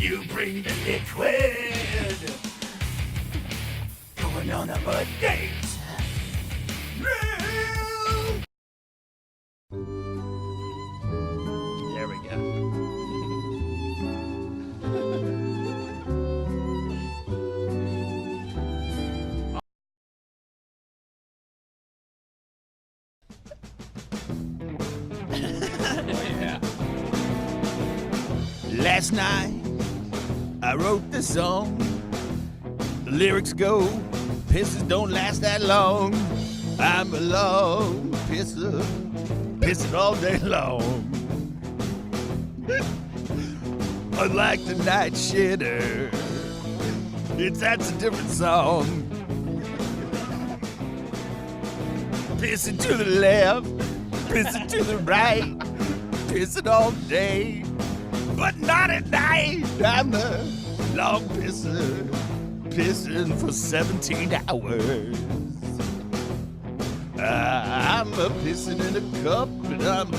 You bring the liquid. Going on a mud date. There we go. Yeah. Last night, I wrote this song. The lyrics go, pisses don't last that long. I'm a long pisser, pissing all day long. Unlike the night shitter, that's a different song. Pissing to the left, pissing to the right, pissing all day, but not at night. I'm a long pisser, pissing for 17 hours. I'm a pissing in a cup, and I'm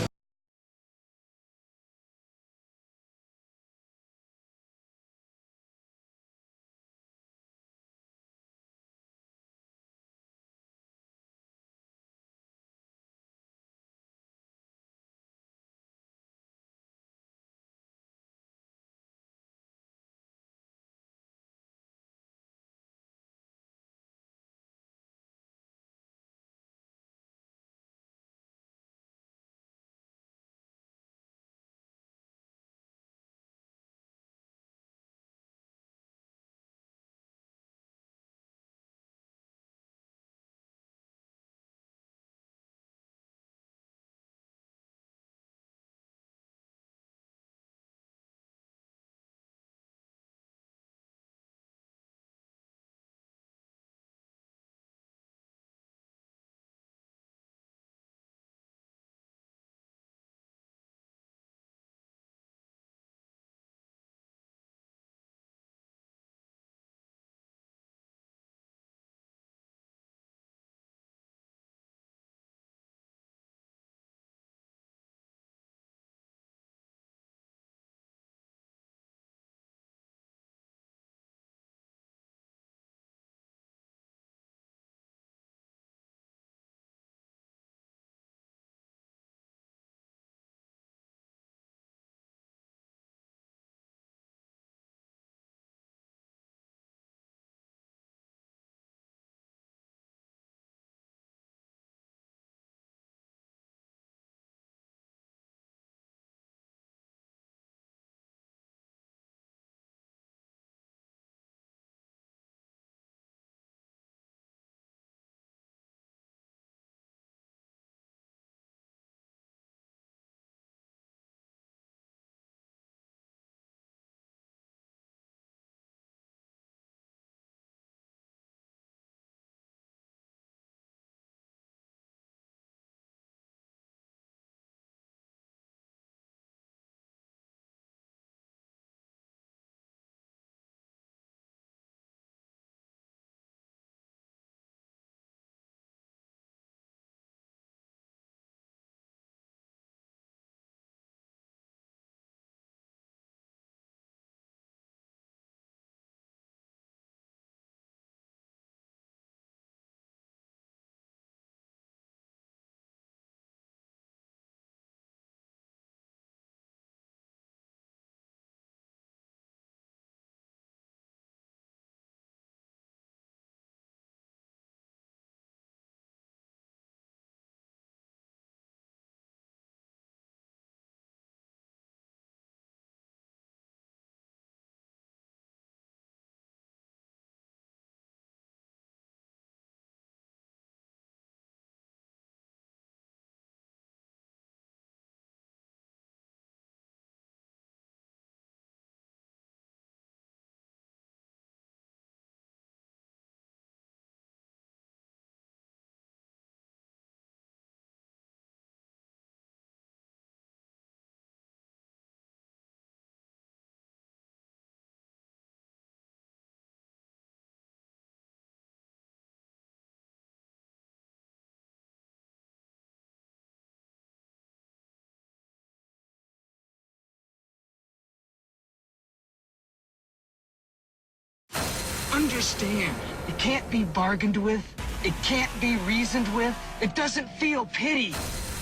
understand. It can't be bargained with. It can't be reasoned with. It doesn't feel pity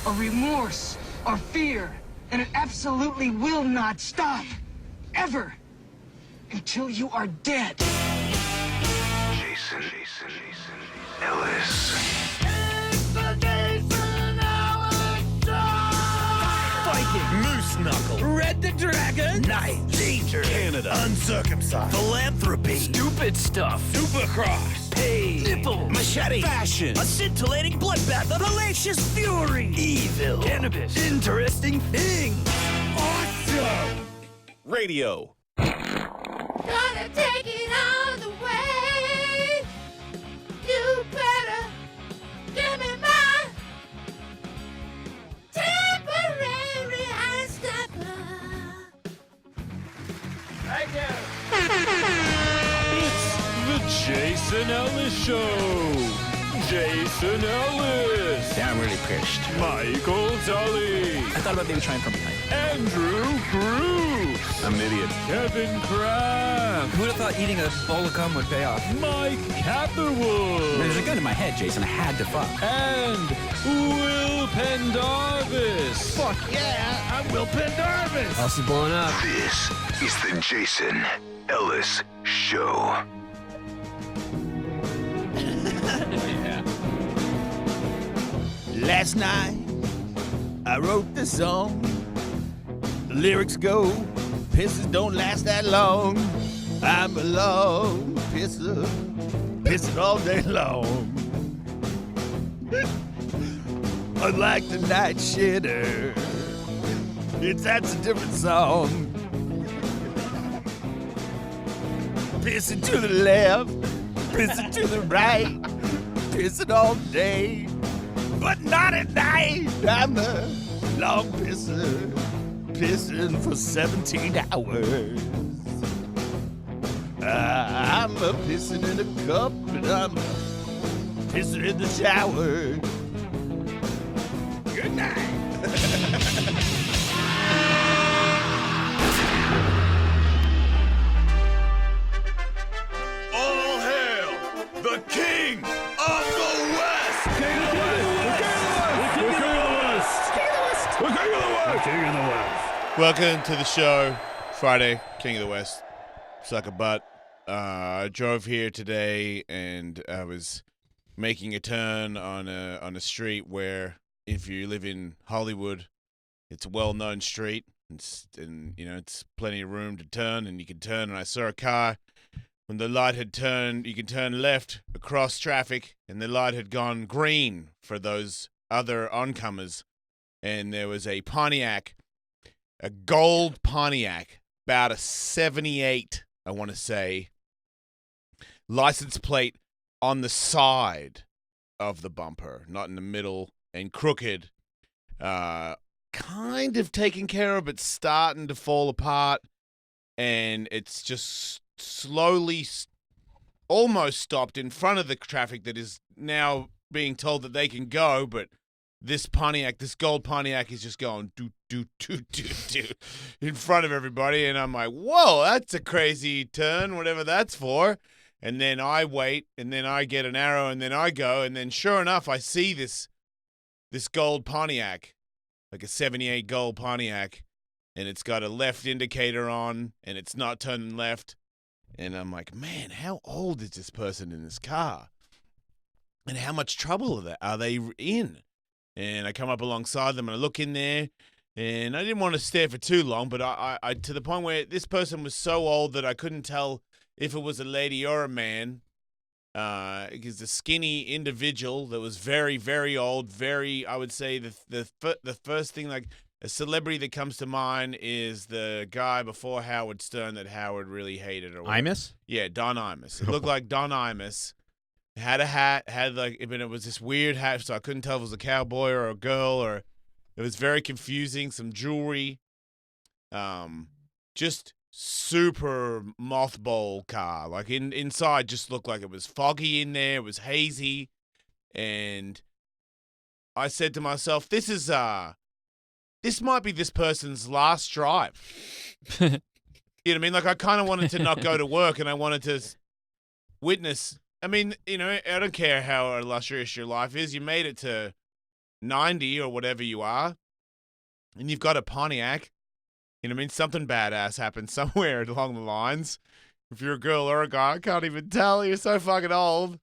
or remorse or fear. And it absolutely will not stop. Ever. Until you are dead. Jason, Ellis. Viking, Moose Knuckle, Red the Dragon, Knight, Danger, Canada, Uncircumcised, Philanthropy, Stupid Stuff, Supercross, Pain, Nipple, Machete, Fashion, a scintillating bloodbath of hellacious fury, Evil, Cannabis, Interesting Things, Awesome, Radio. Gonna take it all the way. You better give me my temporary high stepper. Thank you. It's the Jason Ellis Show. Jason Ellis. Yeah, I'm really pissed. Michael Tully. I thought about maybe trying from behind. Andrew Cruz. I'm an idiot. Kevin Kraft. Who would have thought eating a bowl of gum would pay off? Mike Catherwood. There's a gun in my head, Jason. I had to fuck. And Will Pendarvis. Fuck yeah, I'm Will Pendarvis. House is blowing up. This is the Jason Ellis Show. Yeah. Last night, I wrote this song. The lyrics go, pisses don't last that long. I'm a long pisser, pissing all day long. Unlike the night shitter, that's a different song. Pissing to the left, pissing to the right, pissing all day, but not at night. I'm a long pisser, pissing for 17 hours. I'm a pissing in a cup, and I'm a pissing in the shower. Good night. All hail the King of the West! King of the West! The King of the West! King of the West! The King of the West! King of the West! Welcome to the show, Friday, King of the West. Suck a butt. I drove here today and I was making a turn on a street where, if you live in Hollywood, it's a well-known street, and you know it's plenty of room to turn, and you can turn. And I saw a car. When the light had turned, you can turn left across traffic, and the light had gone green for those other oncomers. And there was a Pontiac, a gold Pontiac, about a 78, I want to say, license plate on the side of the bumper, not in the middle, and crooked, kind of taken care of, but starting to fall apart, and it's just slowly almost stopped in front of the traffic that is now being told that they can go, but this Pontiac, this gold Pontiac, is just going do in front of everybody, and I'm like, whoa, that's a crazy turn, whatever that's for. And then I wait, and then I get an arrow, and then I go, and then sure enough, I see this gold Pontiac, like a 78 gold Pontiac, and it's got a left indicator on, and it's not turning left. And I'm like, man, how old is this person in this car? And how much trouble are they in? And I come up alongside them, and I look in there, and I didn't want to stare for too long, but I to the point where this person was so old that I couldn't tell if it was a lady or a man. Because a skinny individual that was very, very old, I would say the first thing, like a celebrity that comes to mind is the guy before Howard Stern that Howard really hated. Or Imus? Yeah, Don Imus. It looked like Don Imus. Had a hat, it was this weird hat, so I couldn't tell if it was a cowboy or a girl, or it was very confusing. Some jewelry, just super mothball car. Like inside, just looked like it was foggy in there. It was hazy, and I said to myself, "This might be this person's last drive." You know what I mean? Like I kind of wanted to not go to work, and I wanted to witness. I mean, you know, I don't care how illustrious your life is. You made it to 90 or whatever you are, and you've got a Pontiac. You know what I mean? Something badass happened somewhere along the lines. If you're a girl or a guy, I can't even tell. You're so fucking old.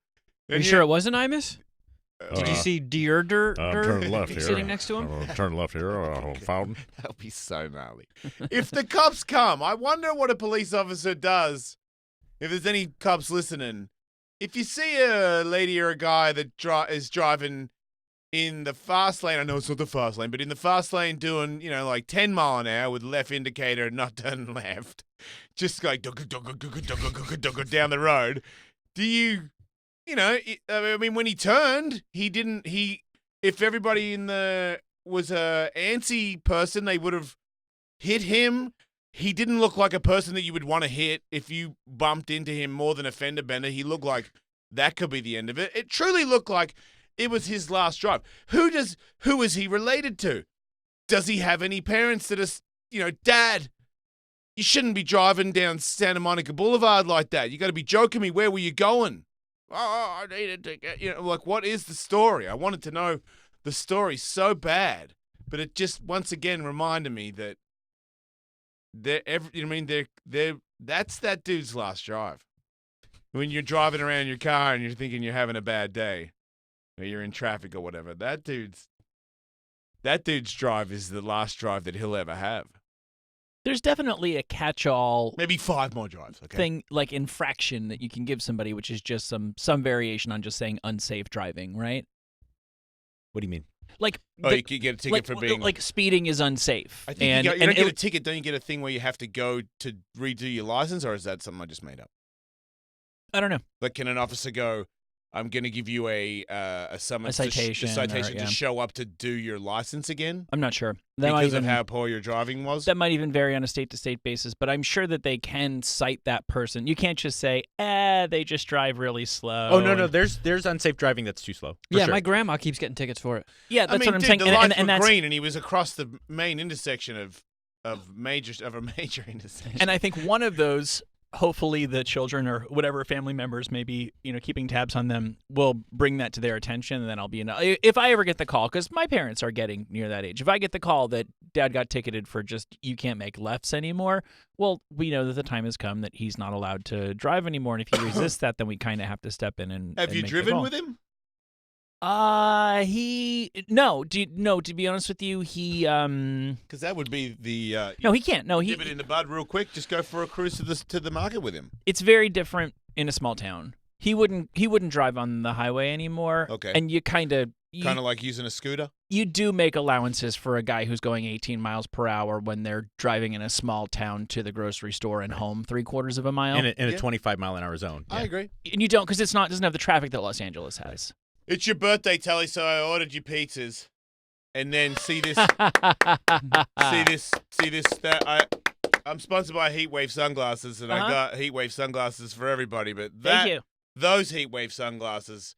Are you sure it wasn't Imus? Did you Uh, see Deerder turn left here. sitting next to him? Turn left here. Fountain. That'll be so gnarly. If the cops come, I wonder what a police officer does. If there's any cops listening, if you see a lady or a guy that is driving in the fast lane, I know it's not the fast lane, but in the fast lane doing, you know, like 10 mile an hour with left indicator, not turning left, just like down the road, do you... You know, I mean, when he turned, if everybody was a antsy person, they would have hit him. He didn't look like a person that you would want to hit if you bumped into him more than a fender bender. He looked like that could be the end of it. It truly looked like it was his last drive. Who is he related to? Does he have any parents that are, you know, Dad, you shouldn't be driving down Santa Monica Boulevard like that. You got to be joking me. Where were you going? Oh, I needed to get, you know, like, what is the story? I wanted to know the story so bad, but it just once again reminded me that that's that dude's last drive. When you're driving around your car and you're thinking you're having a bad day, or you're in traffic or whatever, that dude's drive is the last drive that he'll ever have. There's definitely a catch-all Maybe 5 more drives. Okay. thing, like infraction, that you can give somebody, which is just some variation on just saying unsafe driving, right? What do you mean? Like, You could get a ticket for being like speeding is unsafe. I think you don't get a ticket. Don't you get a thing where you have to go to redo your license, or is that something I just made up? I don't know. Like, can an officer go, I'm going to give you a summons, A citation to show up to do your license again? I'm not sure. Because of how poor your driving was? That might even vary on a state-to-state basis, but I'm sure that they can cite that person. You can't just say, they just drive really slow. Oh, no. There's unsafe driving that's too slow. Yeah, sure. my grandma keeps getting tickets for it. Yeah, that's what I'm dude, saying. the lights and were that's green, and he was across the main intersection of a major intersection. And I think one of those, hopefully the children or whatever family members may be, you know, keeping tabs on them, will bring that to their attention, and then I'll be enough. If I ever get the call, because my parents are getting near that age, if I get the call that Dad got ticketed for just you can't make lefts anymore, well, we know that the time has come that he's not allowed to drive anymore, and if he resists that, then we kind of have to step in and Have you make the driven call. with him? To be honest with you, he Because that would be the no, he can't. No, nip it in the bud real quick. Just go for a cruise to the market with him. it's very different in a small town. He wouldn't drive on the highway anymore. Okay. And you kind of Like using a scooter. you do make allowances for a guy who's going 18 miles per hour when they're driving in a small town to the grocery store and home 3/4 of a mile. In a 25-mile-an-hour zone. I agree. And you don't, because it doesn't have the traffic that Los Angeles has. It's your birthday, Telly, so I ordered you pizzas. And then see this. I'm sponsored by Heatwave sunglasses, and I got Heatwave sunglasses for everybody. But Thank you. Those Heatwave sunglasses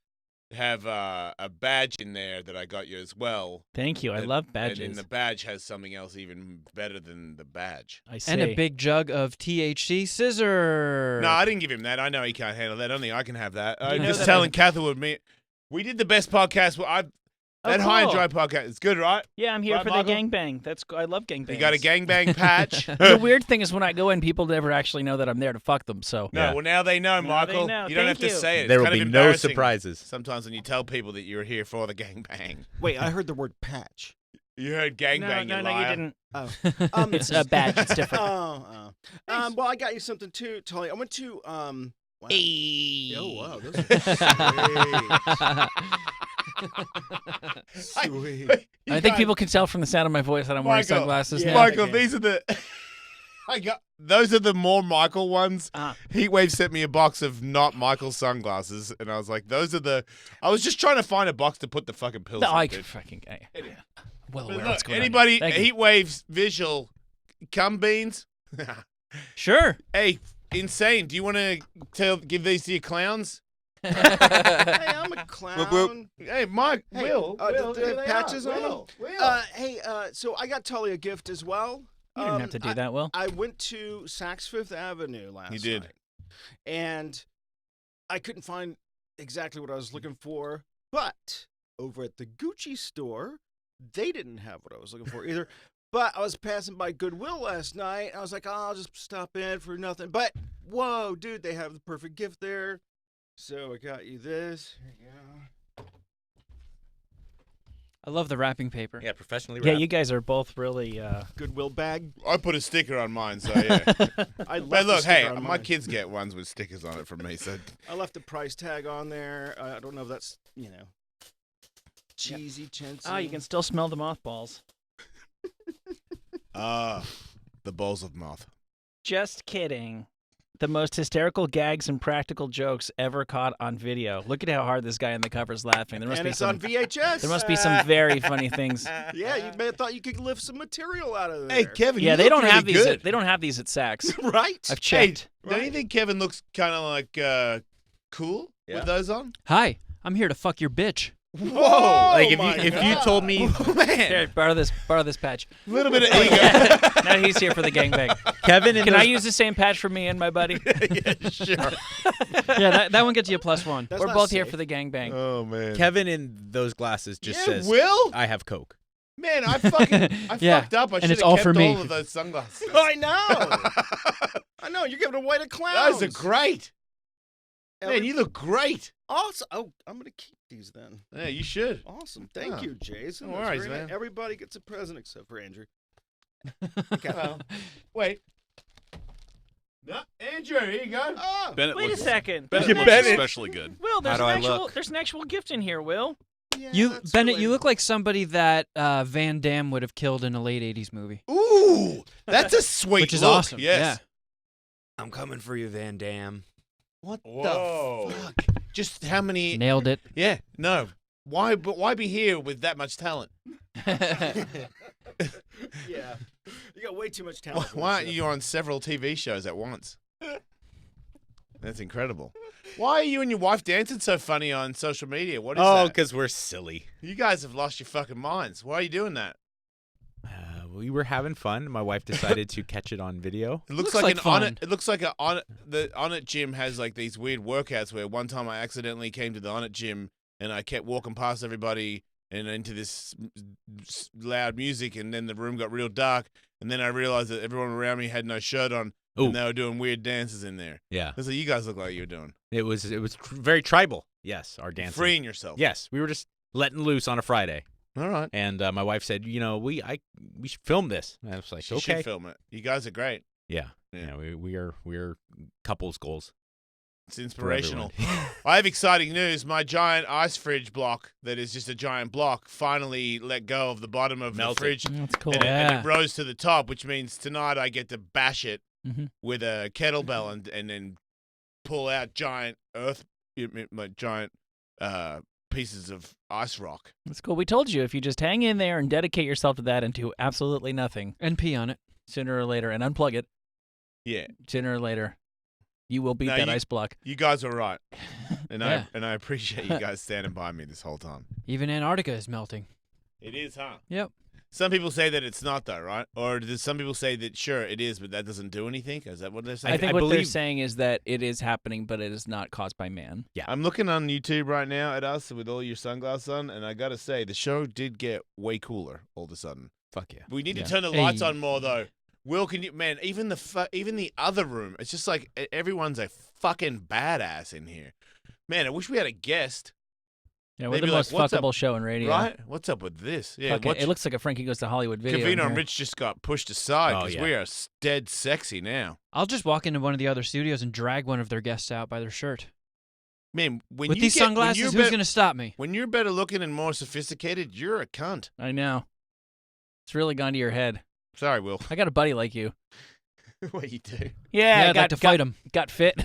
have a badge in there that I got you as well. Thank you. I love badges. And the badge has something else even better than the badge. I see. And a big jug of THC scissor. No, I didn't give him that. I know he can't handle that. Only I can have that. I'm know just that telling Catherwood, we did the best podcast. That High and cool. Dry podcast. It's good, right? Yeah, I'm here Right, for Michael? the gangbang. I love gangbangs. You got a gangbang patch? The weird thing is when I go in, people never actually know that I'm there to fuck them. So No, well, now they know, Now they Michael. know. You don't Thank have to you. say it. It's There will kind be of no embarrassing surprises. sometimes when you tell people that you're here for the gangbang. Wait, I heard the word patch. You heard gangbang, no, you you liar. didn't. Oh. It's a badge. It's different. Well, I got you something too, Tully. I went to wow. Hey. Oh wow, those are sweet. I think people can tell from the sound of my voice that I'm wearing Michael, sunglasses yeah. now. Michael, these are the... Those are the more Michael ones. Heatwave sent me a box of not Michael sunglasses, and I was like, those are the... I was just trying to find a box to put the fucking pills No, in, I dude. fucking well But aware look, what's going anybody, on. Thank you. Heatwave's visual cum beans? Sure. Hey, insane. Do you want to give these to your clowns? Hey, I'm a clown. Hey, Mike, Hey, Will, do they here have they patches are. on them? Will. So I got Tully a gift as well. You didn't have to do that, Will. I went to Saks Fifth Avenue last You did. night. And I couldn't find exactly what I was looking for, but over at the Gucci store, they didn't have what I was looking for either. But I was passing by Goodwill last night. I was like, I'll just stop in for nothing. But, whoa, dude, they have the perfect gift there. So I got you this. Here you go. I love the wrapping paper. Yeah, professionally Yeah, wrapped. you guys are both really. Goodwill bag. I put a sticker on mine, so yeah. I But left the look, hey, sticker on my mine. kids get ones with stickers on it from me, so I left the price tag on there. I don't know if that's, cheesy, chintzy. Ah, you can still smell the mothballs. the balls of moth. Just kidding. The most hysterical gags and practical jokes ever caught on video. Look at how hard this guy in the cover's laughing. There must And be it's some. on VHS. There must be some very funny things. Yeah, you may have thought you could lift some material out of there. Hey, Kevin, Yeah, you they look don't really have these. good. They don't have these at Saks. Right? I've checked. Hey, don't you think Kevin looks kind of like cool Yeah. with those on? Hi, I'm here to fuck your bitch. Whoa! Like my if you God. told me, Here, borrow this patch. A little bit of ego. Now he's here for the gangbang. Kevin, and Can I use the same patch for me and my buddy? Yeah, sure. Yeah, that one gets you a +1. That's We're not both here safe. for the gangbang. Oh man. Kevin in those glasses just Yeah, says, Will? "I have Coke." Man, I Yeah, fucked up. I and should it's have all kept for me. all of those sunglasses. I know. I know. You're giving away to clowns. Those are great. Man, you look great. Awesome. Oh, I'm going to keep these then. Yeah, you should. Awesome. Thank Oh. you, Jason. No That's worries, very nice. man. Everybody gets a present except for Andrew. Well, wait. No, Andrew, here you go. Oh, Bennett Wait a looks, second. Bennett You looks Bennett. especially good. Will, there's How do an I actual look? there's an actual gift in here, Will. yeah, You, that's Bennett, you related. look like somebody that Van Damme would have killed in a late '80s movie, Ooh, that's a sweet which is look. awesome. Yes. I'm coming for you, Van Damme. What Whoa. the fuck? Just how many? Yeah, nailed it. Yeah, no. Why? But why be here with that much talent? Yeah. You got way too much talent. for Why this aren't shit. you on several TV shows at once? That's incredible. Why are you and your wife dancing so funny on social media? What is Oh, that? because we're silly. You guys have lost your fucking minds. Why are you doing that? We were having fun. My wife decided to catch it on video. It looks Looks like, like an on fun. it. It looks like the On It gym has like these weird workouts where one time I accidentally came to the On It gym and I kept walking past everybody and into this loud music, and then the room got real dark, and then I realized that everyone around me had no shirt on Ooh. and they were doing weird dances in there. Yeah, That's what you guys look like you were doing. it was very tribal. Yes, our dancing. Freeing yourself. Yes, we were just letting loose on a Friday, All right. and my wife said, we should film this. And I was like, You okay. should film it. You guys are great. Yeah, Yeah. we're couples goals. It's for inspirational. everyone. I have exciting news. My giant ice fridge block that is just a giant block finally let go of the bottom of Melted. the fridge. That's cool. And Yeah. it rose to the top, which means tonight I get to bash it Mhm. with a kettlebell and then pull out giant pieces of ice rock. That's cool. We told you if you just hang in there and dedicate yourself to that and do absolutely nothing, And pee on it. sooner or later, and unplug it, Yeah, sooner or later, you will beat No, that you- ice block. you guys are right, and Yeah. I appreciate you guys standing by me this whole time. Even Antarctica is melting. It is, huh? Yep. Some people say that it's not, though, right? Or does some people say that sure it is, but that doesn't do anything? Is that what they're saying? I think I what they're believe- saying is that it is happening, but it is not caused by man. I'm looking on YouTube right now at us with all your sunglasses on, and I gotta say the show did get way cooler all of a sudden. Fuck yeah. We need Yeah. to turn the lights Hey. on more, though. Will, can you, man? Even the other room, it's just like everyone's a fucking badass in here. Man, I wish we had a guest, Yeah, we're Maybe the like, most what's up- fuckable show in radio. right? What's up with this? Yeah, Fuck it. It looks like a Frankie Goes to Hollywood video. in Kavino and here. Rich just got pushed aside Oh, because yeah. we are dead sexy now. I'll just walk into one of the other studios and drag one of their guests out by their shirt. Man, when With you these get, sunglasses, when who's you're going to stop me? when you're better looking and more sophisticated, you're a cunt. I know. It's really gone to your head. Sorry, Will. I got a buddy like you. What you do? Yeah, I'd like to fight him. Got fit.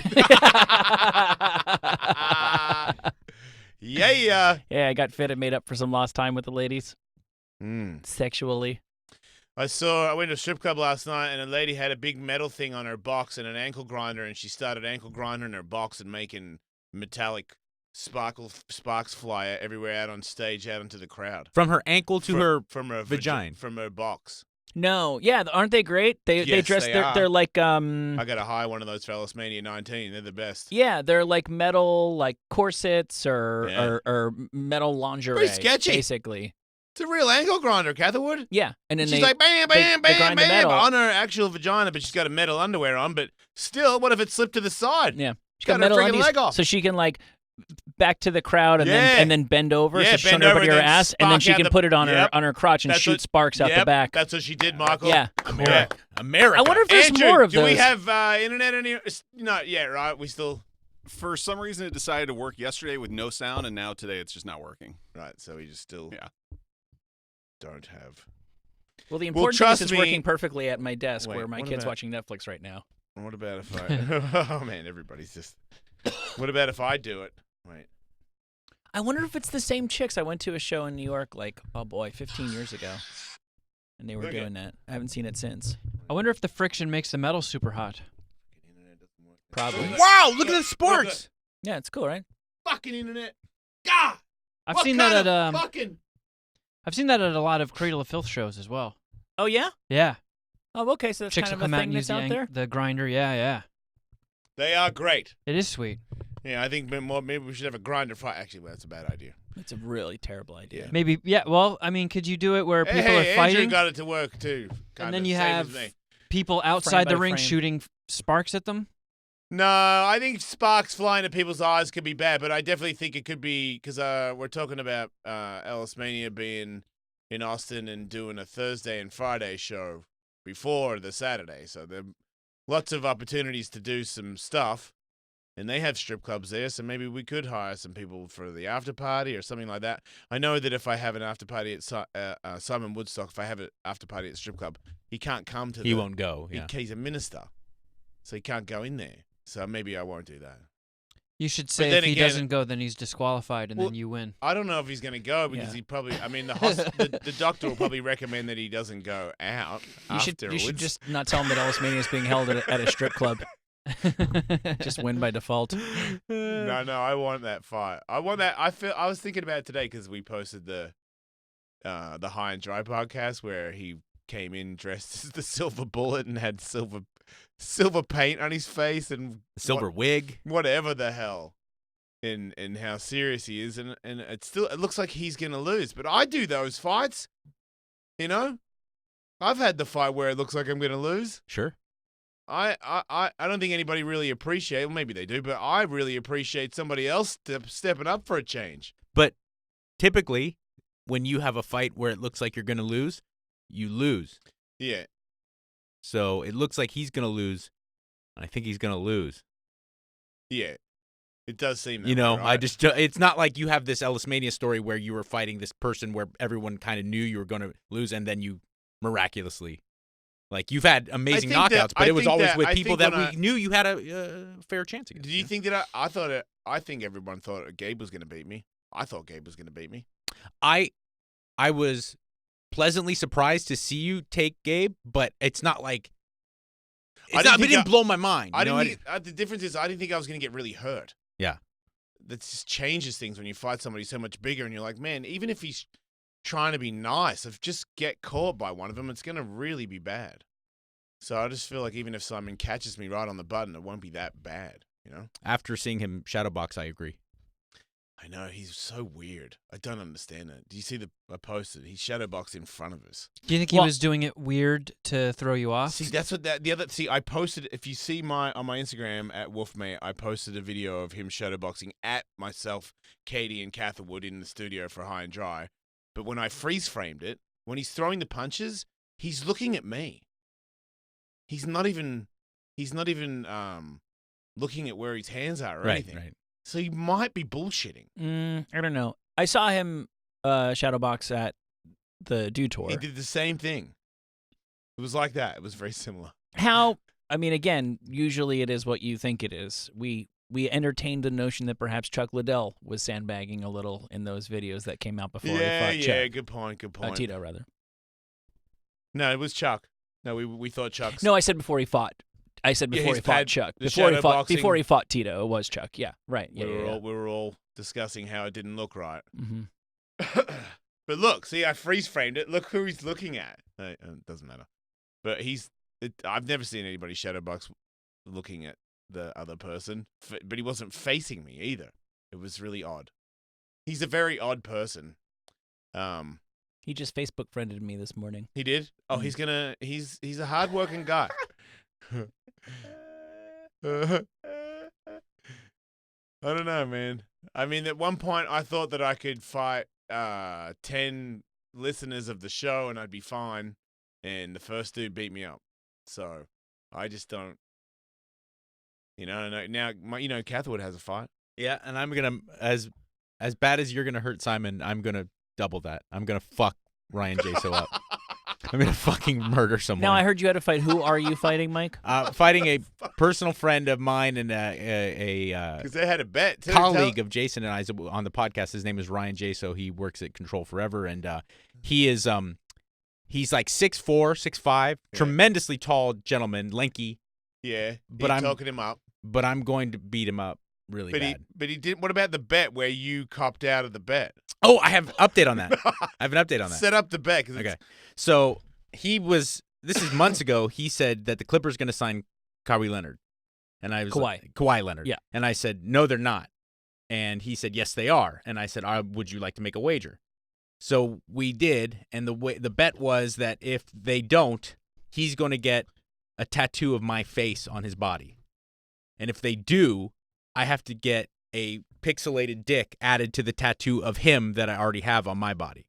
Yeah. Yeah, I got fit and made up for some lost time with the ladies Mm. sexually. I went to a strip club last night, and a lady had a big metal thing on her box and an ankle grinder, and she started ankle grinding her box and making metallic sparks fly everywhere out on stage, out into the crowd. From her ankle to her from her vagina. from her box. No, yeah, aren't they great? They Yes, dress. they are. They're like I got to hire one of those for Ellis Mania 19. They're the best. Yeah, they're like metal like corsets Yeah. or metal lingerie. Pretty sketchy. basically. It's a real ankle grinder, Catherwood. Yeah, and then She's they like bam, they- bam, they bam, grind the bam metal. on her actual vagina, but she's got a metal underwear on. But still, what if it slipped to the side? Yeah, she Got got her metal freaking undies, leg off. so she can like back to the crowd and Yeah. then bend over, Yeah, so she's bend showing everybody over her and then ass, and then spark she out can the- put it on Yep. her crotch and That's shoot what- sparks out the Yep, back. That's what she did, Michael. Yeah. America. America. I wonder if there's Andrew, more of do those. we have internet in here? Not yet, right? We still For some reason, it decided to work yesterday with no sound, and now today it's just not working. right. So we just still don't have. Well, the Well, important thing is trust it's me- working perfectly at my desk Wait, where my what kid's about- watching Netflix right now. What about if I? Oh man, everybody's just. What about if I do it? Wait. I wonder if it's the same chicks. I went to a show in New York, like, oh boy, 15 years ago. And they were Okay. doing that. I haven't seen it since. I wonder if the friction makes the metal super hot. Probably. Wow, look at the sparks. Yeah, it's cool, right? Fucking internet. God. I've What seen kind that of at fucking. I've seen that at a lot of Cradle of Filth shows as well. Oh, yeah? Yeah, Oh, okay, so that's chicks kind will of come a out thing and use that's out there? the grinder. Yeah, They are great. it is sweet. Yeah, I think maybe we should have a grinder fight. Actually, well, that's a bad idea. It's a really terrible idea. Maybe, yeah. Well, I mean, could you do it where people hey, are fighting, Andrew got it to work too. and kinda, then you same as have me. people outside the by ring frame. shooting sparks at them? No, I think sparks flying at people's eyes could be bad, but I definitely think it could be because we're talking about Ellis Mania being in Austin and doing a Thursday and Friday show before the Saturday, so there are lots of opportunities to do some stuff, and they have strip clubs there, so maybe we could hire some people for the after party or something like that. I know that if I have an after party at Simon Woodstock, if I have an after party at the strip club, he can't come to. He won't go. Yeah. He's a minister, so he can't go in there. So maybe I won't do that. You should say then if he again- doesn't go, then he's disqualified, and Well, then you win. I don't know if he's going to go because Yeah. he probably. I mean, the doctor will probably recommend that he doesn't go out. You should afterwards. just not tell him that Ellis Mania is being held at a strip club. Just win by default. No, I want that fight. I want that. I was thinking about it today because we posted the High and Dry podcast where he came in dressed as the Silver Bullet and had silver paint on his face and Silver wig. whatever the hell. And how serious he is, and it looks like he's gonna lose. But I do those fights, you know. I've had the fight where it looks like I'm gonna lose. Sure. I don't think anybody really appreciate. Well, maybe they do, but I really appreciate somebody else stepping up for a change. But typically, when you have a fight where it looks like you're going to lose, you lose. Yeah, So it looks like he's going to lose. I think he's going to lose. yeah. It does seem that You know, way, right? it's not like you have this Ellis Mania story where you were fighting this person where everyone kind of knew you were going to lose, and then you miraculously. Like, you've had amazing think that- knockouts, but I it was think always that- with I people think that when we knew you had a fair chance against. Do you think that I think everyone thought Gabe was going to beat me. I thought Gabe was going to beat me. I was pleasantly surprised to see you take Gabe, but it's not like it didn't blow my mind. You know? The difference is I didn't think I was going to get really hurt. Yeah. That just changes things when you fight somebody so much bigger, and you're like, man, even if he's trying to be nice, if just get caught by one of them, it's going to really be bad. So I just feel like even if Simon catches me right on the button, it won't be that bad, you know? After seeing him shadowbox, I agree. I know, he's so weird. I don't understand it. Do you see I posted? He shadowboxed in front of us. Do you think he was doing it weird to throw you off? See, that's what I posted. If you see on my Instagram at Wolfmate, I posted a video of him shadowboxing at myself, Katie, and Catherwood in the studio for High and Dry. But when I freeze framed it, when he's throwing the punches, he's looking at me. He's not even looking at where his hands are or anything. Right. So he might be bullshitting. I don't know. I saw him shadowbox at the Do Tour. He did the same thing. It was like that. It was very similar. I mean, again, usually it is what you think it is. We entertained the notion that perhaps Chuck Liddell was sandbagging a little in those videos that came out before he fought Chuck. Good point. Tito, rather. No, it was Chuck. No, we thought Chuck's. No, I said before he fought. I said before he's he fought had Chuck. the Before he shadowboxing. fought Tito, it was Chuck. Yeah, right. Yeah, We were all discussing how it didn't look right. Mm-hmm. But look, see, I freeze framed it. Look who he's looking at. It doesn't matter. But I've never seen anybody shadowbox looking at the other person, but he wasn't facing me either. It was really odd. He's a very odd person. He just Facebook friended me this morning. He did? Oh, he's a hardworking guy. I don't know, man. I mean, at one point I thought that I could fight 10 listeners of the show and I'd be fine. And the first dude beat me up. So I just don't. Now, Catherwood has a fight. Yeah, and I'm gonna as bad as you're gonna hurt Simon, I'm gonna double that. I'm gonna fuck Ryan Jaso up. I'm gonna fucking murder someone. Now I heard you had a fight. Who are you fighting, Mike? Fighting a personal friend of mine and a because they had a bet too, colleague of Jason and I's on the podcast. His name is Ryan Jaso. He works at Control Forever, and he is he's like 6'4", 6'5", tremendously tall gentleman, lanky. Yeah, but I'm talking him up. But I'm going to beat him up really bad. But he didn't. What about the bet where you copped out of the bet? Oh, I have an update on that. I have an update on that. Set up the bet. Okay. So this is months ago, he said that the Clippers going to sign Kawhi Leonard. And I was Kawhi Leonard. Yeah. And I said, no, they're not. And he said, yes, they are. And I said, would you like to make a wager? So we did. And the bet was that if they don't, he's going to get a tattoo of my face on his body. And if they do, I have to get a pixelated dick added to the tattoo of him that I already have on my body.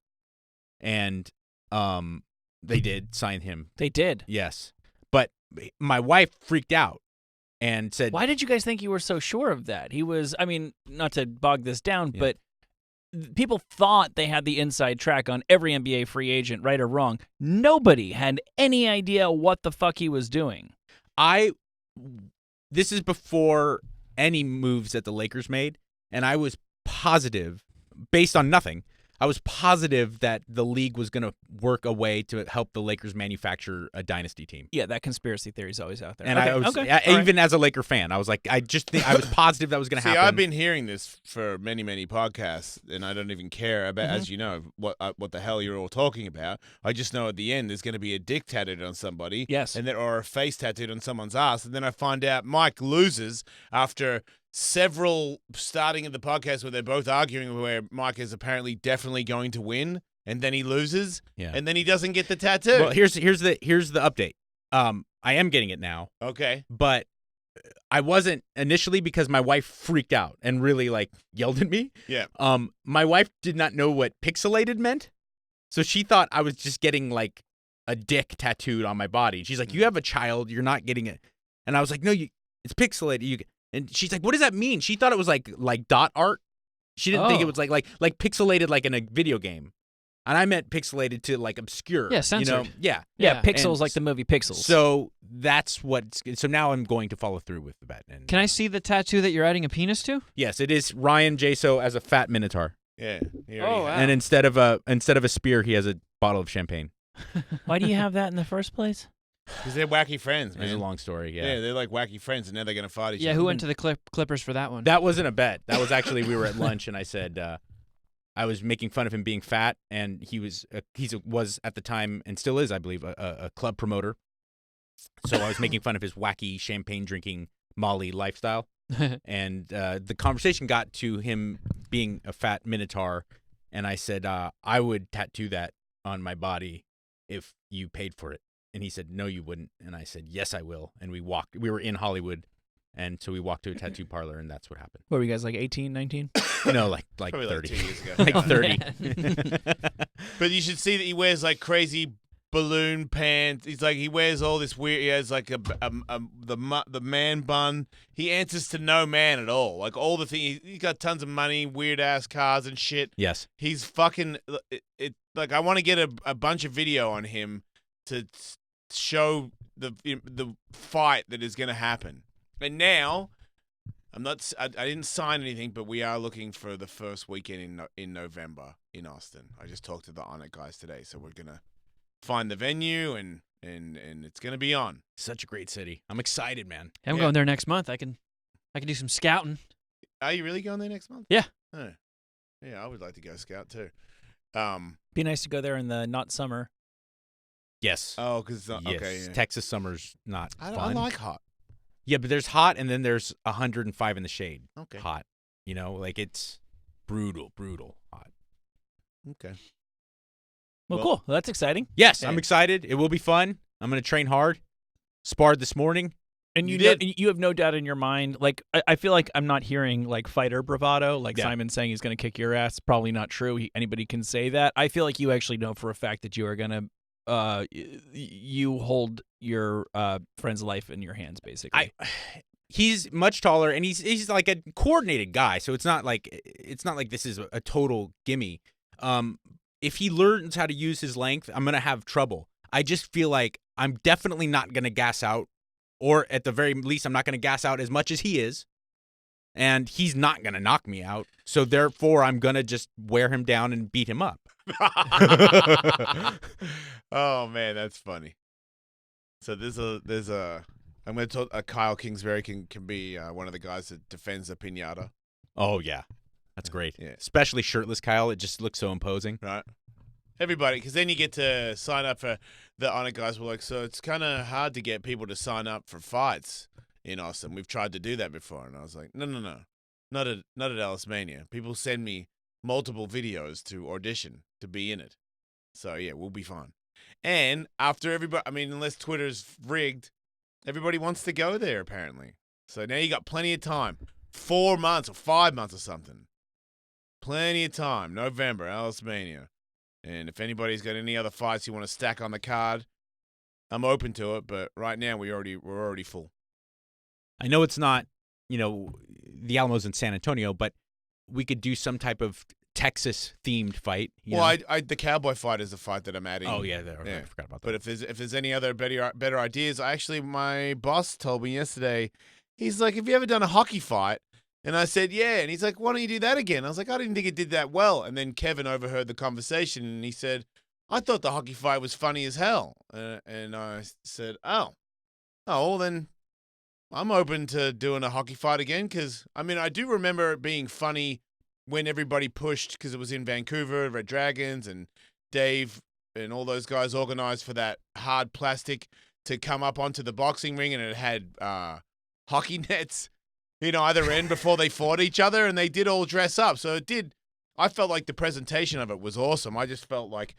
And they did sign him. They did? Yes. But my wife freaked out and said... Why did you guys think you were so sure of that? He was, I mean, not to bog this down, but people thought they had the inside track on every NBA free agent, right or wrong. Nobody had any idea what the fuck he was doing. This is before any moves that the Lakers made, and I was positive, based on nothing, I was positive that the league was going to work a way to help the Lakers manufacture a dynasty team. Yeah, that conspiracy theory is always out there. And I was, even as a Laker fan, I was like, I was positive that was going to happen. I've been hearing this for many, many podcasts, and I don't even care about, as you know, what the hell you're all talking about. I just know at the end there's going to be a dick tattooed on somebody, yes, or a face tattooed on someone's ass, and then I find out Mike loses after several starting of the podcast where they're both arguing where Mike is apparently definitely going to win, and then he loses, and then he doesn't get the tattoo. Well, here's the update. I am getting it now. Okay. But I wasn't initially because my wife freaked out and really yelled at me. Yeah. My wife did not know what pixelated meant. So she thought I was just getting a dick tattooed on my body. She's like, "You have a child, you're not getting it." And I was like, "No, it's pixelated. And she's like, "What does that mean?" She thought it was like dot art. She didn't think it was like pixelated like in a video game. And I meant pixelated to obscure. Yeah, censored. Yeah, Pixels, like the movie Pixels. So that's so now I'm going to follow through with the bet. And can I see the tattoo that you're adding a penis to? yes, it is Ryan Jaso as a fat minotaur. Yeah. Wow. And instead of a spear, he has a bottle of champagne. Why do you have that in the first place? Because they're wacky friends, man. It's a long story, Yeah, they're like wacky friends, and now they're going to fight each other. Yeah, who went to the Clippers for that one? That wasn't a bet. That was actually, we were at lunch, and I said, I was making fun of him being fat, and he was at the time, and still is, I believe, a club promoter. So I was making fun of his wacky champagne-drinking Molly lifestyle. And the conversation got to him being a fat minotaur, and I said, I would tattoo that on my body if you paid for it. And he said, "No, you wouldn't." And I said, "Yes, I will." And we were in Hollywood, and so we walked to a tattoo parlor, and that's what happened. What were you guys, 18, 19? No, like Probably 30. 2 years ago. Like 30. But you should see that he wears crazy balloon pants. He wears all this weird. He has the man bun. He answers to no man at all. All the things. He's got tons of money, weird ass cars and shit. Yes. He's fucking. I want to get a bunch of video on him to show the fight that is going to happen. And now, I didn't sign anything, but we are looking for the first weekend in November in Austin. I just talked to the On It guys today, so we're gonna find the venue and it's gonna be on. Such a great city. I'm excited, man. I'm going there next month. I can do some scouting. Are you really going there next month? Yeah. Oh. Yeah, I would like to go scout too. Be nice to go there in the not summer. Yes. Oh, because Yes. okay, yeah. Texas summer's not I fun. like hot. Yeah, but there's hot, and then there's 105 in the shade. Okay. Hot. Like it's brutal hot. Okay. Well, Well- cool. Well, that's exciting. Yes, And- I'm excited. It will be fun. I'm going to train hard. Sparred this morning. And You you know, did. you have no doubt in your mind. Like I feel like I'm not hearing like fighter bravado. Like Yeah. Simon saying he's going to kick your ass. Probably not true. Anybody can say that. I feel like you actually know for a fact that you are going to. You hold your friend's life in your hands, basically. He's much taller, and he's like a coordinated guy. So it's not like this is a total gimme. If he learns how to use his length, I'm gonna have trouble. I just feel like I'm definitely not gonna gas out, or at the very least, I'm not gonna gas out as much as he is, and he's not gonna knock me out. So therefore, I'm gonna just wear him down and beat him up. Oh man, that's funny. So there's a I'm going to talk. Kyle Kingsbury can be one of the guys that defends the pinata, Oh yeah, that's great. Yeah. Especially shirtless Kyle. It just looks so imposing. right? Everybody, because then you get to sign up for the honor guys. Were like, so it's kind of hard to get people to sign up for fights in Austin. We've tried to do that before, and I was like, no, not at Ellis Mania. People send me multiple videos to audition to be in it. So yeah, we'll be fine. And after everybody, I mean, unless Twitter's rigged, everybody wants to go there apparently. So now you got plenty of time. 4 months or 5 months or something. Plenty of time. November, Ellis Mania. And if anybody's got any other fights you want to stack on the card, I'm open to it. But right now we're already full. I know it's not, the Alamo's in San Antonio, but we could do some type of Texas-themed fight. you Well, know? the Cowboy fight is the fight that I'm adding. Oh yeah, I forgot about that. But if there's any other better ideas, my boss told me yesterday. He's like, "Have you ever done a hockey fight?" And I said, "Yeah." And he's like, "Why don't you do that again?" I was like, "I didn't think it did that well." And then Kevin overheard the conversation, and he said, "I thought the hockey fight was funny as hell." And I said, "Oh, well then, I'm open to doing a hockey fight again." Because I mean, I do remember it being funny when everybody pushed, because it was in Vancouver, Red Dragons, and Dave and all those guys organized for that hard plastic to come up onto the boxing ring, and it had hockey nets, either end before they fought each other, and they did all dress up. So I felt like the presentation of it was awesome. I just felt like,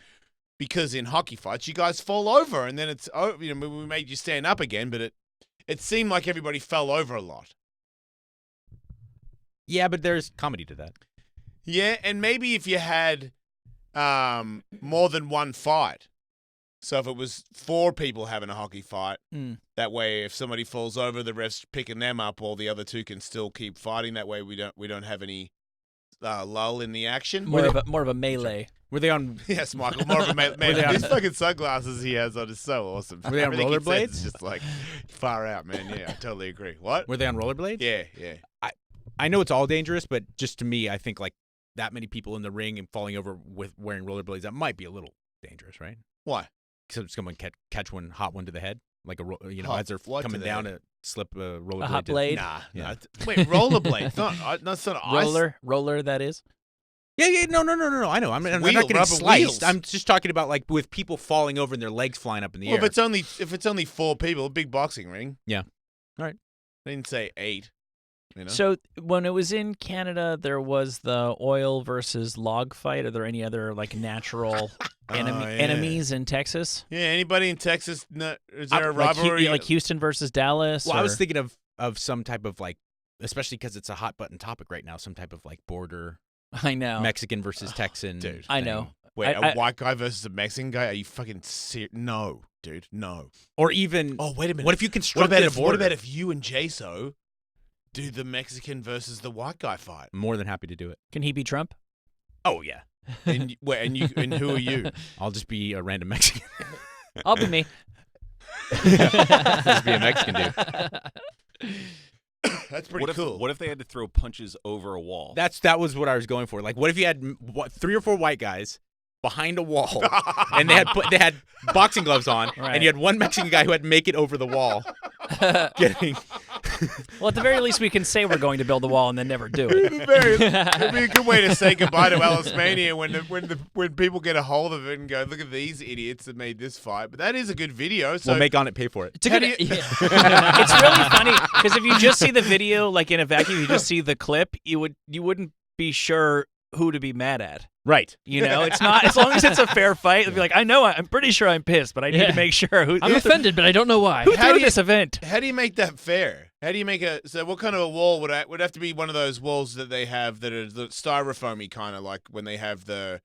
because in hockey fights, you guys fall over, and then it's, we made you stand up again, but it seemed like everybody fell over a lot. Yeah, but there's comedy to that. Yeah, and maybe if you had more than one fight. So if it was 4 people having a hockey fight, that way if somebody falls over, the ref's picking them up, while the other 2 can still keep fighting. That way we don't have any lull in the action. More of a melee. Were they on? Yes, Michael, more of a man. These fucking sunglasses he has on is so awesome. Were they on Everything he says rollerblades? is just like far out, man. Yeah, I totally agree. What? Were they on rollerblades? Yeah. I know it's all dangerous, but just to me, I think like that many people in the ring and falling over with wearing rollerblades, that might be a little dangerous, right? Why? So someone catch one hot one to the head, like Hot as they're what to coming the down head? to slip a rollerblade. A hot blade. Nah. Yeah. Wait, rollerblade. That's not ice. Roller. That is. Yeah. No. I know. I'm not Wheel, getting rubber sliced. wheels. I'm just talking about like with people falling over and their legs flying up in the Well, air. if it's only 4 people, a big boxing ring. Yeah. All right. I didn't say 8. So when it was in Canada, there was the oil versus log fight. Are there any other like natural enemies in Texas? Yeah, anybody in Texas? Is there a rivalry? Like Houston versus Dallas? Well, I was or- thinking of some type of like, especially because it's a hot button topic right now, some type of like border I know. Mexican versus Texan. Dude. I thing. know. Wait, a white guy versus a Mexican guy? Are you fucking serious? No, dude, no. Or even. Oh, wait a minute. What if you constructed a border? What about if you and Jaso do the Mexican versus the white guy fight? I'm more than happy to do it. Can he be Trump? Oh yeah. And who are you? I'll just be a random Mexican. I'll be me. Just be a Mexican dude. That's pretty cool. What if they had to throw punches over a wall? That was what I was going for. Like, what if you had 3 or 4 white guys behind a wall, and they had boxing gloves on, Right. and you had one Mexican guy who had to make it over the wall, getting Well, at the very least, we can say we're going to build a wall and then never do it. It'd be a good way to say goodbye to Ellis Mania when people get a hold of it and go, look at these idiots that made this fight. But that is a good video. So We'll make On It pay for it. It's really funny because if you just see the video, like in a vacuum, you just see the clip, you wouldn't be sure who to be mad at. Right. It's not, as long as it's a fair fight, it'll be like, I'm pretty sure I'm pissed, but I need to make sure who. I'm offended, but I don't know why. Who threw this event? How do you make that fair? How do you make so what kind of a wall would have to be one of those walls that they have that are the styrofoamy kind of like when they have the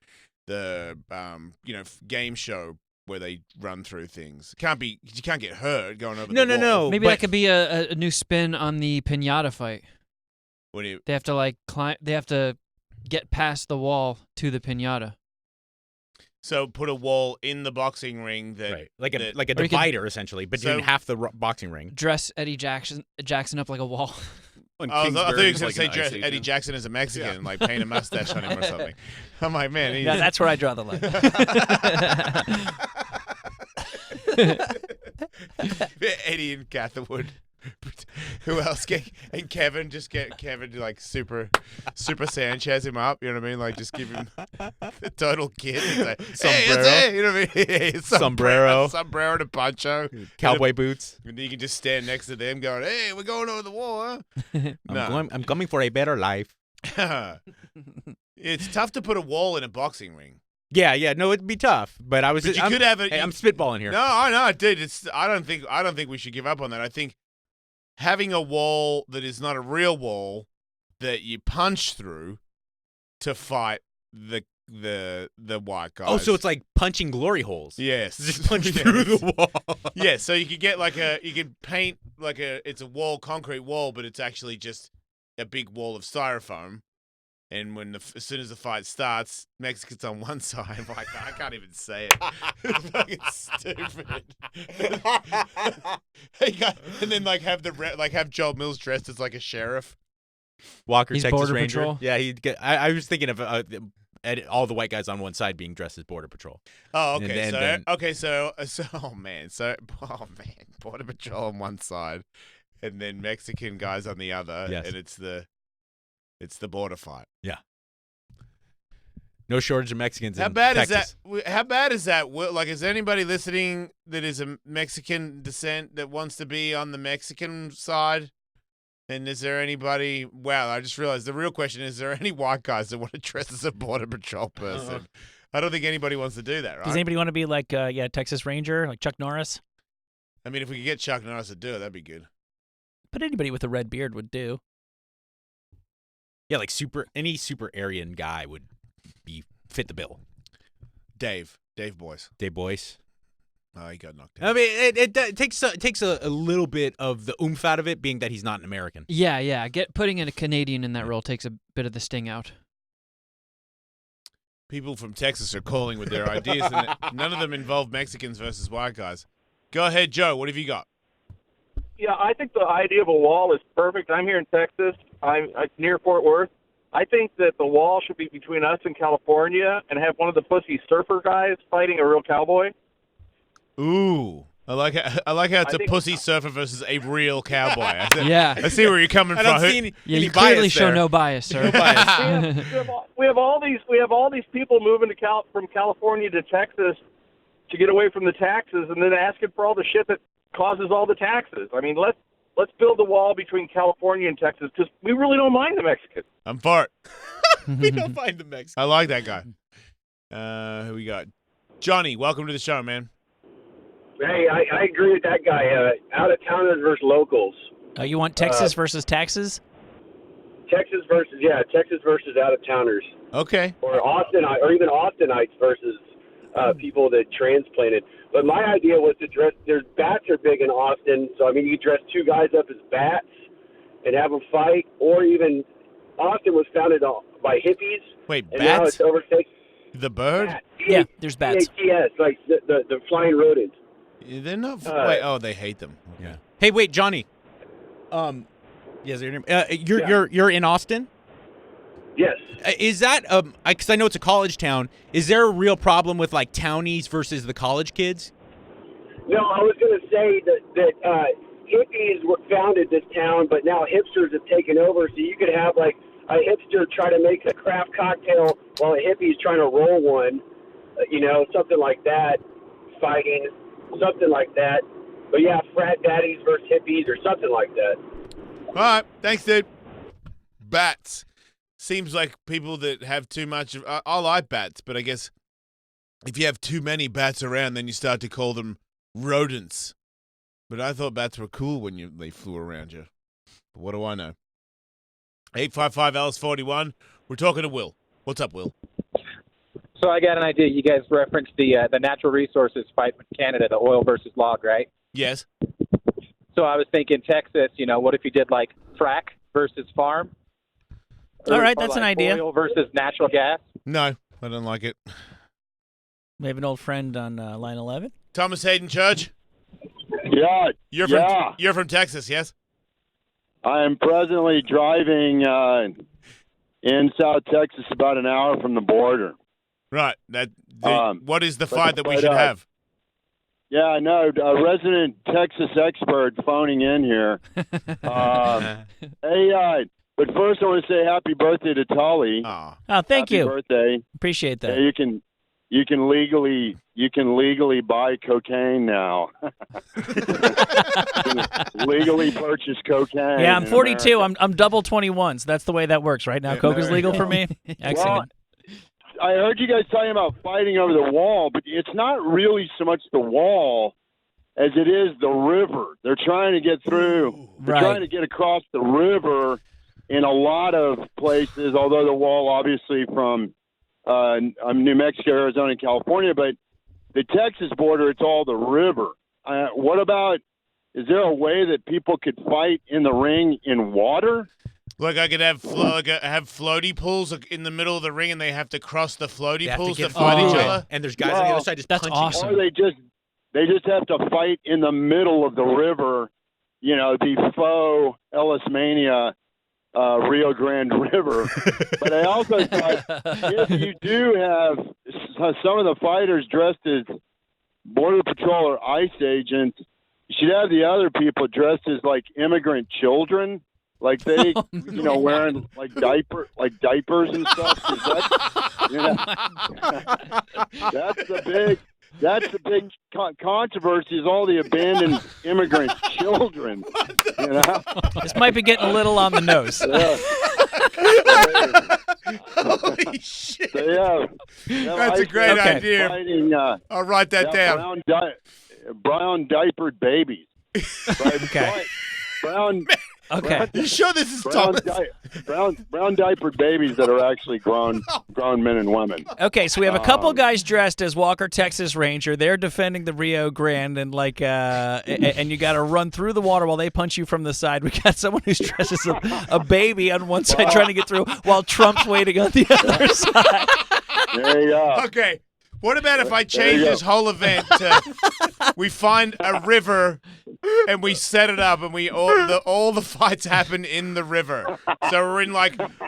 game show where they run through things. You can't get hurt going over the wall. No. Maybe that could be a new spin on the pinata fight. What do you? They have to climb. They have to get past the wall to the pinata. So put a wall in the boxing ring like a divider essentially, but in half the boxing ring. Dress Eddie Jackson up like a wall. I thought you were going to say dress Eddie Jackson as a Mexican and paint a mustache on him or something. I'm like, man. Yeah, that's where I draw the line. Eddie and Catherwood. Who else? And Kevin, just get Kevin to super Sanchez him up. You know what I mean? Just give him the total kid. Sombrero. Hey, you know what I mean? Sombrero and a poncho, cowboy boots. And you can just stand next to them, going, "Hey, we're going over the wall." Huh? I'm coming for a better life. It's tough to put a wall in a boxing ring. Yeah, no, it'd be tough. But I was. But you could have it. Hey, I'm spitballing here. No, dude. I don't think we should give up on that. I think having a wall that is not a real wall that you punch through to fight the white guys. Oh, so it's like punching glory holes. Yes, just punch through the wall. Yeah, so you could get you could paint it's a wall, concrete wall, but it's actually just a big wall of styrofoam. And as soon as the fight starts, Mexican's on one side. I'm like, I can't even say it. It's fucking stupid. And then have Joel Mills dressed as a sheriff. Walker, He's Texas Border Ranger. Patrol. Yeah, he'd get. I was thinking of all the white guys on one side being dressed as Border Patrol. Oh, okay. So Border Patrol on one side, and then Mexican guys on the other. Yes. And it's the border fight. Yeah. No shortage of Mexicans in is Texas. that? How bad is that? Is anybody listening that is a Mexican descent that wants to be on the Mexican side? And is there anybody? Wow, I just realized the real question is there any white guys that want to dress as a Border Patrol person? I don't think anybody wants to do that, right? Does anybody want to be Texas Ranger, like Chuck Norris? I mean, if we could get Chuck Norris to do it, that'd be good. But anybody with a red beard would do. Yeah, any super Aryan guy would fit the bill. Dave Boyce. Dave Boyce. Oh, he got knocked out. I mean, it takes a little bit of the oomph out of it, being that he's not an American. Yeah. Putting in a Canadian in that role takes a bit of the sting out. People from Texas are calling with their ideas, and none of them involve Mexicans versus white guys. Go ahead, Joe. What have you got? Yeah, I think the idea of a wall is perfect. I'm here in Texas. I'm near Fort Worth. I think that the wall should be between us and California and have one of the pussy surfer guys fighting a real cowboy. Ooh. I like how it's a pussy surfer versus a real cowboy. I see where you're coming I from. don't see any you bias clearly show there. no bias, sir. No bias. we have all these people moving from California to Texas to get away from the taxes, and then asking for all the shit that causes all the taxes. I mean, let's build a wall between California and Texas because we really don't mind the Mexicans. I'm for it. We don't mind the Mexicans. I like that guy. Who we got? Johnny, welcome to the show, man. Hey, I agree with that guy. Out-of-towners versus locals. You want Texas versus taxes? Texas versus out-of-towners. Okay. Or even Austinites versus people that transplanted. But my idea was to dress. There's bats are big in Austin, so I mean you could dress two guys up as bats and have them fight. Or even Austin was founded by hippies. Wait, and bats? now it's overtaken. The bird? Bats. Yeah, there's bats. Yes, like the flying rodents. They're not. They hate them. Yeah. Hey, wait, Johnny. Yes, your name. You're in Austin. Yes. Is that because I know it's a college town? Is there a real problem with townies versus the college kids? No, I was going to say that hippies founded this town, but now hipsters have taken over. So you could have like a hipster try to make a craft cocktail while a hippie is trying to roll one. Something like that. Fighting, something like that. But yeah, frat daddies versus hippies or something like that. All right. Thanks, dude. Bats. Seems like people that have too much of... I like bats, but I guess if you have too many bats around, then you start to call them rodents. But I thought bats were cool when they flew around you. But what do I know? 855-Ellis-41. We're talking to Will. What's up, Will? So I got an idea. You guys referenced the natural resources fight with Canada, the oil versus log, right? Yes. So I was thinking Texas, what if you did like frack versus farm? All right, that's an idea. Oil versus natural gas? No, I don't like it. We have an old friend on line 11. Thomas Haden Church? Yeah. You're from Texas, yes? I am presently driving in South Texas, about an hour from the border. Right. What is the fight that we should have? Yeah, I know. A resident Texas expert phoning in here. Hey, but first I want to say happy birthday to Tully. Oh, thank happy you. Birthday. Appreciate that. Yeah, you can legally buy cocaine now. Legally purchase cocaine. Yeah, I'm 42. America. I'm double 21, so that's the way that works right now. Coke is legal for me. Excellent. Well, I heard you guys talking about fighting over the wall, but it's not really so much the wall as it is the river. They're trying to get through. They're trying to get across the river in a lot of places, although the wall obviously from New Mexico, Arizona, and California, but the Texas border, it's all the river. What about, is there a way that people could fight in the ring in water? Like I could have have floaty pools in the middle of the ring, and they have to cross the floaty pools to fight each other. And there's guys on the other side just punching. Awesome. Or they just have to fight in the middle of the river, the faux Ellis Mania Rio Grande River. But I also thought if you do have some of the fighters dressed as Border Patrol or ICE agents, you should have the other people dressed as like immigrant children. Like they, wearing like diapers and stuff. That's the big controversy is all the abandoned immigrant children. This might be getting a little on the nose. Holy shit! That's a great idea. Fighting, I'll write that down. Brown diapered babies. Okay. Brown. Okay. You sure this is Thomas? Brown diapered babies that are actually grown men and women. Okay, so we have a couple guys dressed as Walker, Texas Ranger. They're defending the Rio Grande, and and you got to run through the water while they punch you from the side. We got someone who's dressed as a baby on one side trying to get through, while Trump's waiting on the other side. There you go. Okay. What about if I change this whole event to we find a river and we set it up and all the fights happen in the river. So we're in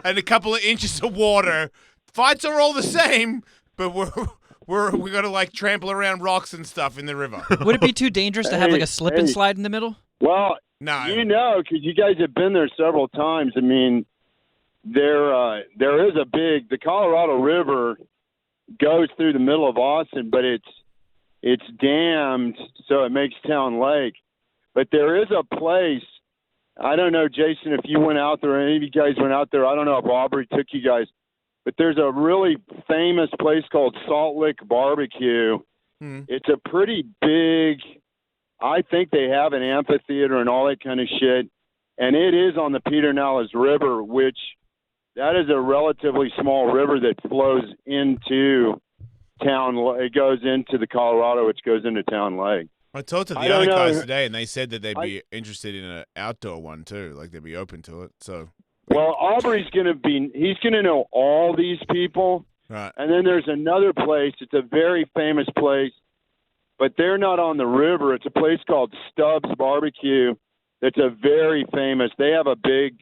in a couple of inches of water. Fights are all the same, but we're gonna trample around rocks and stuff in the river. Would it be too dangerous to have a slip and slide in the middle? Well, no. Because you guys have been there several times. I mean, there is the Colorado River goes through the middle of Austin, but it's dammed, so it makes Town Lake. But there is a place, I don't know, Jason, if you went out there, any of you guys went out there, I don't know if Aubrey took you guys, but there's a really famous place called Salt Lick Barbecue. It's a pretty big, I think they have an amphitheater and all that kind of shit, and it is on the Pedernales River, which that is a relatively small river that flows into Town. It goes into the Colorado, which goes into Town Lake. I talked to the other guys today, and they said that they'd be interested in an outdoor one too. Like they'd be open to it. So, well, Aubrey's he's gonna know all these people, right? And then there's another place. It's a very famous place, but they're not on the river. It's a place called Stubbs Barbecue. That's a very famous. They have a big.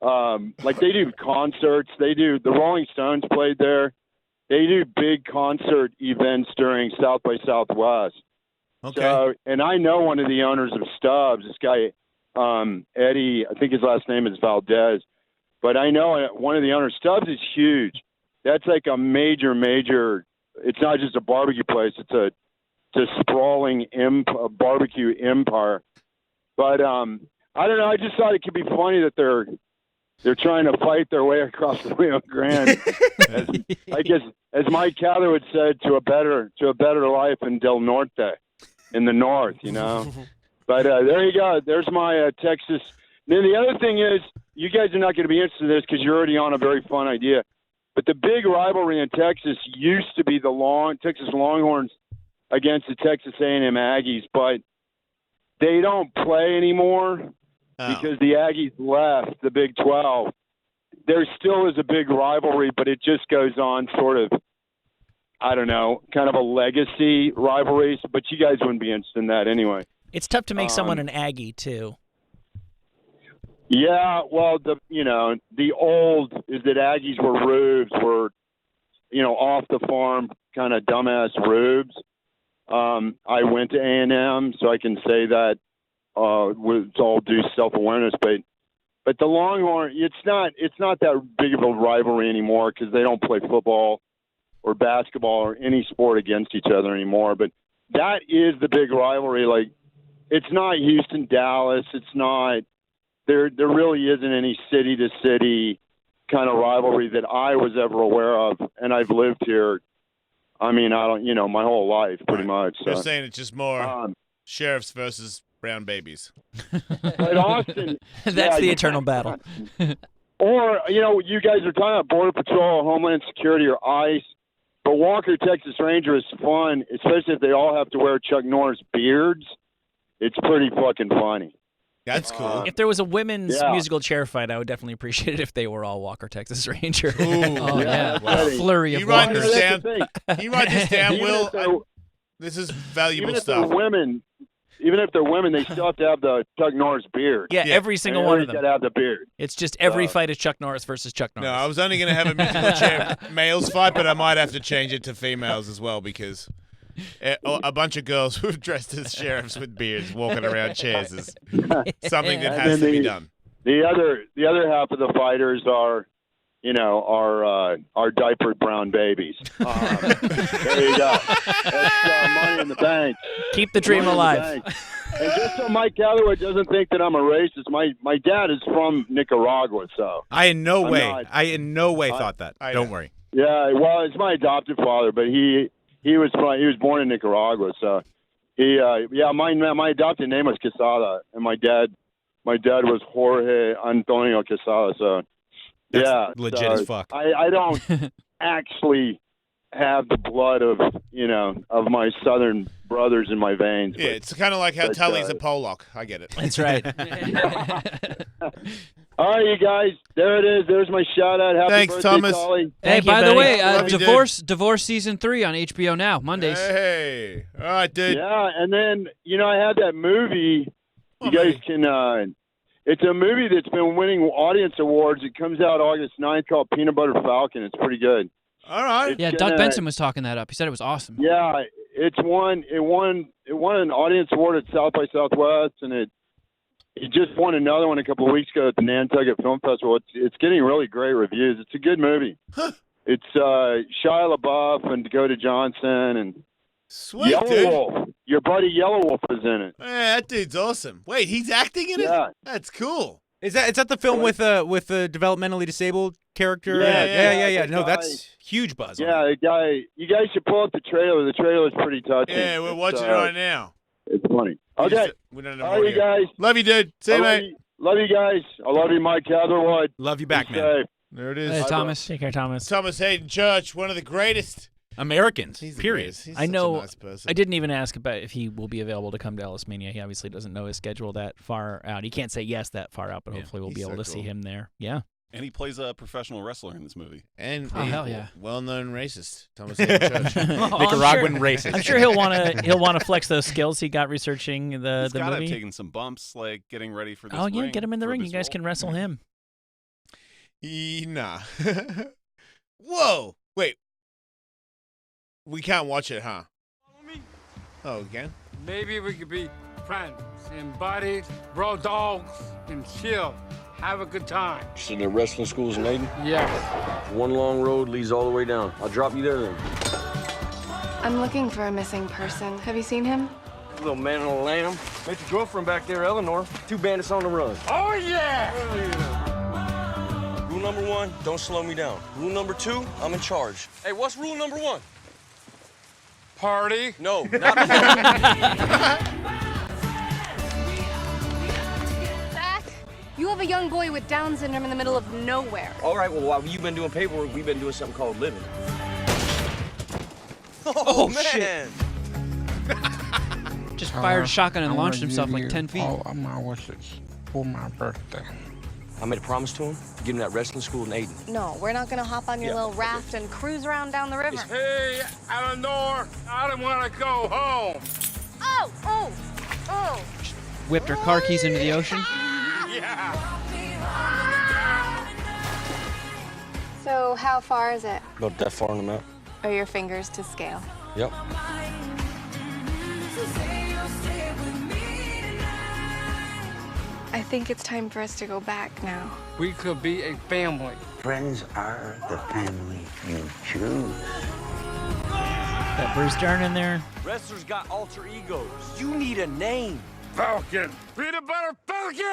They do concerts. The Rolling Stones played there. They do big concert events during South by Southwest. Okay. So, and I know one of the owners of Stubbs, this guy, Eddie, I think his last name is Valdez, but I know one of the owners. Stubbs is huge. That's like a major, it's not just a barbecue place. It's a sprawling barbecue empire. But I don't know. I just thought it could be funny that they're trying to fight their way across the Rio Grande. I guess, as Mike Catherwood said, to a better life in Del Norte, in the north, you know. But there you go. There's my Texas. Then the other thing is, you guys are not going to be interested in this because you're already on a very fun idea. But the big rivalry in Texas used to be the Texas Longhorns against the Texas A&M Aggies, but they don't play anymore because the Aggies left the Big 12. There still is a big rivalry, but it just goes on sort of, I don't know, kind of a legacy rivalry. But you guys wouldn't be interested in that anyway. It's tough to make someone an Aggie too. Yeah, well, the old is that Aggies were off the farm kind of dumbass rubes. I went to A&M, so I can say that with all due self-awareness. But the Longhorn, it's not that big of a rivalry anymore because they don't play football or basketball or any sport against each other anymore. But that is the big rivalry. Like, it's not Houston, Dallas. It's not. There really isn't any city-to-city kind of rivalry that I was ever aware of, and I've lived here. I mean, my whole life pretty much. So. You're saying it's just more sheriffs versus brown babies. But Austin, that's the eternal battle. Or you guys are talking about Border Patrol, Homeland Security, or ICE. But Walker Texas Ranger is fun, especially if they all have to wear Chuck Norris beards. It's pretty fucking funny. That's cool. If there was a women's musical chair fight, I would definitely appreciate it if they were all Walker Texas Ranger. Oh, yeah. Wow. Flurry of You write walkers. this down. You write this down, Will. This is valuable stuff. Even if they're women, they still have to have the Chuck Norris beard. Yeah, every single one of them. Got to have the beard. It's just every fight is Chuck Norris versus Chuck Norris. No, I was only going to have a musical chair males fight, but I might have to change it to females as well because a bunch of girls who've dressed as sheriffs with beards walking around chairs is something that has to be done. The other half of the fighters are, our diapered brown babies. There you go. That's money in the bank. Keep the dream alive. And just so Mike Catherwood doesn't think that I'm a racist, my dad is from Nicaragua, so I in no way thought that. Don't worry. Yeah, well, it's my adopted father, but he was born in Nicaragua, so my adopted name was Quesada, and my dad was Jorge Antonio Quesada, so that's legit as fuck. I don't actually have the blood of my southern brothers in my veins. Yeah, it's kind of like how Tully's a Pollock. I get it. That's right. All right, you guys. There it is. There's my shout out. Happy Thanks, birthday, Thomas. Tully. Hey, by the way, Divorce Divorce season 3 on HBO now, Mondays. Hey, all right, dude. Yeah, and then I had that movie. You guys can. It's a movie that's been winning audience awards. It comes out August 9th called Peanut Butter Falcon. It's pretty good. All right. Yeah, Doug Benson was talking that up. He said it was awesome. Yeah, it won an audience award at South by Southwest, and it just won another one a couple of weeks ago at the Nantucket Film Festival. It's getting really great reviews. It's a good movie. It's Shia LaBeouf and Dakota Johnson and Sweet, Yellow dude. Wolf. Your buddy Yellow Wolf is in it. Man, that dude's awesome. Wait, he's acting in it? Yeah. That's cool. Is that the film with the developmentally disabled character? Yeah. No, that's huge buzz. Yeah, the guy. You guys should pull up the trailer. The trailer is pretty touching. Yeah, we're watching it right now. It's funny. Okay. We don't All right, you guys. Love you, dude. See you, mate. Love you guys. I love you, Mike Catherwood. Love you back, Be man. safe. There it is. Hey, Thomas. Take care, Thomas. Thomas Haden Church, one of the greatest Americans. He's the period. greatest. He's I such know. a nice person. I didn't even ask about if he will be available to come to Ellis Mania. He obviously doesn't know his schedule that far out. He can't say yes that far out, but hopefully we'll be able to see him there. Yeah. And he plays a professional wrestler in this movie. And Oh, hell yeah. well-known racist, Thomas Haden Church. Nicaraguan racist. I'm sure he'll want to flex those skills he got researching He's the got to have movie. taken some bumps, like getting ready for this Oh yeah, ring, get him in the for ring. You this guys role. can wrestle him. Nah. Whoa. Wait. We can't watch it, huh? Oh, again? Maybe we could be friends and buddies, bro dogs, and chill. Have a good time. You said the wrestling school's in Aden? Yes. One long road leads all the way down. I'll drop you there then. I'm looking for a missing person. Have you seen him? Little man on a lamb. Met your girlfriend back there, Eleanor. 2 bandits on the run. Oh, yeah! Rule number 1, don't slow me down. Rule number 2, I'm in charge. Hey, what's rule number 1? Party? No, not Zach, you have a young boy with Down syndrome in the middle of nowhere. All right, well, while you've been doing paperwork, we've been doing something called living. Oh, man! shit. Just fired a shotgun and launched himself like 10 feet. All of my wishes for my birthday. I made a promise to him, get him that wrestling school in Aden. No, we're not gonna hop on your little raft and cruise around down the river. Hey, Eleanor, I don't want to go home. Oh! Whipped her car keys into the ocean. Yeah. So how far is it? About that far on the map. Are your fingers to scale? Yep. I think it's time for us to go back now. We could be a family. Friends are the family you choose. Got Bruce Dern in there. Wrestlers got alter egos. You need a name. Falcon. Peanut butter Falcon!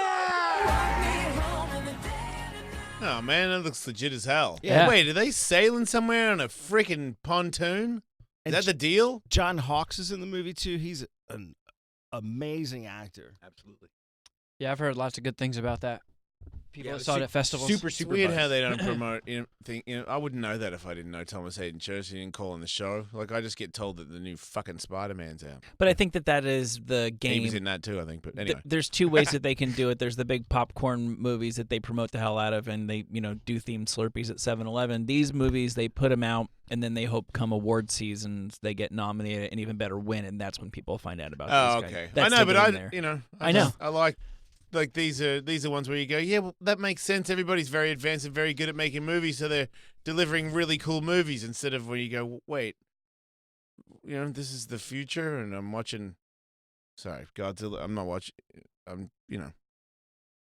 Oh man, that looks legit as hell. Yeah. Wait, are they sailing somewhere on a freaking pontoon? Is that the deal? John Hawkes is in the movie too. He's an amazing actor. Absolutely. Yeah, I've heard lots of good things about that. People that saw it at festivals. It's weird how they don't promote. I wouldn't know that if I didn't know Thomas Haden Church. He didn't call on the show. Like I just get told that the new fucking Spider-Man's out. But I think that is the game. He was in that too, I think. But anyway, there's 2 ways that they can do it. There's the big popcorn movies that they promote the hell out of, and they do themed Slurpees at 7-Eleven. These movies, they put them out, and then they hope come award seasons they get nominated and even better win, and that's when people find out about. oh, these guys. okay. That's I know, the but game there. I know. I like these are ones where you go, yeah, well, that makes sense. Everybody's very advanced and very good at making movies, so they're delivering really cool movies instead of when you go, wait, this is the future, and I'm watching. Sorry, Godzilla. I'm not watching.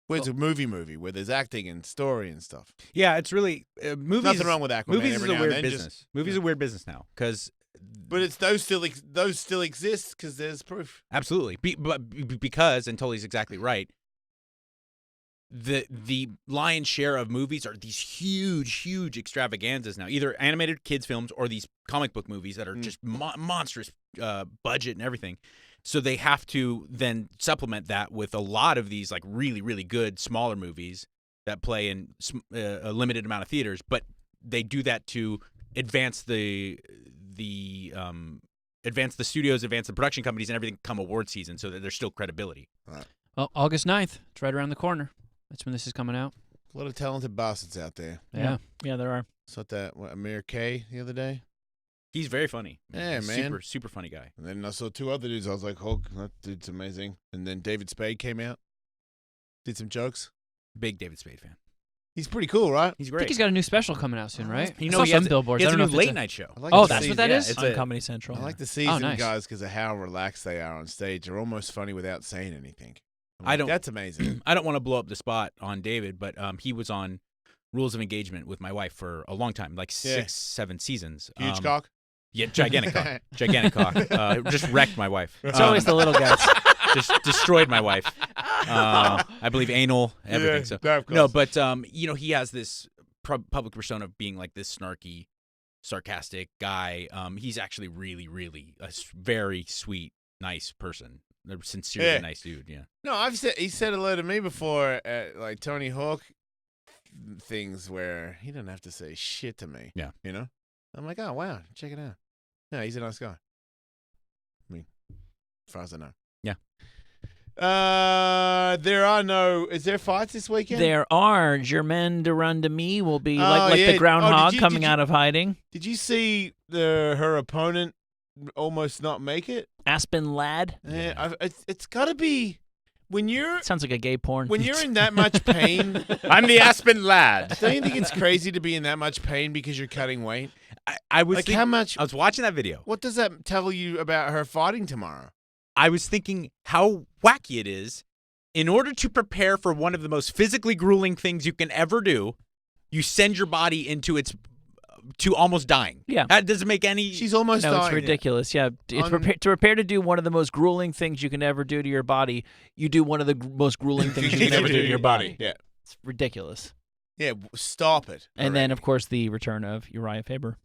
Where's a movie where there's acting and story and stuff? Yeah, it's really movies. Nothing wrong with Aquaman. Movies is every a now and weird then, business. Movies is a weird business now because. But it's those still exist because there's proof. Absolutely, because and Tully's exactly right. The lion's share of movies are these huge extravaganzas now, either animated kids films or these comic book movies that are just monstrous budget and everything. So they have to then supplement that with a lot of these like really good smaller movies that play in a limited amount of theaters, but they do that to advance the studios, advance the production companies, and everything come award season, so that there's still credibility. Right. Well, August 9th. It's right around the corner. That's when this is coming out. A lot of talented bastards out there. Yeah, there are. Saw that Amir K the other day. He's very funny. Yeah, man. Super funny guy. And then I saw 2 other dudes. I was like, oh, that dude's amazing. And then David Spade came out, did some jokes. Big David Spade fan. He's pretty cool, right? He's I great. think he's got a new special coming out soon, right? You I know, saw he some has billboards. He has I a don't new know if late night show. That's what that is? It's on Comedy Central. I like to see some nice. guys because of how relaxed they are on stage. They're almost funny without saying anything. That's amazing. I don't want to blow up the spot on David, but he was on Rules of Engagement with my wife for a long time, like 6-7 seasons. Huge cock? Yeah, gigantic cock. Gigantic cock. Just wrecked my wife. It's always the little guys. Just destroyed my wife. I believe anal, everything. Yeah, no, but he has this public persona of being like this snarky, sarcastic guy. He's actually really a very sweet, nice person. A sincerely nice dude. Yeah. No, he said hello to me before at like Tony Hawk things where he didn't have to say shit to me. Yeah. I'm like, oh wow, check it out. Yeah, he's a nice guy. I mean, as far as I know. Yeah. Is there fights this weekend? There are. Germaine Durand-Demi will be like the groundhog coming out of hiding. Did you see her opponent almost not make it? Aspen Ladd. Yeah, it's got to be when you're. Sounds like a gay porn. When you're in that much pain, I'm the Aspen Ladd. Don't you think it's crazy to be in that much pain because you're cutting weight? I was how much? I was watching that video. What does that tell you about her fighting tomorrow? I was thinking how wacky it is. In order to prepare for one of the most physically grueling things you can ever do, you send your body into to almost dying. Yeah. That doesn't make any... She's almost dying. No, it's ridiculous. Yeah. It's to prepare to do one of the most grueling things you can ever do to your body, you do one of the most grueling things you can ever do to your body. Yeah. It's ridiculous. Yeah, stop it. And then, of course, the return of Uriah Faber.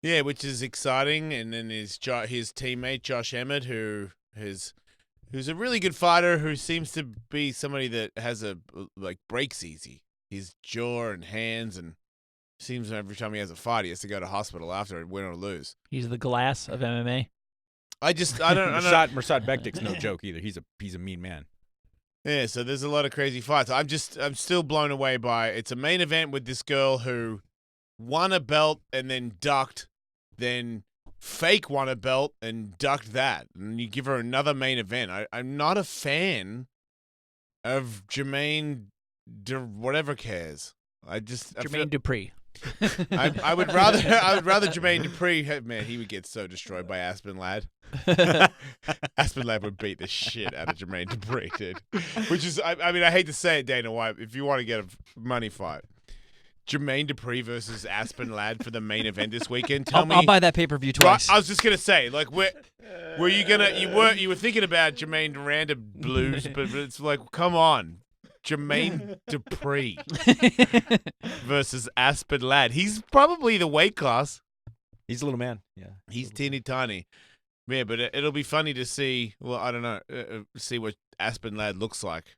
Yeah, which is exciting. And then his teammate, Josh Emmett, who's a really good fighter who seems to be somebody that has breaks easy. His jaw and hands, and seems every time he has a fight, he has to go to hospital after and win or lose. He's the Glass of MMA. I don't. Mursad Bektik's no joke either. He's a mean man. Yeah, so there's a lot of crazy fights. I'm still blown away by it's a main event with this girl who won a belt and then ducked, then fake won a belt and ducked that, and you give her another main event. I'm not a fan of Jermaine whatever cares. Jermaine Dupree. I would rather Jermaine Dupree. Man, he would get so destroyed by Aspen Ladd. Aspen Ladd would beat the shit out of Jermaine Dupree, dude. Which is, I mean, I hate to say it, Dana White. If you want to get a money fight, Jermaine Dupree versus Aspen Ladd for the main event this weekend. I'll buy that pay-per-view twice. Right, I was just gonna say, like, were you gonna? You were thinking about Jermaine Durand Blues, but it's like, come on. Jermaine Dupree versus Aspen Ladd. He's probably the weight class. He's a little man. Yeah. He's teeny tiny. Yeah, but it'll be funny to see, well, I don't know, see what Aspen Ladd looks like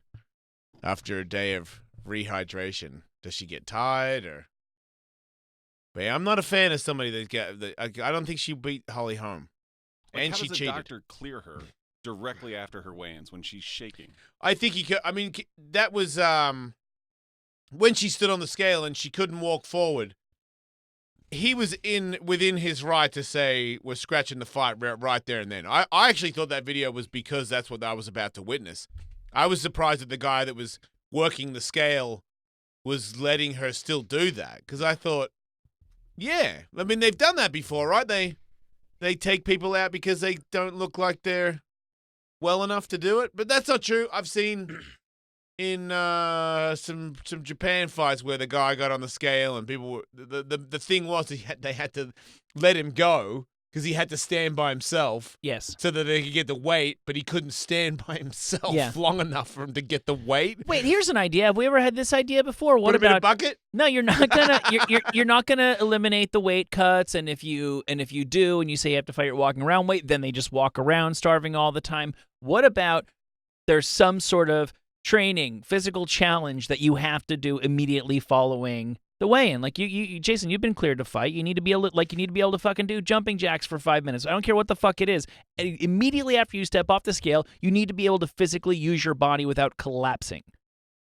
after a day of rehydration. Does she get tired or? But yeah, I'm not a fan of somebody I don't think she beat Holly Holm. Like, and how she does cheated. A doctor clear her directly after her weigh-ins when she's shaking? I think he could. I mean, that was when she stood on the scale and she couldn't walk forward. He was within his right to say we're scratching the fight right there and then. I actually thought that video was because that's what I was about to witness. I was surprised that the guy that was working the scale was letting her still do that, because I thought, yeah, I mean, they've done that before, right? They take people out because they don't look like they're well enough to do it, but that's not true. I've seen in some Japan fights where the guy got on the scale and people were, the thing was they had to let him go because he had to stand by himself. Yes. So that they could get the weight, but he couldn't stand by himself Yeah. long enough for him to get the weight. Wait, here's an idea. Have we ever had this idea before? What Put him in a about bucket? No, you're not gonna you're not gonna eliminate the weight cuts, and if you do and you say you have to fight your walking around weight, then they just walk around starving all the time. What about there's some sort of training, physical challenge that you have to do immediately following the weigh-in? Like you Jason, you've been cleared to fight. You need to be able to fucking do jumping jacks for 5 minutes. I don't care what the fuck it is. And immediately after you step off the scale, you need to be able to physically use your body without collapsing,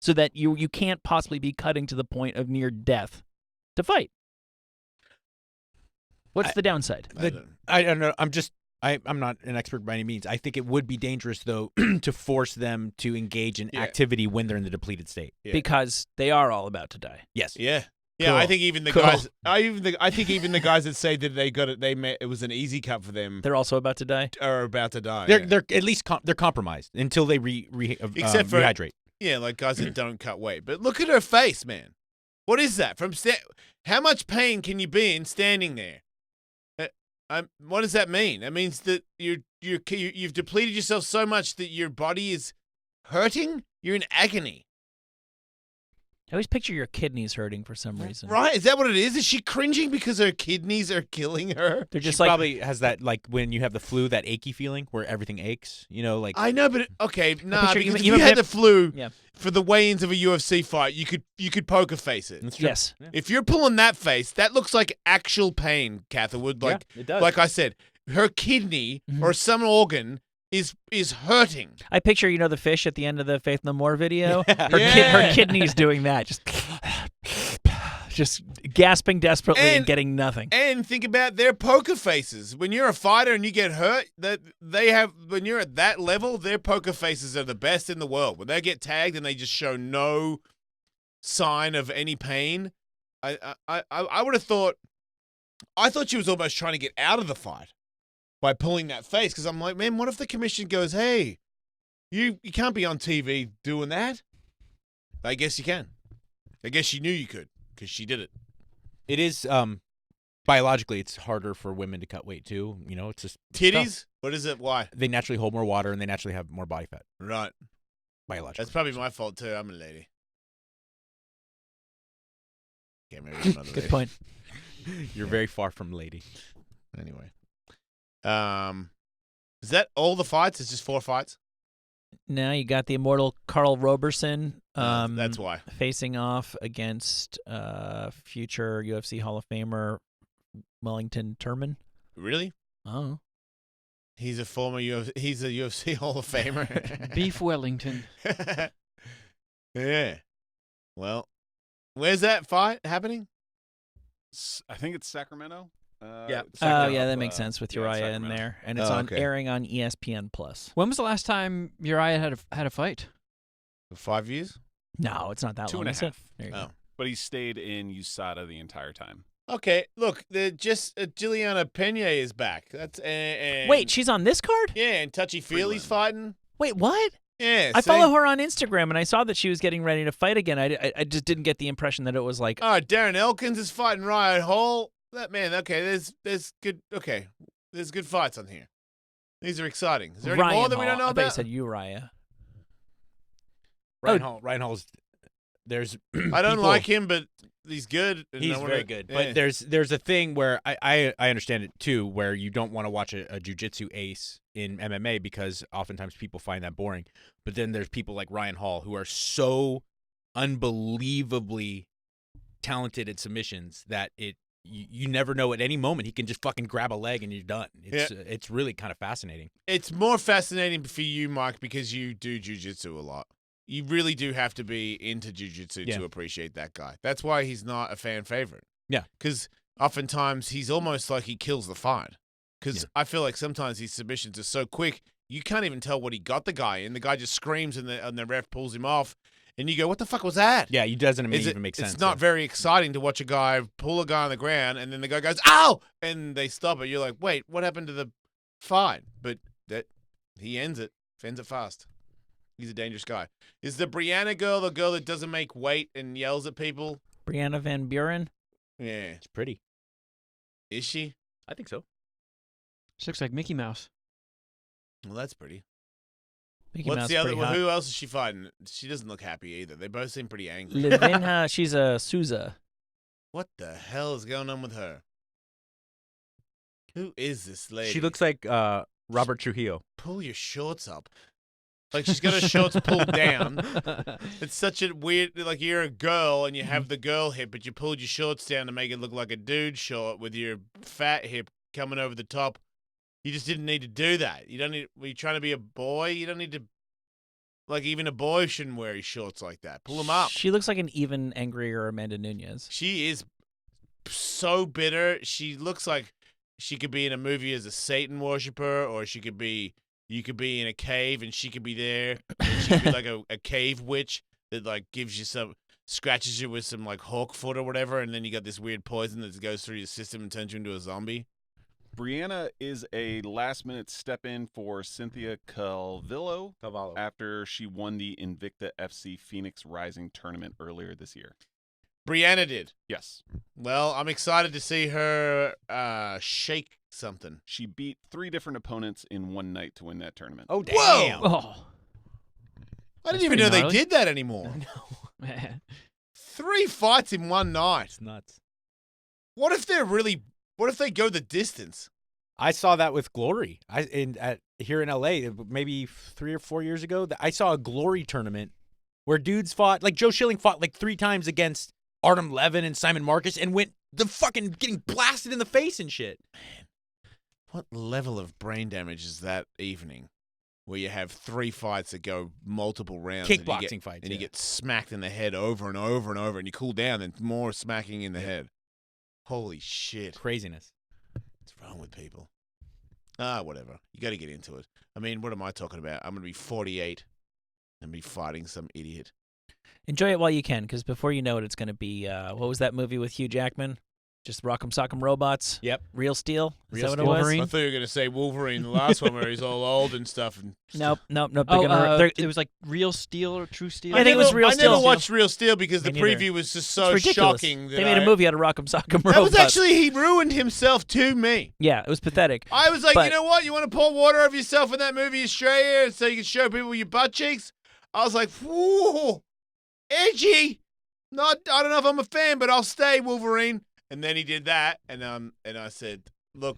so that you can't possibly be cutting to the point of near death to fight. What's the downside? I don't know. I'm not an expert by any means. I think it would be dangerous, though, to force them to engage in activity when they're in the depleted state. Yeah. Because they are all about to die. Yes. Yeah. Yeah, Cool. I think even the Cool. guys. I think even the guys that say that they got it, it was an easy cut for them. They're also about to die. Are about to die. They're at least they're compromised until they Except for rehydrate. Yeah, like guys that don't cut weight. But look at her face, man. What is that? How much pain can you be in standing there? What does that mean? That means that you've depleted yourself so much that your body is hurting. You're in agony. I always picture your kidneys hurting for some reason. Right? Is that what it is? Is she cringing because her kidneys are killing her? They're just She probably has that, like when you have the flu, that achy feeling where everything aches. You know, like I know, but okay, nah. picture Because if you you have had the flu Yeah. for the weigh-ins of a UFC fight, you could poker face it. That's true. Yes. Yeah. If you're pulling that face, that looks like actual pain, Catherwood. Like, it does. like I said, her kidney or some organ is hurting. I picture, the fish at the end of the Faith No More video. Her Yeah. kidneys doing that, just gasping desperately and getting nothing. And think about their poker faces. When you're a fighter and you get hurt, when you're at that level, their poker faces are the best in the world. When they get tagged and they just show no sign of any pain, I would have thought. I thought she was almost trying to get out of the fight. by pulling that face because I'm like, man, what if the commission goes, hey, you can't be on TV doing that? I guess you can. I guess she knew you could because she did it. It is biologically, it's harder for women to cut weight too. You know, it's just Titties? stuff. What is it? Why? They naturally hold more water and they naturally have more body fat. Right. Biologically. That's probably my fault too. I'm a lady. Can't remember another Good lady. point. You're very far from lady. Anyway. Is that all the fights? It's just 4 fights? Now you got the immortal Carl Roberson. That's why. Facing off against future UFC Hall of Famer Wellington Turman. Really? Oh. He's a UFC Hall of Famer. Beef Wellington. Yeah. Well, where's that fight happening? I think it's Sacramento. Yeah. Oh, yeah, that makes sense with Uriah in Sacramento. there, and it's airing on ESPN Plus. When was the last time Uriah had a fight? 5 years? No, it's not that 2 long. and a is it? half. There you go. But he stayed in USADA the entire time. Okay, look, Juliana Pena is back. That's and Wait, she's on this card? Yeah, and Touchy Feely's fighting. Wait, what? Yeah, I see? follow her on Instagram, and I saw that she was getting ready to fight again. I just didn't get the impression that it was like. All right, Darren Elkins is fighting Riot Hall. That man, okay, there's good fights on here. These are exciting. Is there any more that we don't know I about? thought you said Uriah. Ryan Hall's. There's. I don't like him, but he's good. and He's I wanna- very good. yeah. But there's a thing where I understand it too, where you don't want to watch a jiu-jitsu ace in MMA because oftentimes people find that boring. But then there's people like Ryan Hall who are so unbelievably talented at submissions that you never know at any moment he can just fucking grab a leg and you're done. It's really kind of fascinating. It's more fascinating for you, Mike, because you do jiu-jitsu a lot. You really do have to be into jiu-jitsu to appreciate that guy. That's why he's not a fan favorite. Yeah. Because oftentimes he's almost like he kills the fight. Because I feel like sometimes these submissions are so quick, you can't even tell what he got the guy in. The guy just screams and the ref pulls him off. And you go, what the fuck was that? Yeah, it doesn't even make sense. It's not very exciting to watch a guy pull a guy on the ground and then the guy goes, ow! And they stop it. You're like, wait, what happened to the fight? But he ends it fast. He's a dangerous guy. Is the Brianna girl the girl that doesn't make weight and yells at people? Brianna Van Buren? Yeah. It's pretty. Is she? I think so. She looks like Mickey Mouse. Well, that's pretty. Mickey What's Mouse the other? pretty hot. Who else is she fighting? She doesn't look happy either. They both seem pretty angry. Levinha, she's a Souza. What the hell is going on with her? Who is this lady? She looks like Robert Trujillo. Pull your shorts up. Like she's got her shorts pulled down. It's such a weird, like you're a girl and you have the girl hip, but you pulled your shorts down to make it look like a dude short with your fat hip coming over the top. You just didn't need to do that. You don't need. Were you trying to be a boy? You don't need to. Like even a boy shouldn't wear his shorts like that. Pull them up. She looks like an even angrier Amanda Nunez. She is so bitter. She looks like she could be in a movie as a Satan worshiper, or she could be. You could be in a cave and she could be there. And she could be like a cave witch that like gives you scratches you with some like hawk foot or whatever, and then you got this weird poison that goes through your system and turns you into a zombie. Brianna is a last-minute step-in for Cynthia Calvillo after she won the Invicta FC Phoenix Rising tournament earlier this year. Brianna did. Yes. Well, I'm excited to see her shake something. She beat 3 different opponents in one night to win that tournament. Oh, damn. Whoa! Oh. I didn't even know they did that anymore. No. 3 fights in one night. It's nuts. What if they go the distance? I saw that with Glory. Here in LA, maybe 3 or 4 years ago, I saw a Glory tournament where dudes fought, like Joe Schilling fought like 3 times against Artem Levin and Simon Marcus and went the fucking getting blasted in the face and shit. Man, what level of brain damage is that evening where you have 3 fights that go multiple rounds? Kickboxing fights. And you get smacked in the head over and over and over and you cool down and more smacking in the head. Holy shit. Craziness. What's wrong with people? Whatever. You got to get into it. I mean, what am I talking about? I'm going to be 48 and be fighting some idiot. Enjoy it while you can, because before you know it, it's going to be, what was that movie with Hugh Jackman? Just Rock'em Sock'em Robots. Yep. Real Steel. Is Real that Steel. what it was? Wolverine? I thought you were going to say Wolverine, the last one where he's all old and stuff. And Nope. It was like Real Steel or True Steel. I think it was Real I Steel. never watched Real Steel because Me the neither. preview was just It's so ridiculous. shocking. That They made a movie out of Rock'em Sock'em Robots. That was actually, he ruined himself to me. Yeah, it was pathetic. I was like, But- you know what? You want to pour water over yourself in that movie Australia so you can show people your butt cheeks? I was like, whoa, edgy. I don't know if I'm a fan, but I'll stay, Wolverine. And then he did that, and I said, look,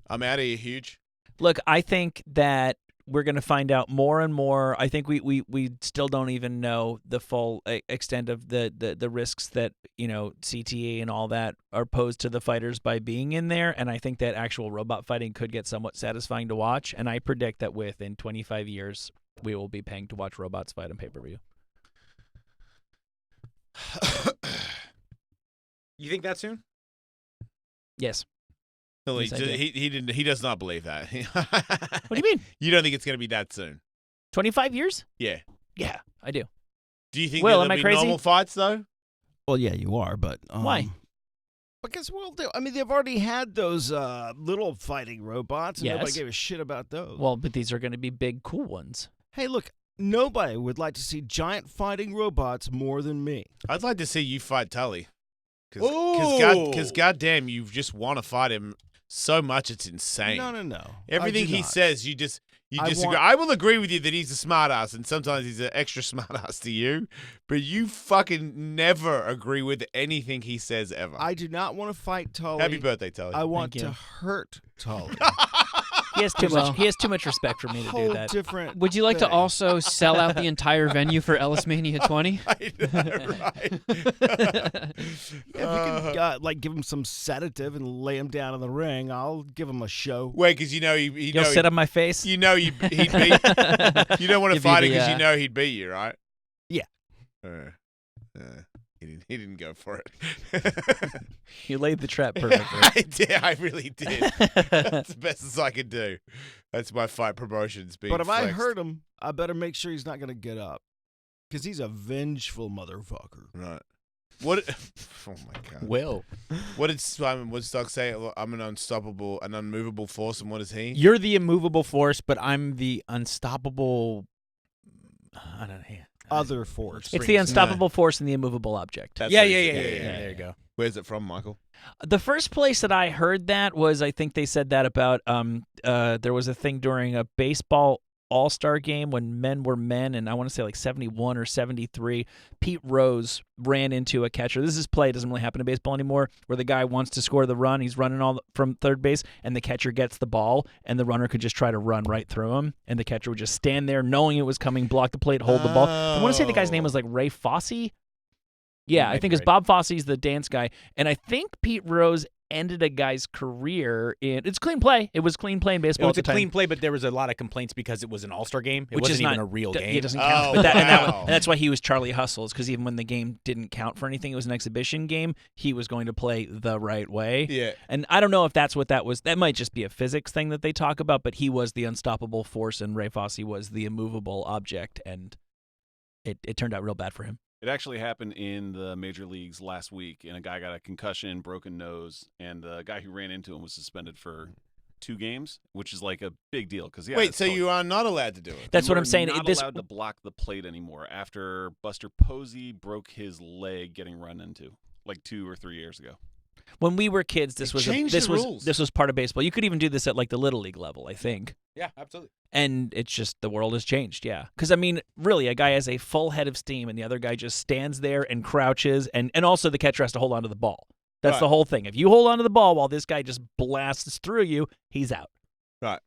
I'm out of here, huge. Look, I think that we're going to find out more and more. I think we still don't even know the full extent of the risks that, CTE and all that are posed to the fighters by being in there. And I think that actual robot fighting could get somewhat satisfying to watch. And I predict that within 25 years, we will be paying to watch robots fight on pay-per-view. You think that soon? Yes. No, Yes, I do. he does not believe that. What do you mean? You don't think it's going to be that soon? 25 years? Yeah. Yeah, I do. Do you think Will, there'll am I be crazy? normal fights though? Well, yeah, you are, but Why? Because they've already had those little fighting robots, and nobody Yes. gave a shit about those. Well, but these are going to be big, cool ones. Hey, look, nobody would like to see giant fighting robots more than me. I'd like to see you fight Tully. Ooh. Because goddamn, you just want to fight him so much it's insane. No. Everything I do he not. says, you I disagree. want- I will agree with you that he's a smartass, and sometimes he's an extra smartass to you, but you fucking never agree with anything he says ever. I do not want to fight Tully. Happy birthday, Tully. I want Thank to you. hurt Tully. He has too much. He has too much respect for me to do Whole that. different. Would you like to thing. also sell out the entire venue for Ellis Mania 20? I know, right? If we could give him some sedative and lay him down in the ring, I'll give him a show. Wait, because you know he You'll sit on my face. You know he'd beat. You don't want to Give you fight him the, because you know he'd beat you, right? Yeah. He didn't go for it. You laid the trap perfectly. I did. I really did. That's the best as I could do. That's my fight promotions being But if I flexed. hurt him, I better make sure he's not going to get up. Because he's a vengeful motherfucker. Right. What? Oh my god. Will. What did Simon Woodstock say? I'm an unmovable force, and what is he? You're the immovable force, but I'm the unstoppable. I don't know. Other force. It's the unstoppable force and the immovable object. That's Yeah. what he said. There you go. Where's it from, Michael? The first place that I heard that was, I think they said that about there was a thing during a baseball all-star game when men were men, and I want to say like 71 or 73, Pete Rose ran into a catcher. This is play. It doesn't really happen in baseball anymore, where the guy wants to score the run. He's running from third base, and the catcher gets the ball, and the runner could just try to run right through him, and the catcher would just stand there knowing it was coming, block the plate, hold the ball. I want to say the guy's name was like Ray Fosse. Yeah, I think it's Bob Fosse's the dance guy, and I think Pete Rose ended a guy's career in. It's clean play. It was clean play in It baseball. was at a the time. clean play, but there was a lot of complaints because it was an all-star game. It Which wasn't is even not a real game. It doesn't count. Oh, But that, wow. and that's why he was Charlie Hustles, because even when the game didn't count for anything, it was an exhibition game. He was going to play the right way. Yeah. And I don't know if that's what that was. That might just be a physics thing that they talk about. But he was the unstoppable force, and Ray Fosse was the immovable object, and it turned out real bad for him. It actually happened in the major leagues last week, and a guy got a concussion, broken nose, and the guy who ran into him was suspended for 2 games, which is like a big deal. Because Wait, so you are not allowed to do it? That's what I'm saying. Not This- allowed to block the plate anymore after Buster Posey broke his leg getting run into like 2 or 3 years ago. When we were kids, this They was changed this the was rules. this was part of baseball. You could even do this at like the little league level, I think. Yeah, absolutely. And it's just the world has changed, yeah. Because I mean, really, a guy has a full head of steam, and the other guy just stands there and crouches, and also the catcher has to hold on to the ball. That's the Right. whole thing. If you hold on to the ball while this guy just blasts through you, he's out. Right.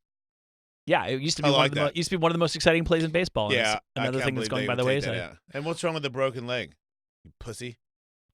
Yeah, it used to be I one like of the that. used to be one of the most exciting plays in baseball. and Yeah. it's I another can't thing that's believe going they by the would take that wayside. out. And what's wrong with the broken leg? You pussy.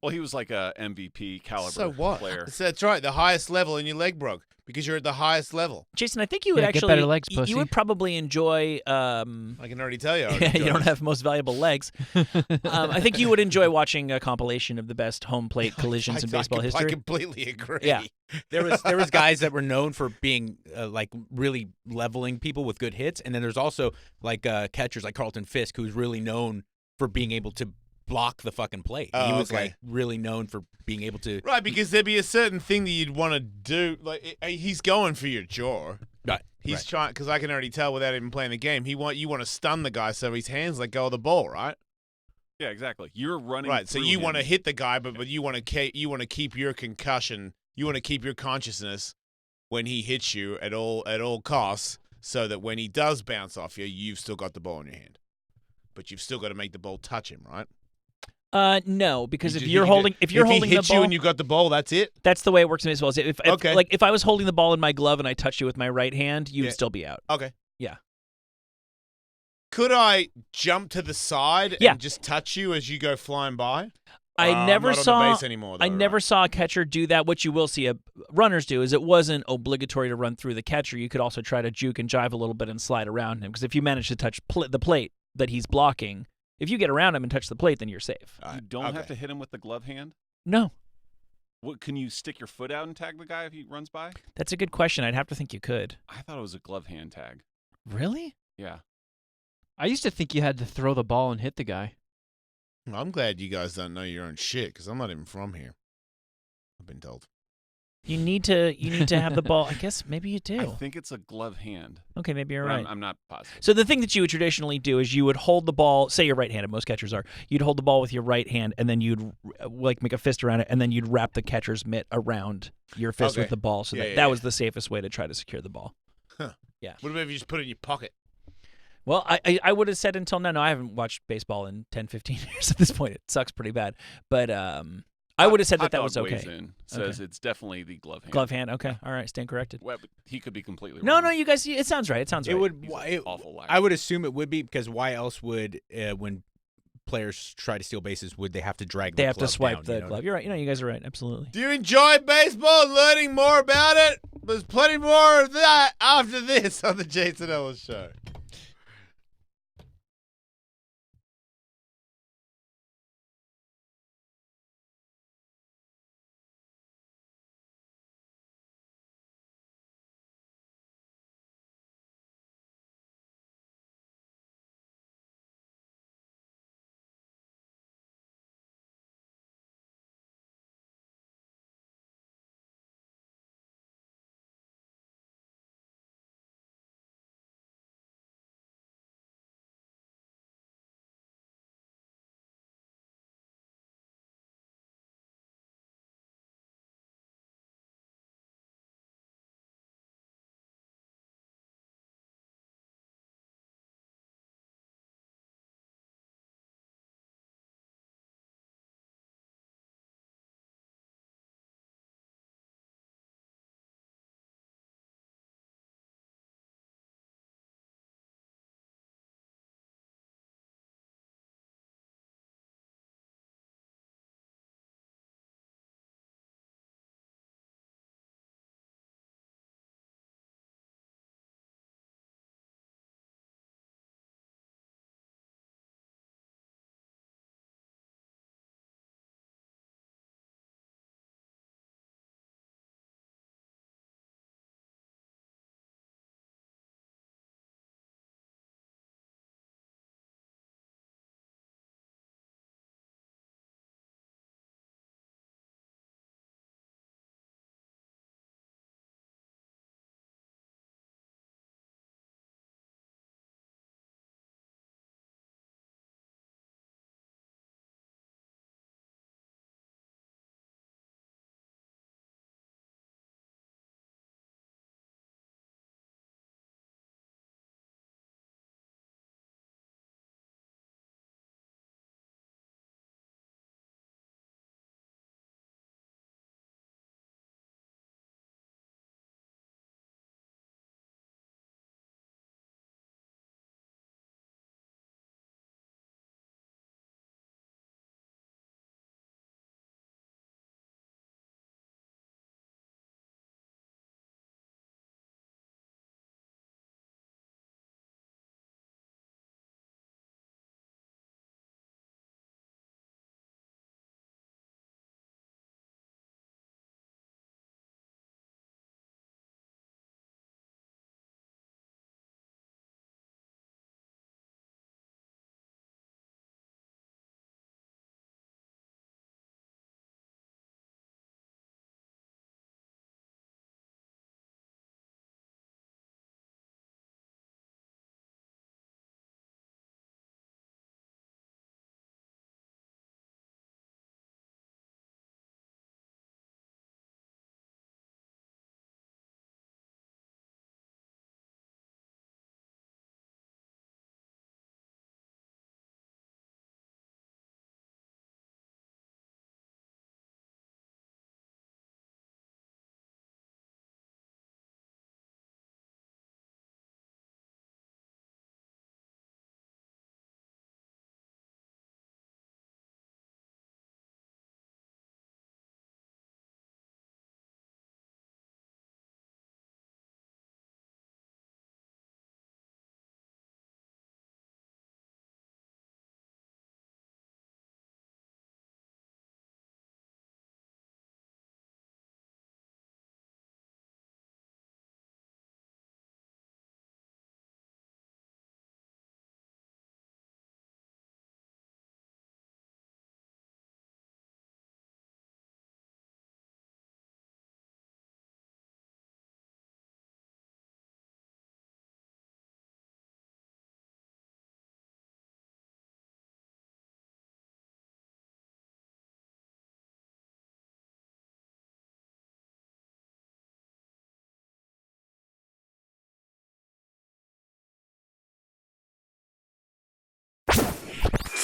Well, he was like a MVP caliber So what? player. So that's right. The highest level, and your leg broke because you're at the highest level. Jason, I think you would Yeah, get actually better legs, you pussy. would probably enjoy. I can already tell you. I would Yeah, enjoy you don't this. have most valuable legs. I think you would enjoy watching a compilation of the best home plate collisions in baseball I history. completely agree. Yeah. There was guys that were known for being like really leveling people with good hits, and then there's also like catchers like Carlton Fisk, who's really known for being able to block the fucking plate. Oh, He was okay. like really known for being able to. Right, because there'd be a certain thing that you'd want to do. Like he's going for your jaw. Right. He's trying because I can already tell without even playing the game. You want to stun the guy so his hands let go of the ball, right? Yeah, exactly. You're running Right. So through you him. want to hit the guy, but you want to keep your concussion. You want to keep your consciousness when he hits you at all costs, so that when he does bounce off you, you've still got the ball in your hand. But you've still got to make the ball touch him, right? No, because if He you're holding he the hits ball, you and you got the ball, that's it. that's the way it works in baseball. Okay. If I was holding the ball in my glove and I touched you with my right hand, you'd Yeah. still be out. Okay. Yeah. Could I jump to the side Yeah. and just touch you as you go flying by? I never I'm not saw on the base anymore, though, I never saw a catcher do that. What you will see runners do is it wasn't obligatory to run through the catcher. You could also try to juke and jive a little bit and slide around him, because if you manage to touch the plate that he's blocking, if you get around him and touch the plate, then you're safe. You don't have to hit him with the glove hand? No. What, can you stick your foot out and tag the guy if he runs by? That's a good question. I'd have to think you could. I thought it was a glove hand tag. Really? Yeah. I used to think you had to throw the ball and hit the guy. I'm glad you guys don't know your own shit, because I'm not even from here. I've been told. You need to have the ball. I guess maybe you do. I think it's a glove hand. Okay, maybe you're But right. I'm not positive. So the thing that you would traditionally do is you would hold the ball. Say you're right-handed. Most catchers are. You'd hold the ball with your right hand, and then you'd like make a fist around it, and then you'd wrap the catcher's mitt around your fist Okay. with the ball. So Yeah, that yeah, was the safest way to try to secure the ball. Huh. Yeah. What about if you just put it in your pocket? Well, I would have said until now. No, I haven't watched baseball in 10, 15 years at this point. It sucks pretty bad. But I would have said Hot that Dog was okay. weighs in, says Okay. it's definitely the glove hand. Glove hand. Okay. All right. Stand corrected. Well, but he could be completely No, wrong. no, you guys. It sounds right. It sounds It right. would. Awful liar. I would assume it would be, because why else would when players try to steal bases would they have to drag? They the have to glove swipe down, the you know? glove. You're right. You guys are right. Absolutely. Do you enjoy baseball and learning more about it? There's plenty more of that after this on the Jason Ellis Show.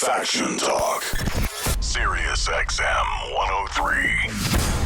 Faction Talk. Sirius XM 103.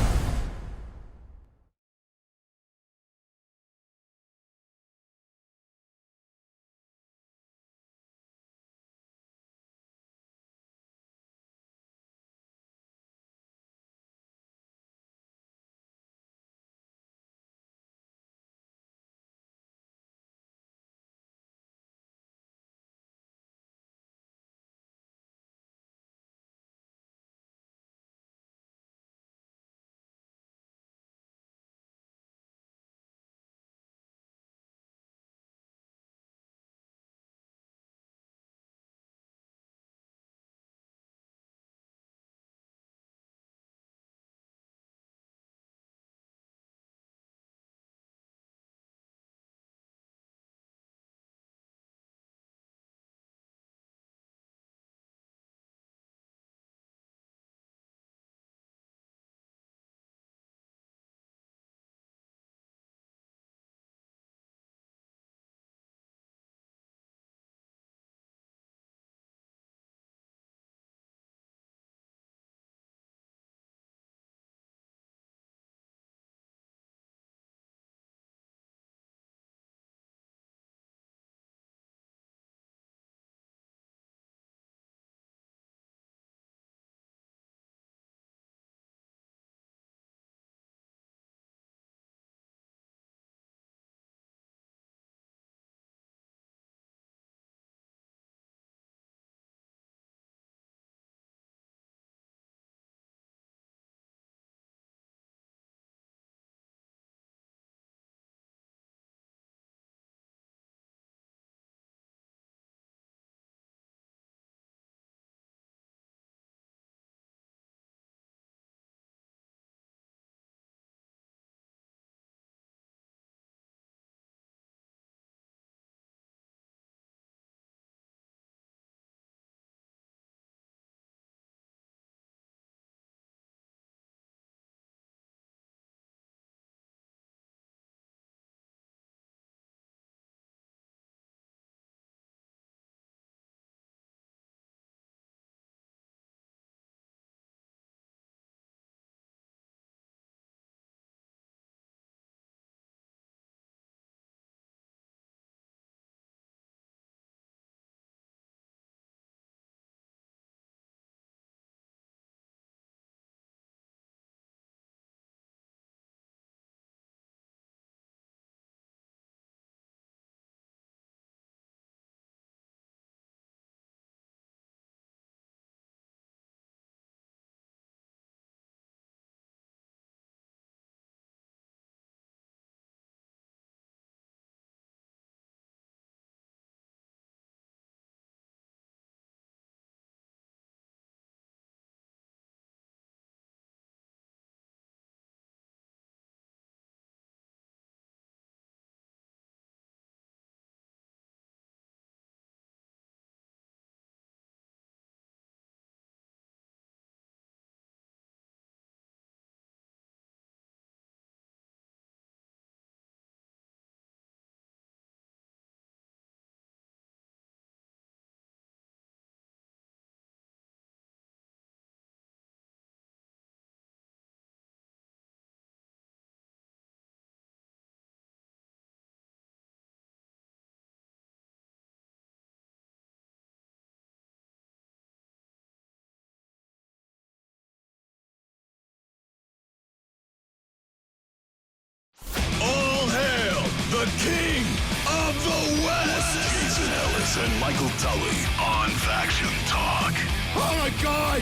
All hail the King of the West! Jason Ellis and Michael Tully on Faction Talk. Oh my God!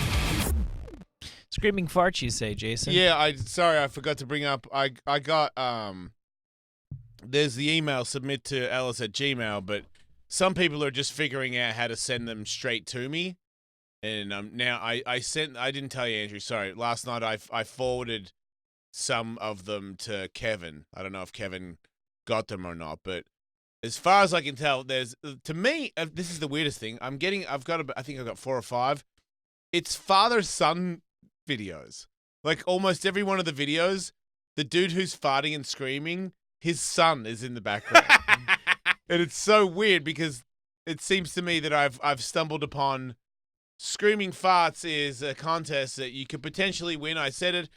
Screaming farts, you say, Jason? Yeah, I forgot to bring up. I got there's the email submit to ellis@gmail, but some people are just figuring out how to send them straight to me. And now I didn't tell you, Andrew, sorry. Last night I forwarded some of them to Kevin. I don't know if Kevin got them or not, but as far as I can tell, there's, to me, this is the weirdest thing. I think I've got 4 or 5. It's father-son videos. Like almost every one of the videos, the dude who's farting and screaming, his son is in the background. And it's so weird because it seems to me that I've stumbled upon Screaming farts is a contest that you could potentially win. I said it.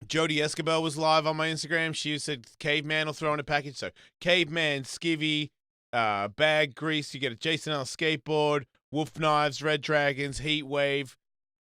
Jody Escobar was live on my Instagram. She said Caveman will throw in a package. So Caveman, Skivvy, Bag Grease. You get a Jason L skateboard, Wolf Knives, Red Dragons, Heat Wave,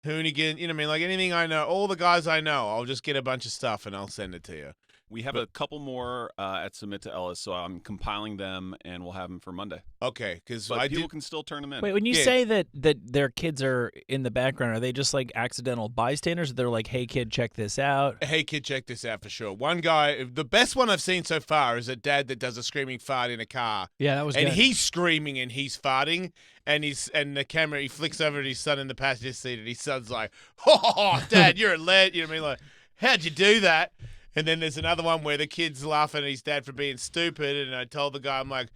Hoonigan. You know what I mean? Like anything I know, all the guys I know, I'll just get a bunch of stuff and I'll send it to you. We have a couple more at Submit to Ellis, so I'm compiling them, and we'll have them for Monday. Okay, because people can still turn them in. Wait, when you say that their kids are in the background, are they just like accidental bystanders? Or they're like, hey, kid, check this out? Hey, kid, check this out for sure. One guy, the best one I've seen so far is a dad that does a screaming fart in a car. Yeah, that was and good. He's screaming and he's farting, and the camera, he flicks over at his son in the passenger seat, and his son's like, oh, Dad, you're a lead. You know what I mean? Like, how'd you do that? And then there's another one where the kid's laughing at his dad for being stupid, and I told the guy, I'm like,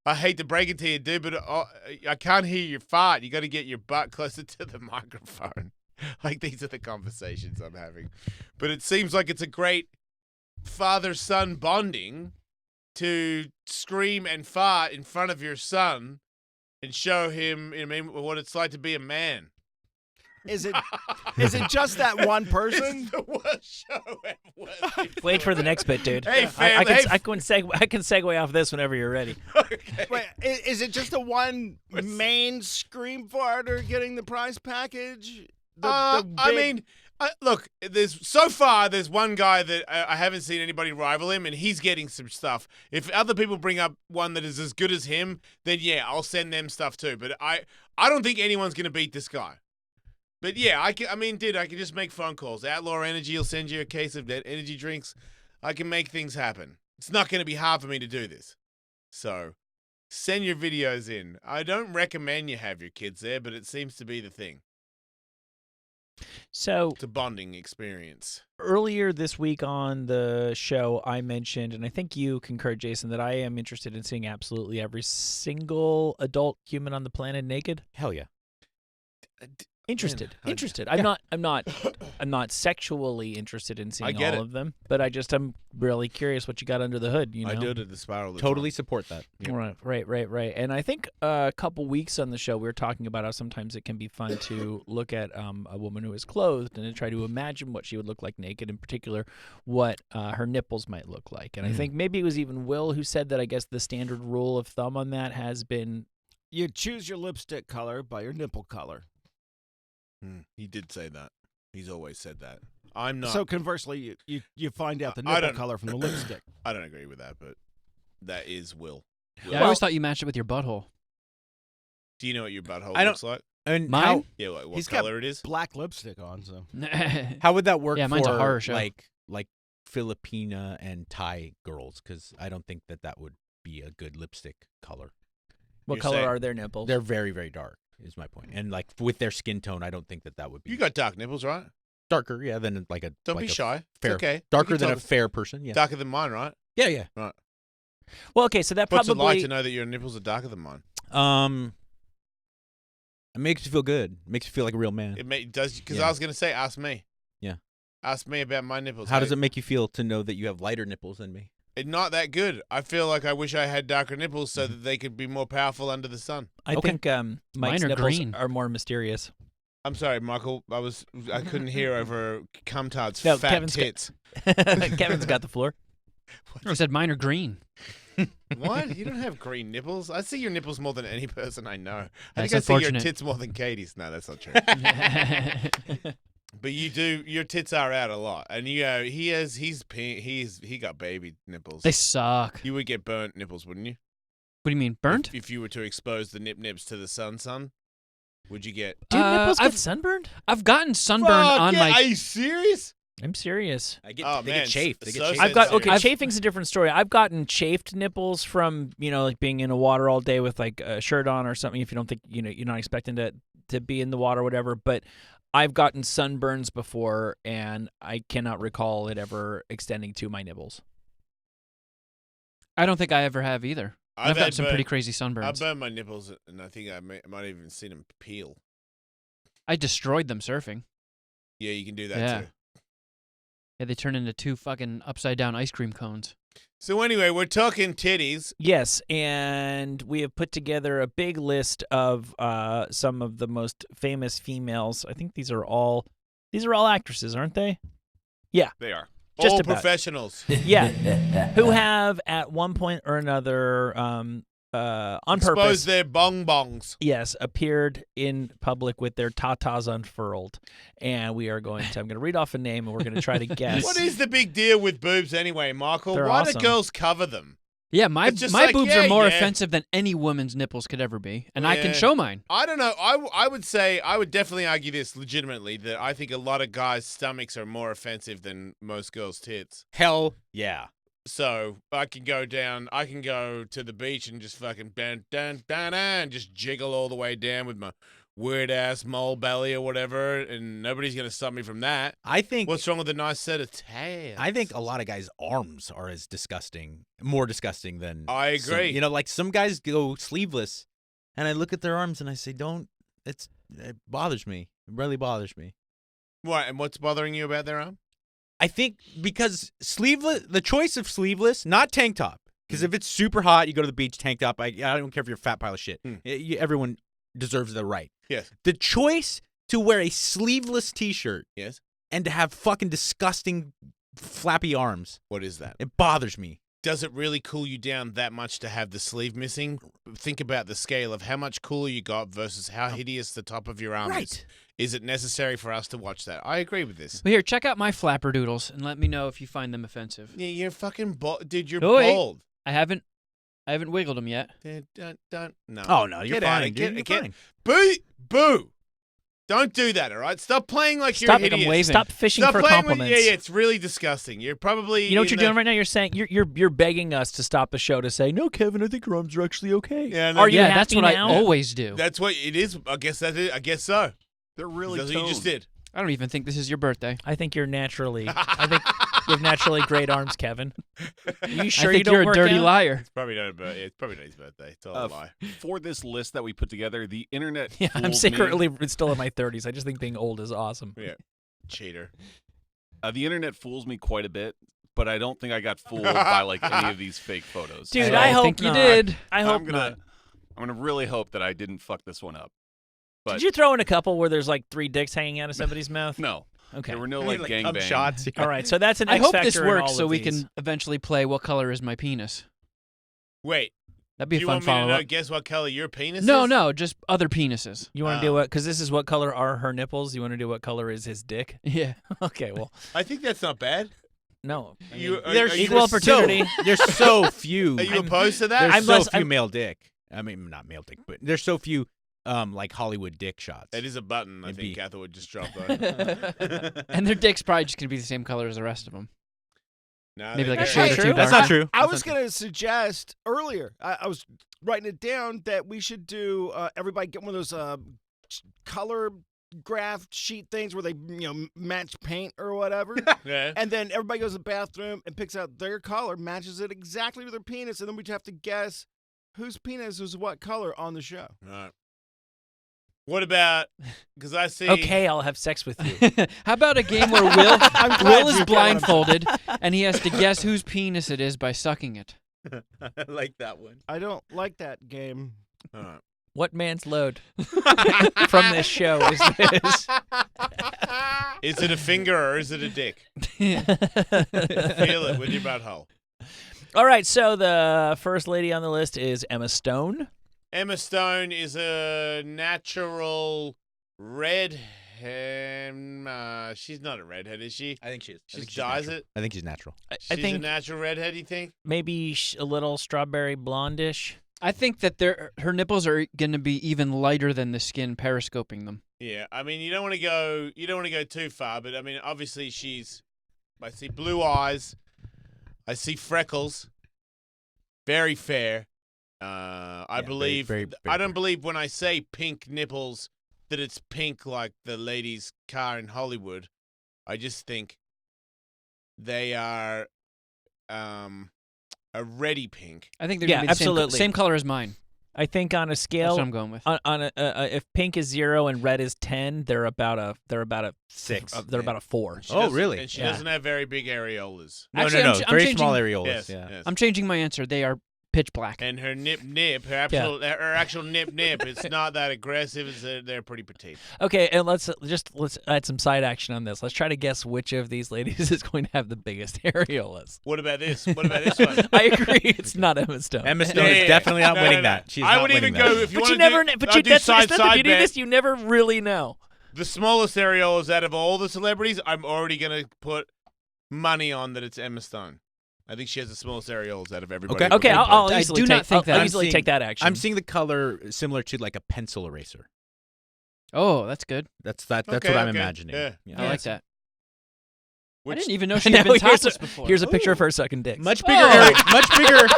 I hate to break it to you, dude, but I can't hear your fart. You got to get your butt closer to the microphone. Like, these are the conversations I'm having. But it seems like it's a great father-son bonding to scream and fart in front of your son and show him, you know what I mean, what it's like to be a man. Is it just that one person? It's the worst show ever. Wait for the next bit, dude. Hey, fam, I can segue off this whenever you're ready. Okay. Wait, is it just the one main scream farter getting the prize package? Look, there's one guy that I haven't seen anybody rival him, and he's getting some stuff. If other people bring up one that is as good as him, then yeah, I'll send them stuff too. But I don't think anyone's gonna beat this guy. But yeah, I can just make phone calls. Outlaw Energy will send you a case of energy drinks. I can make things happen. It's not going to be hard for me to do this. So send your videos in. I don't recommend you have your kids there, but it seems to be the thing. So it's a bonding experience. Earlier this week on the show, I mentioned, and I think you concurred, Jason, that I am interested in seeing absolutely every single adult human on the planet naked. Hell yeah. Interested. Yeah. I'm not sexually interested in seeing get all it. of them, but I'm really curious what you got under the hood. You know, I do it at the spiral. Totally support that. Yeah. Right. And I think a couple weeks on the show, we were talking about how sometimes it can be fun to look at a woman who is clothed and to try to imagine what she would look like naked, in particular, what her nipples might look like. And I think maybe it was even Will who said that I guess the standard rule of thumb on that has been You choose your lipstick color by your nipple color. He did say that. He's always said that. I'm not. So conversely, you find out the nipple color from the lipstick. I don't agree with that, but that is Will. Yeah, I always thought you matched it with your butthole. Do you know what your butthole I don't- looks like? And Mine? how, Yeah, like what He's color got it is? black lipstick on, so. how would that work Yeah, mine's a for horror show. like Filipina and Thai girls? Because I don't think that would be a good lipstick color. what You're color saying- are their nipples? They're very, very dark, is my point. And like with their skin tone, I don't think that would be. You got dark nipples, right? darker, yeah, than like a. Don't like be a shy. Fair, It's okay. You Darker can than a tell- fair person, yeah. Darker than mine, right? Yeah. Right. Well, okay, so that What's probably it like to know that your nipples are darker than mine? It makes you feel good. It makes you feel like a real man. It does, because Yeah. I was going to say, ask me. Yeah. Ask me about my nipples. How does it make you feel to know that you have lighter nipples than me? It's not that good. I feel like I wish I had darker nipples so that they could be more powerful under the sun. I think Mike's are nipples green. are more mysterious. I'm sorry, Michael. I couldn't hear over Cumtard's No, fat Kevin's got- tits. Kevin's got the floor. I said mine are green. What? You don't have green nipples? I see your nipples more than any person I know. I That's think I see your unfortunate. tits more than Katie's. No, that's not true. But you do. Your tits are out a lot, and he got baby nipples. They suck. You would get burnt nipples, wouldn't you? What do you mean, burnt? If you were to expose the nips to the sun, would you get? Do nipples get I've- sunburned? I've gotten sunburn Fuck on yeah, my. Are you serious? I'm serious. They man, get chafed. They get so chafed. I've got sensitive. chafing's a different story. I've gotten chafed nipples from like being in the water all day with like a shirt on or something. If you don't think you're not expecting to be in the water or whatever. But I've gotten sunburns before, and I cannot recall it ever extending to my nipples. I don't think I ever have either. I've had gotten some pretty burnt- crazy I sunburns. burned my nipples, and I think I might have even seen them peel. I destroyed them surfing. Yeah, you can do that Yeah. too. Yeah, they turn into 2 fucking upside down ice cream cones. So anyway, we're talking titties. Yes, and we have put together a big list of some of the most famous females. I think these are all actresses, aren't they? Yeah, They are. just All about. professionals. Yeah, who have at one point or another, on Expose purpose, their bongs. yes, appeared in public with their tatas unfurled, and I'm going to read off a name, and we're going to try to guess. What is the big deal with boobs anyway, Michael? They're Why awesome. do girls cover them? Yeah, my It's just like, boobs yeah, are more yeah. offensive than any woman's nipples could ever be, and I can Yeah. show mine. I don't know. I would say, I would definitely argue this legitimately, that I think a lot of guys' stomachs are more offensive than most girls' tits. Hell yeah. So I can go to the beach and just fucking and just jiggle all the way down with my weird ass mole belly or whatever, and nobody's gonna stop me from that. I think. What's wrong with a nice set of tails? I think a lot of guys' arms are as more disgusting than. I agree. Like some guys go sleeveless, and I look at their arms and I say, "Don't." It bothers me. It really bothers me. What? And what's bothering you about their arm? I think because the choice of sleeveless, not tank top. Because if it's super hot, you go to the beach, tank top. I don't care if you're a fat pile of shit. Everyone deserves the right. Yes. The choice to wear a sleeveless T-shirt. Yes. And to have fucking disgusting flappy arms. What is that? It bothers me. Does it really cool you down that much to have the sleeve missing? Think about the scale of how much cooler you got versus how hideous the top of your arm is. Is it necessary for us to watch that? I agree with this. Well, here, check out my flapper doodles and let me know if you find them offensive. Yeah, you're fucking bald. Dude, you're Oh, wait. bald. I haven't wiggled them yet. No. Oh, no, you're Get out fine, of- dude. get- You're get- fine. Boo! Don't do that, all right? Stop playing like Stop you're hideous. waving. Stop fishing Stop for playing with- compliments. yeah, it's really disgusting. You're probably You know what in you're doing right now? You're saying you're begging us to stop the show to say, "No, Kevin, I think your arms are actually okay." Yeah, no, Are you Yeah, happy that's what now? I always do. That's what it is. I guess that's it. I guess so. They're really That's what you just did. I don't even think this is your birthday. I think you're naturally. I think you have naturally great arms, Kevin. You sure I you think don't you're a work dirty out? liar. It's probably not his birthday. It's all a lie. For this list that we put together, the internet Yeah, I'm fools me. secretly still in my 30s. I just think being old is awesome. Yeah, cheater. The internet fools me quite a bit, but I don't think I got fooled by like any of these fake photos. Dude, So I hope think you not. did. I hope I'm not. gonna really hope that I didn't fuck this one up. But Did you throw in a couple where there's like 3 dicks hanging out of somebody's mouth? No. Okay. There were no I mean, like cum gangbang shots. All right, so that's an I X hope factor this in works all so of we these. can eventually play What Color Is My Penis? Wait, That'd be do a you fun want me to know? follow-up. Guess what color your penis is? No, just other penises. You want to do what? Because this is what color are her nipples. You want to do what color is his dick? Yeah. Okay, well, I think that's not bad. no. There's equal opportunity. There's so few. Are you opposed to that? There's I'm so few male dick. I mean, not male dick, but there's so few like Hollywood dick shots. It is a button. I It'd think be- Cather would just drop that. And their dick's probably just going to be the same color as the rest of them. No, Maybe like a they're- shade or Hey, two That's darker. not true. I That's was not going to suggest earlier, I was writing it down, that we should do, everybody get one of those color graph sheet things where they match paint or whatever. Yeah. And then everybody goes to the bathroom and picks out their color, matches it exactly to their penis, and then we'd have to guess whose penis is what color on the show. All right. What about? Because I see. Okay, I'll have sex with you. How about a game where glad Will is you got what I'm blindfolded and he has to guess whose penis it is by sucking it? I like that one. I don't like that game. All right. What man's load from this show is this? Is it a finger or is it a dick? Feel it with your butthole. All right, so the first lady on the list is Emma Stone. Emma Stone is a natural redhead. She's not a redhead, is she? I think she is. She dyes it. I think she's natural. I She's a think natural redhead. You think? maybe a little strawberry blondish. I think that her nipples are going to be even lighter than the skin periscoping them. Yeah. I mean, you don't want to go. You don't want to go too far, but I mean, obviously, I see blue eyes. I see freckles. Very fair. I believe. very I don't fair. believe when I say pink nipples that it's pink like the lady's car in Hollywood. I just think they are a reddy pink. I think they're going to be the absolutely. same color as mine. I think on a scale, what I'm going with. On if pink is 0 and red is 10, they're about a 6. They're about a 4. Really? And she doesn't have very big areolas. Actually, no. I'm Very changing- small areolas. Yes, yeah. yes. I'm changing my answer. They are pitch black. And her nip, her actual nip, it's not that aggressive. They're pretty petite. Okay, and let's add some side action on this. Let's try to guess which of these ladies is going to have the biggest areolas. What about this? What about this one? I agree. It's not Emma Stone. Emma Stone is definitely not winning that. She's I not would even winning go that. if you But want you to never. do, But I'll you do that's side the side beauty of bet. this. You never really know. The smallest areolas out of all the celebrities, I'm already gonna put money on that it's Emma Stone. I think she has the smallest areolas out of everybody. Okay, I'll I easily do take. not think that. I'll easily take that action. I'm seeing the color similar to like a pencil eraser. Oh, that's good. That's what Okay, I'm okay. imagining. Yeah. I like that. I Which- didn't even know she Now had been here's topless before. Here's a picture of her sucking dicks. Much bigger. Much bigger.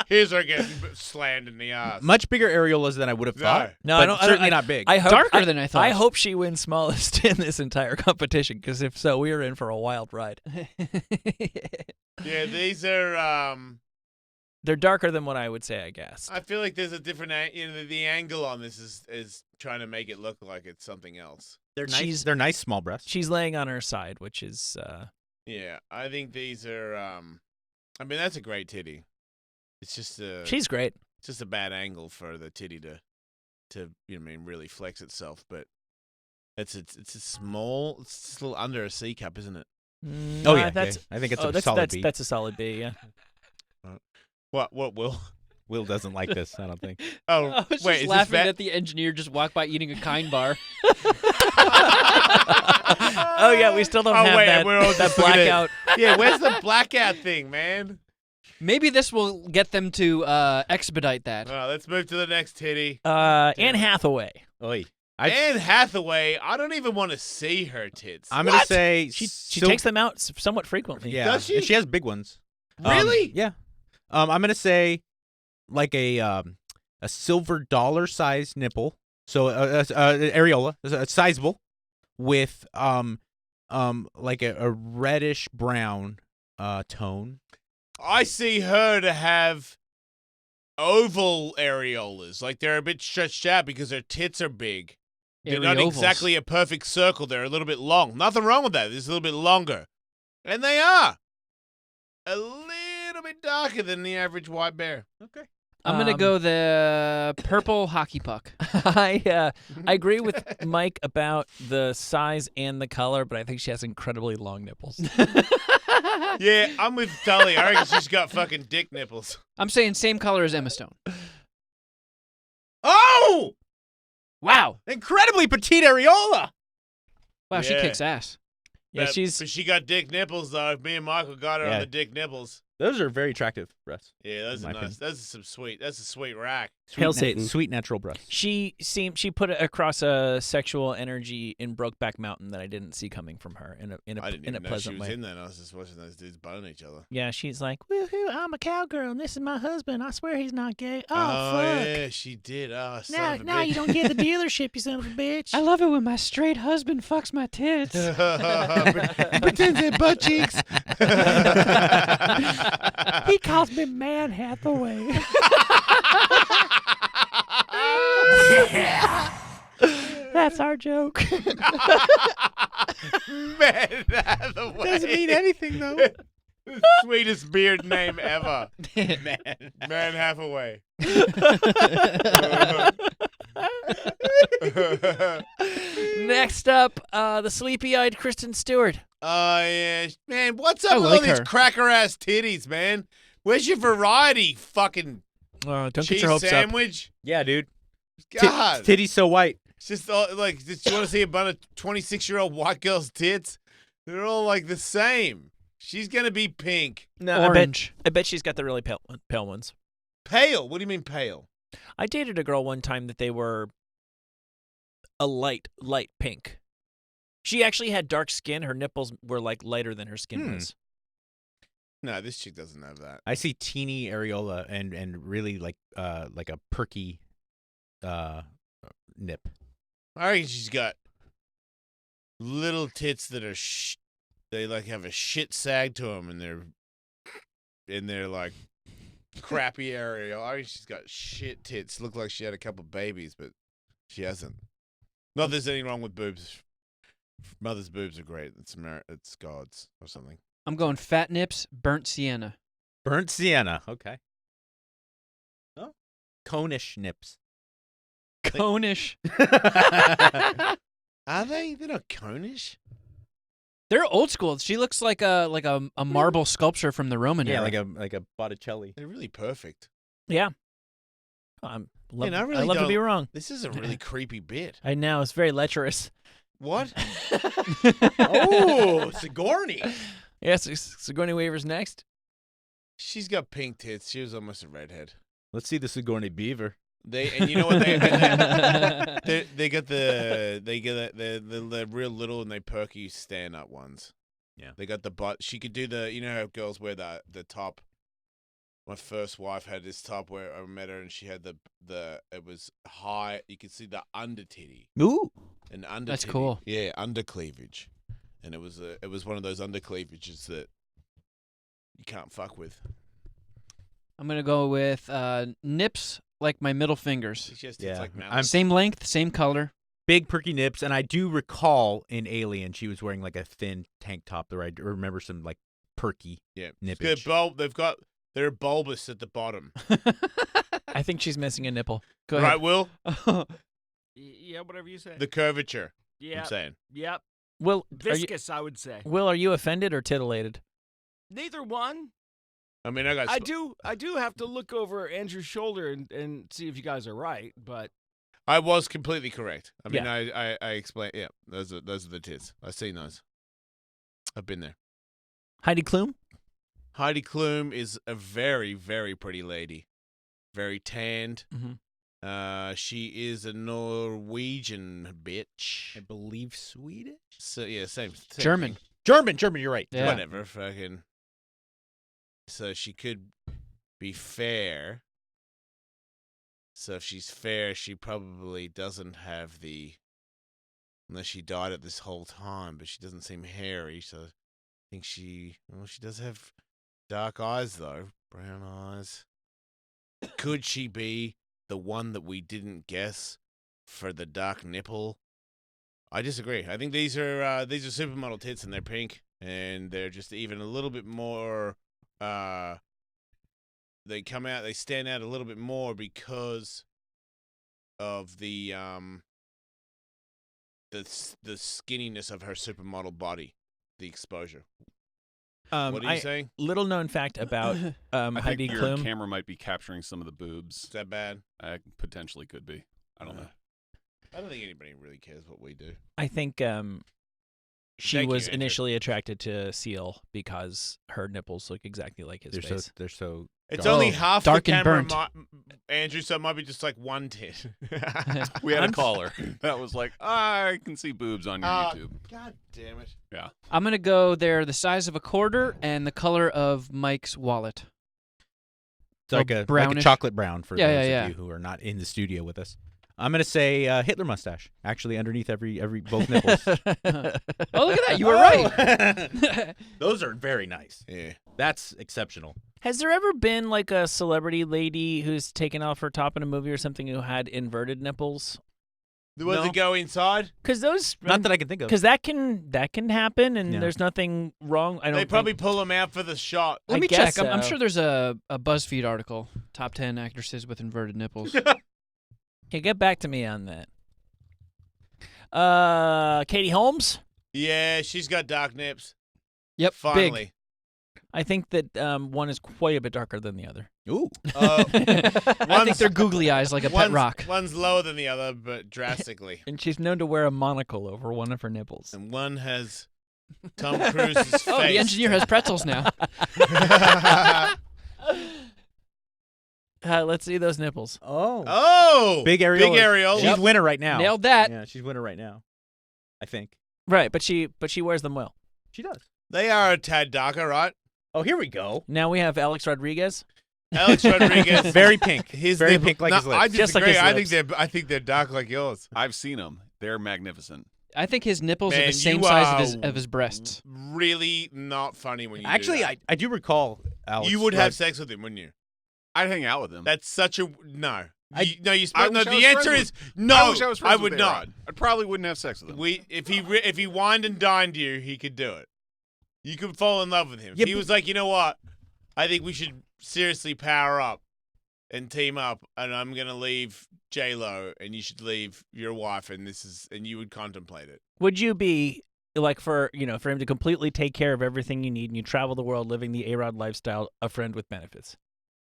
Here's her getting slammed in the ass. Much bigger areolas than I would have thought. No, but I don't. certainly I, not big. I hope, Darker than I thought. I hope she wins smallest in this entire competition, because if so, we are in for a wild ride. Yeah, these are. They're darker than what I would say, I guess. I feel like there's a different. The angle on this is trying to make it look like it's something else. They're nice. They're nice small breasts. She's laying on her side, which is. Yeah, I think these are. I mean, that's a great titty. It's just a. She's great. It's just a bad angle for the titty to really flex itself. But it's a small. It's just a little under a C cup, isn't it? Oh yeah, that's. I think it's Oh, a that's, solid that's, B. that's a solid B. Yeah. What Will? Will doesn't like this. I don't think. Oh I was wait, just is laughing this bad? that the engineer just walked by eating a kind bar. Oh yeah, we still don't have that, we're all that just looking at- blackout. Yeah, where's the blackout thing, man? Maybe this will get them to expedite that. Let's move to the next titty. Anne Hathaway. Oi. Anne Hathaway, I don't even want to see her tits. I'm gonna say She takes them out somewhat frequently. Yeah, Does she? and she has big ones. Really? Yeah. I'm gonna say like a silver dollar size nipple, so areola, sizable, with like a reddish brown tone. I see her to have oval areolas, like they're a bit stretched out because her tits are big. They're not Areovals. exactly a perfect circle. They're a little bit long. Nothing wrong with that. They're just a little bit longer. And they are a little bit darker than the average white bear. Okay. I'm gonna go the purple hockey puck. I agree with Mike about the size and the color, but I think she has incredibly long nipples. Yeah, I'm with Tully. I reckon she's got fucking dick nipples. I'm saying same color as Emma Stone. Oh! Wow. Incredibly petite areola. Wow, she Yeah. kicks ass. Yeah, But she got dick nipples though. If me and Michael got her Yeah. on the dick nipples. Those are very attractive breasts. Yeah, those in are my nice. opinion. That's a sweet rack. Hail Satan. Sweet natural breasts. She put it across a sexual energy in Brokeback Mountain that I didn't see coming from her in a I didn't in a even know she pleasant was way. in that. I was just watching those dudes bone each other. Yeah, she's like, woohoo, I'm a cowgirl and this is my husband. I swear he's not gay. Oh, Oh, fuck. yeah, she did. Oh, son Now, of a now bitch. you don't get the dealership, you son of a bitch. I love it when my straight husband fucks my tits. Pretends they're butt cheeks. He calls me Man Hathaway. That's our joke. Man Hathaway. Doesn't mean anything though. The sweetest beard name ever. Man Hathaway. Next up, the sleepy-eyed Kristen Stewart. Yeah. Man, what's up I with like all these her. cracker-ass titties, man? Where's your variety, fucking Don't get cheese your hopes up. sandwich? Yeah, dude. God. Titties so white. It's just all, like, just, you want to see a bunch of 26-year-old white girls' tits? They're all like the same. She's gonna be pink. No, Orange. I bet she's got the really pale ones. Pale? What do you mean pale? I dated a girl one time that they were a light pink. She actually had dark skin. Her nipples were like lighter than her skin was. No, this chick doesn't have that. I see teeny areola and really like a perky nip. I reckon she's got little tits that are they like have a shit sag to them, and they're like crappy Ariel. I mean, she's got shit tits. Look like she had a couple babies, but she hasn't. Not that there's anything wrong with boobs. Mother's boobs are great. It's God's or something. I'm going fat nips, burnt sienna. Burnt sienna. Okay. Oh, conish nips. Conish. Are they? They're not conish. They're old school. She looks like a marble sculpture from the Roman Yeah, era. like a Botticelli. They're really perfect. Yeah. I really love to be don't- wrong. This is a really creepy bit. I know. It's very lecherous. What? Oh, Sigourney. Yes, Sigourney Weaver's next. She's got pink tits. She was almost a redhead. Let's see the Sigourney Beaver. And you know what they get the real little and they perky stand up ones. Yeah. They got the butt. She could do you know how girls wear the top. My first wife had this top where I met her and she had it was high. You could see the under titty. Ooh. An under That's titty. cool. Yeah, under cleavage. And it was one of those under cleavages that you can't fuck with. I'm gonna go with nips like my middle fingers. It's just Yeah. it's like mountain. Same length, same color. Big perky nips, and I do recall in Alien she was wearing like a thin tank top. There, I remember some like perky nippage. They're bulbous at the bottom. I think she's missing a nipple. Go Right, ahead. Will? Yeah, whatever you say. The curvature. Yeah. I'm saying. Yep. Will, are you, Viscous, I would say. Will, are you offended or titillated? Neither one. I mean, I do have to look over Andrew's shoulder and see if you guys are right, but I was completely correct. I mean, Yeah. I explained. Yeah, those are the tits. I've seen those. I've been there. Heidi Klum? Heidi Klum is a very, very pretty lady. Very tanned. Mm-hmm. She is a Norwegian bitch. I believe Swedish. So yeah, same German. thing. German. You're right. Yeah. Whatever, fucking. So she could be fair. So if she's fair, she probably doesn't have unless she dyed it this whole time, but she doesn't seem hairy, so I think she does have dark eyes, though. Brown eyes. Could she be the one that we didn't guess for the dark nipple? I disagree. I think these are supermodel tits and they're pink and they're just even a little bit more. They stand out a little bit more because of the skinniness of her supermodel body, the exposure. What are you saying? Little known fact about I Heidi think your Klum. camera might be capturing some of the boobs. Is that bad? Potentially could be. I don't know. I don't think anybody really cares what we do. I think she Thank you, was Andrew. initially attracted to Seal because her nipples look exactly like his face. They're so. It's only half the dark and camera, burnt. Andrew, so it might be just like one tit. We had a caller that was like, I can see boobs on your YouTube. God damn it. Yeah. I'm gonna go. They're the size of a quarter and the color of Mike's wallet. It's like a brownish. chocolate brown for Yeah, those yeah, of you who are not in the studio with us. I'm gonna say Hitler mustache. Actually, underneath both nipples. Oh, look at that! You were right. Those are very nice. Yeah. That's exceptional. Has there ever been like a celebrity lady who's taken off her top in a movie or something who had inverted nipples? The ones No. that go inside? Because those, Not that I can think of. because that can happen, and Yeah. there's nothing wrong. I don't. They probably think- pull them out for the shot. Let I me guess check. I'm so. sure there's a BuzzFeed article. Top 10 actresses with inverted nipples. Okay, get back to me on that. Katie Holmes. Yeah, she's got dark nips. Yep, Finally. big. I think that one is quite a bit darker than the other. Ooh. I think they're googly eyes like a pet One's- rock. One's lower than the other, but drastically. And she's known to wear a monocle over one of her nipples. And one has Tom Cruise's face. Oh, the engineer has pretzels now. Let's see those nipples. Oh! Big Ariel. Big Ariel. She's winner right now. Nailed that. Yeah, she's winner right now. I think. Right, but she wears them well. She does. They are a tad darker, right? Oh, here we go. Now we have Alex Rodriguez. Alex Rodriguez. Very pink. His Very nipple- pink like No, his lips. I Just like disagree. his lips. I think they're dark like yours. I've seen them. They're magnificent. I think his nipples are Man, the same you size are of his breasts. Really not funny when you Actually, do that. I do recall Alex. You would have sex with him, wouldn't you? I'd hang out with him. That's such a no. I The wish answer I was is friends no. I wish I was friends would with not. A-Rod. I probably wouldn't have sex with him. If he wined and dined you, he could do it. You could fall in love with him. Yeah, If he was like, you know what? I think we should seriously power up and team up, and I'm gonna leave J-Lo, and you should leave your wife, and you would contemplate it. Would you be like for him to completely take care of everything you need, and you travel the world living the A-Rod lifestyle, a friend with benefits?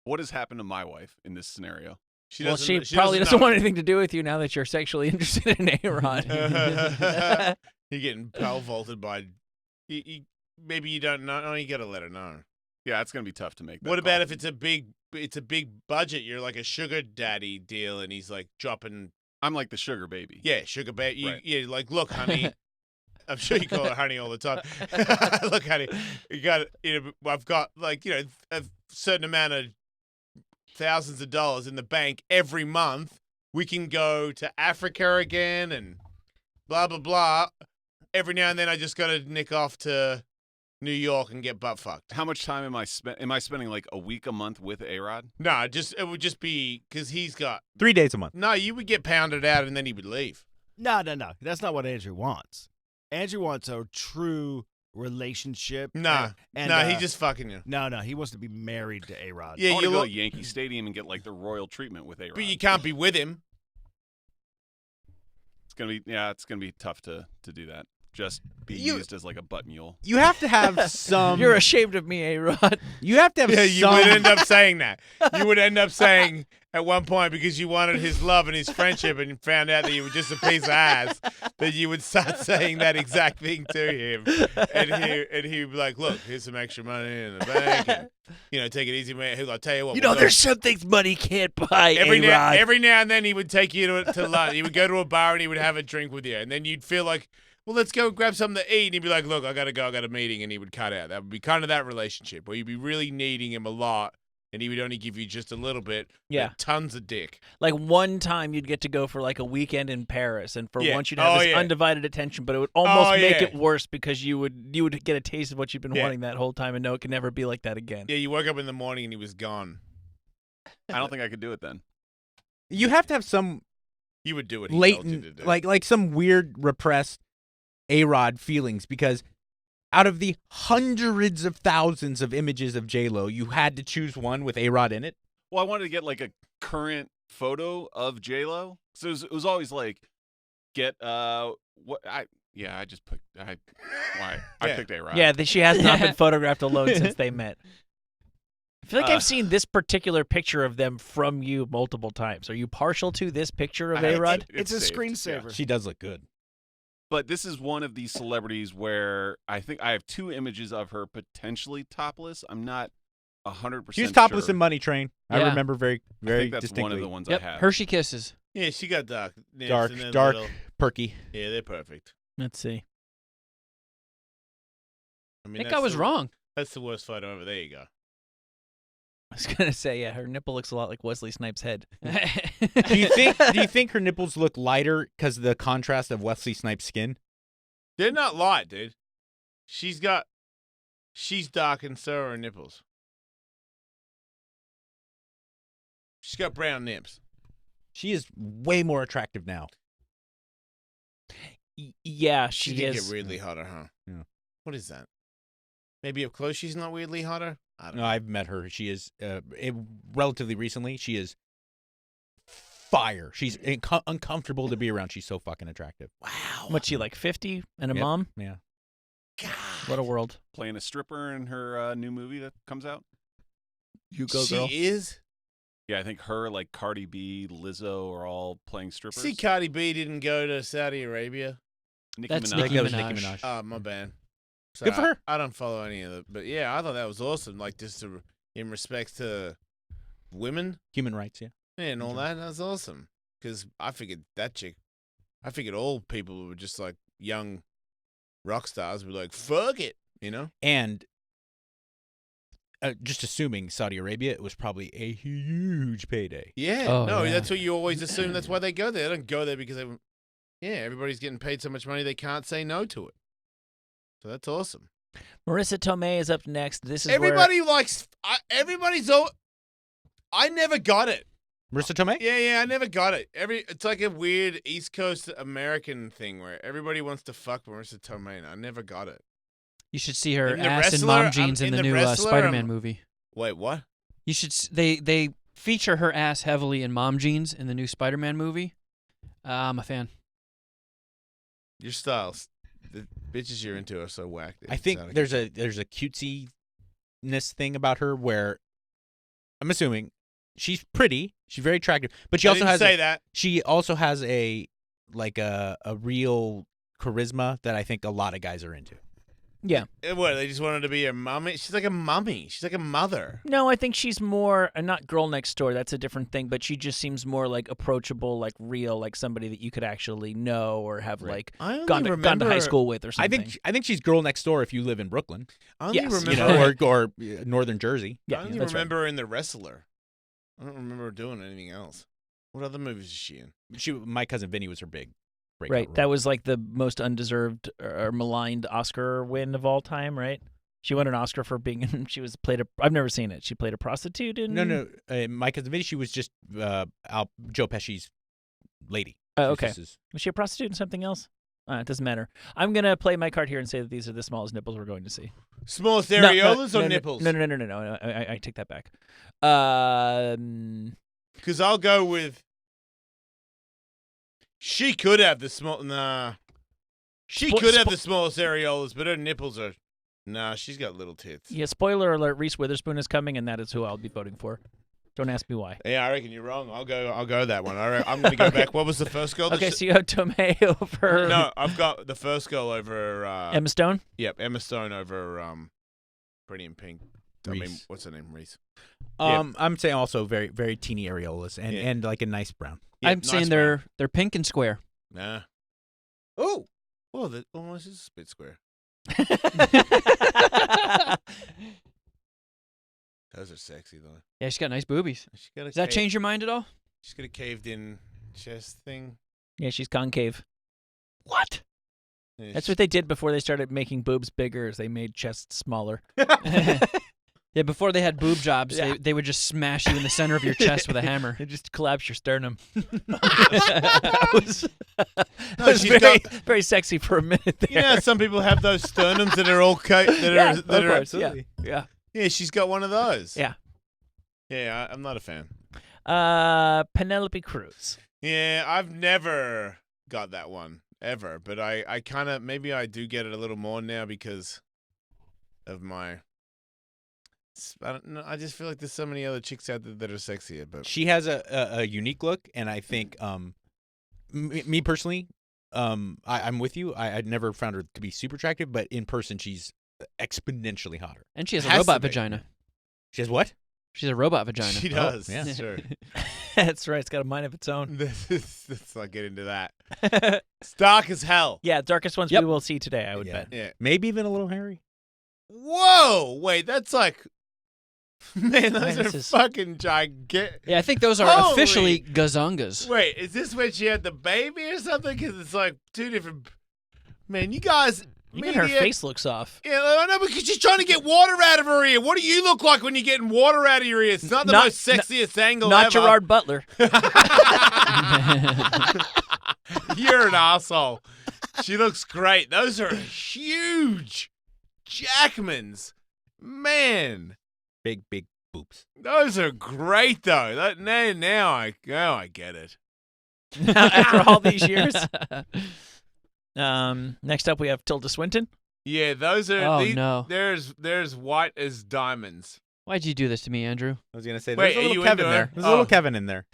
What has happened to my wife in this scenario? She probably doesn't want anything to do with you now that you're sexually interested in A-Rod. You're getting pole vaulted by. Maybe you don't know. You gotta let her know. Yeah, it's gonna be tough to make. What about if it's a big budget? You're like a sugar daddy deal, and he's like dropping. I'm like the sugar baby. Yeah, sugar baby. Right. Yeah, like look, honey. I'm sure you call her honey all the time. Look, honey, I've got like a certain amount of thousands of dollars in the bank every month. We can go to Africa again and blah blah blah. Every now and then, I just got to nick off to New York and get butt fucked. How much time am I spending like a week, a month with A-Rod? No, it would just be because he's got 3 days a month. No, you would get pounded out and then he would leave. No. That's not what Andrew wants. Andrew wants a true relationship. Nah, he's just fucking you. No, he wants to be married to A-Rod. I want to go to Yankee Stadium and get like the royal treatment with A-Rod. But you can't be with him. It's gonna be tough to do that. Just be used as like a butt mule. You have to have some. You're ashamed of me, A-Rod. You have to have some. You would end up saying that. You would end up saying at one point, because you wanted his love and his friendship and found out that you were just a piece of ass, that you would start saying that exact thing to him. And he would be like, look, here's some extra money in the bank. And, take it easy, man. I'll tell you what. There's some things money can't buy, every A-Rod. now and then he would take you to lunch. He would go to a bar and he would have a drink with you. And then you'd feel like, well, let's go grab something to eat. And he'd be like, look, I got to go. I got a meeting. And he would cut out. That would be kind of that relationship where you'd be really needing him a lot. And he would only give you just a little bit. Yeah. Tons of dick. Like one time you'd get to go for like a weekend in Paris. And for once you'd have this undivided attention. But it would almost make it worse because you would get a taste of what you've been wanting that whole time and know it can never be like that again. Yeah, you woke up in the morning and he was gone. I don't think I could do it then. You have to have some. You would do what he told you to do. like some weird repressed A-Rod feelings, because out of the hundreds of thousands of images of J-Lo, you had to choose one with A-Rod in it. Well, I wanted to get like a current photo of J-Lo. So it was always like, picked A-Rod. Yeah, she has not been photographed alone since they met. I feel like I've seen this particular picture of them from you multiple times. Are you partial to this picture of A-Rod? It's a screensaver. Yeah. She does look good. But this is one of these celebrities where I think I have two images of her potentially topless. I'm not 100% She was topless sure. in Money Train. I Yeah. remember very, I very think that's distinctly. one of the ones Yep. I have. Hershey Kisses. Yeah, she got dark. nips Dark, and then dark, little- perky. Yeah, they're perfect. Let's see. I think I was wrong. That's the worst photo ever. There you go. I was gonna say, yeah, her nipple looks a lot like Wesley Snipes' head. Do you think her nipples look lighter because of the contrast of Wesley Snipes' skin? They're not light, dude. She's dark and so are her nipples. She's got brown nips. She is way more attractive now. Yeah, She she did is. get weirdly hotter, huh? Yeah. What is that? Maybe up close she's not weirdly hotter? I don't No, know. I've met her. She is relatively recently. She is fire. She's uncomfortable to be around. She's so fucking attractive. Wow. What's she, like 50 and a Yep. mom? Yeah. What a world. Playing a stripper in her new movie that comes out. You go, She girl. is? Yeah, I think her, like Cardi B, Lizzo are all playing strippers. See, Cardi B didn't go to Saudi Arabia. Nicki That's Minaj. Nicki That was Minaj. Nicki Minaj. Oh, my bad. So Good for her. I don't follow any of it. But yeah, I thought that was awesome. Like, just in respects to women Human rights, yeah. and all that. That's awesome. Because I figured all people who were just like young rock stars were like, fuck it, you know? And just assuming Saudi Arabia, it was probably a huge payday. Yeah. Oh, no, yeah. that's what you always assume. That's why they go there. They don't go there because everybody's getting paid so much money they can't say no to it. So that's awesome. Marissa Tomei is up next. This is Everybody likes. Everybody's all. I never got it. Marissa Tomei? Yeah, I never got it. It's like a weird East Coast American thing where everybody wants to fuck Marissa Tomei. I never got it. You should see her In The ass and Wrestler, mom jeans in the new Wrestler, Spider-Man movie. Wait, what? You should. They feature her ass heavily in mom jeans in the new Spider-Man movie. I'm a fan. Your styles, the bitches you're into are so whack. I think there's a cutesiness thing about her where I'm assuming she's pretty, she's very attractive, but she I also didn't has say that. She also has a real charisma that I think a lot of guys are into. Yeah. What, they just wanted to be a mummy? She's like a mummy. She's like a mother. No, I think she's more not girl next door. That's a different thing. But she just seems more like approachable, like real, like somebody that you could actually know or have like gone to high school with or something. I think she's girl next door if you live in Brooklyn. I only remember, you know, or northern Jersey. I only remember her in The Wrestler. I don't remember her doing anything else. What other movies is she in? My Cousin Vinny was her big breakout Right. role. That was like the most undeserved or maligned Oscar win of all time, right? She won an Oscar for being in, I've never seen it. She played a prostitute in. No. My Cousin Vinny, she was just Joe Pesci's lady. Oh, okay. Was she a prostitute in something else? It doesn't matter. I'm going to play my card here and say that these are the smallest nipples we're going to see. Smallest areolas or nipples? No. I take that back. Because I'll go with. She could have the small. Nah. She could have the smallest areolas, but her nipples are. Nah, she's got little tits. Yeah, spoiler alert, Reese Witherspoon is coming, and that is who I'll be voting for. Don't ask me why. Yeah, I reckon you're wrong. I'll go that one. I'm going to go back. What was the first girl? Okay, so you have Tomei over. No, I've got the first girl over. Emma Stone? Yep, Emma Stone over Pretty in Pink. Reese. I mean, what's her name? Reese. I'm saying also very, very teeny areolas and like a nice brown. Yeah, I'm saying they're pink and square. Nah. Oh. Well, this is a bit square. Those are sexy though. Yeah, she's got nice boobies. Does that change your mind at all? She's got a caved-in chest thing. Yeah, she's concave. What? Yeah, That's what they did before they started making boobs bigger. Is they made chests smaller. Yeah, before they had boob jobs, they would just smash you in the center of your chest with a hammer. They just collapse your sternum. No, was she's very sexy for a minute there. Yeah, some people have those sternums that are all absolutely. Yeah, she's got one of those. Yeah. Yeah, I'm not a fan. Penelope Cruz. Yeah, I've never got that one ever, but I kind of maybe I do get it a little more now because of my. I don't know. I just feel like there's so many other chicks out there that are sexier, but she has a unique look, and I think me personally, I'm with you. I'd never found her to be super attractive, but in person, she's exponentially hotter. And she has a robot vagina. She has what? She's a robot vagina. She does. Oh, yeah. Sure. That's right. It's got a mind of its own. Let's not get into that. It's dark as hell. Yeah, darkest ones we will see today, I would bet. Yeah. Maybe even a little hairy. Whoa! Wait, that's like. Man, those Man, are this is- fucking gigantic. Yeah, I think those are Holy- officially gazongas. Wait, is this when she had the baby or something? Because it's like two different. Man, you guys. Even her face looks off. Yeah, I know, because she's trying to get water out of her ear. What do you look like when you're getting water out of your ear? It's not the most sexiest angle Not ever. Gerard Butler. You're an asshole. She looks great. Those are huge Jackmans. Man. Big boobs. Those are great, though. Now I get it. After all these years. Next up, we have Tilda Swinton. Yeah, those are. Oh, no. There's white as diamonds. Why'd you do this to me, Andrew? I was gonna say Wait, there's a are you little Kevin into there. her? There's a little Kevin in there.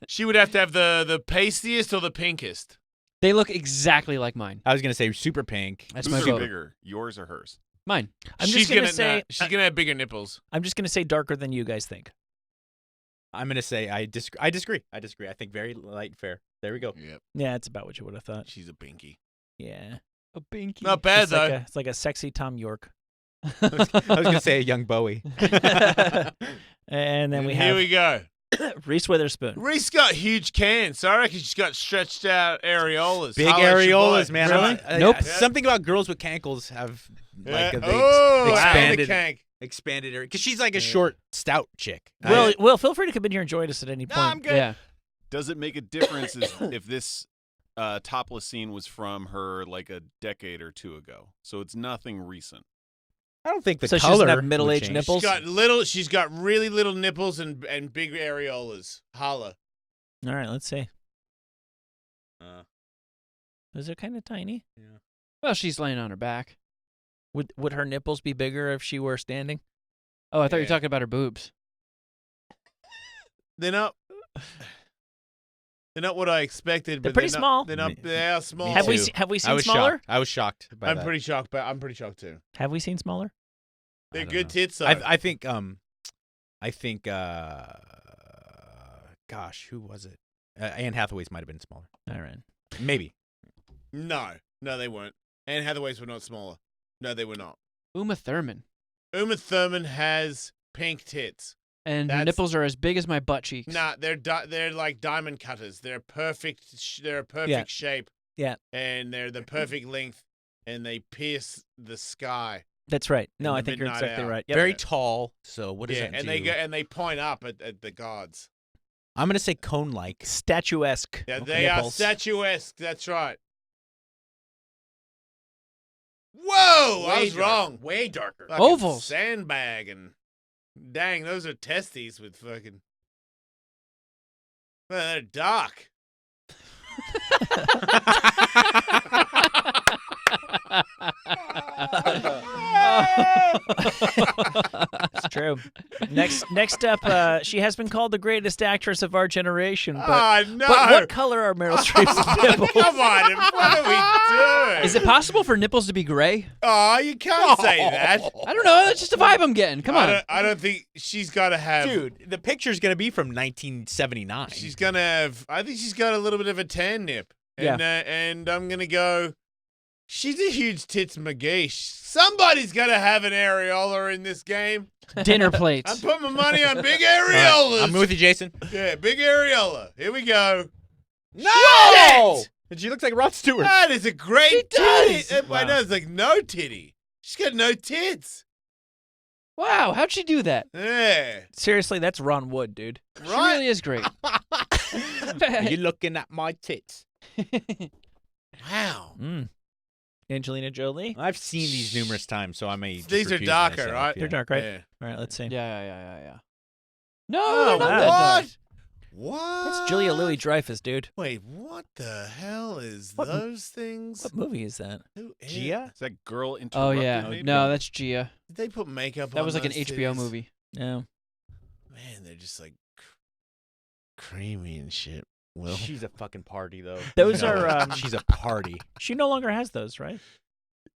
She would have to have the pastiest or the pinkest. They look exactly like mine. I was gonna say super pink. That's Who's my vote. bigger, yours or hers? Mine. I'm she's just gonna say she's gonna have bigger nipples. I'm just gonna say darker than you guys think. I'm gonna say I disagree. I think very light and fair. There we go. Yep. Yeah, it's about what you would have thought. She's a pinky. Yeah. A binky. Not bad It's though. It's like a sexy Tom York. I was gonna say a young Bowie. And then we have Here we go. Reese Witherspoon. Reese got huge cans, so I reckon she's got stretched out areolas. Big Holla at your areolas, boy. man. Really? Nope. Yeah. Something about girls with cankles have Yeah. they Oh, expanded. and the cank. expanded area because she's like a short, stout chick. Will, feel free to come in here and join us at any point. I'm good. Yeah. Does it make a difference if this topless scene was from her like a decade or two ago? So it's nothing recent. I don't think the So she color doesn't have would middle-aged change. nipples? She's got really little nipples and big areolas. Holla. All right, let's see. Is it kind of tiny? Yeah. Well, she's laying on her back. Would her nipples be bigger if she were standing? Oh, I thought you were talking about her boobs. They're not what I expected. They're but pretty they're small. Not, they're not. They are small. Have we seen smaller? Shocked. I was shocked. By I'm that. pretty shocked. But I'm pretty shocked too. Have we seen smaller? They're I don't good know. tits. Though. I think. Gosh, who was it? Anne Hathaway's might have been smaller. All right. Maybe. No, they weren't. Anne Hathaway's were not smaller. No, they were not. Uma Thurman. Uma Thurman has pink tits. And her nipples are as big as my butt cheeks. Nah, they're like diamond cutters. They're perfect. They're a perfect shape. Yeah. And they're the perfect length, and they pierce the sky. That's right. No, in I the think you're midnight exactly hour. right. Yep. Very tall. So what does Yeah, that and do? they point up at the gods. I'm gonna say cone-like. Statuesque. Yeah, they are statuesque. That's right. Whoa, I was wrong. Way darker. Fucking Ovals. Sandbag and dang, those are testes with fucking. Well, they're dark. It's true. Next up, she has been called the greatest actress of our generation. But, no. but what color are Meryl Streep's nipples? Come on, what are we doing? Is it possible for nipples to be gray? Oh, you can't say that. I don't know. That's just a vibe I'm getting. Come on. I don't think she's got to have. Dude, the picture's gonna be from 1979. She's gonna have. I think she's got a little bit of a tan nip. And, and I'm gonna go. She's a huge tits McGee. Somebody's gotta have an areola in this game. Dinner plates. I'm putting my money on big areolas. I'm with you, Jason. Yeah, big areola. Here we go. No! And she looks like Rod Stewart. That is a great titty. Wow. I know it's like no titty. She's got no tits. Wow, how'd she do that? Yeah. Seriously, that's Ron Wood, dude. She really is great. You're looking at my tits. Wow. Angelina Jolie. I've seen these numerous times, so I may. just These are recuse darker, myself, right? yeah. They're dark, right? Yeah. All right, let's see. Yeah. No, Oh, they're not that dark. what? What? That's Julia Louis-Dreyfus, dude. Wait, what the hell is What- those things? What movie is that? Who is? Gia? Is that girl Oh, interrupted? yeah. maybe? No, that's Gia. Did they put makeup on That was like an those HBO titties? movie. No. Man, they're just like creamy and shit. Well, She's a fucking party, though. Those You know are, it. She's a party. She no longer has those, right?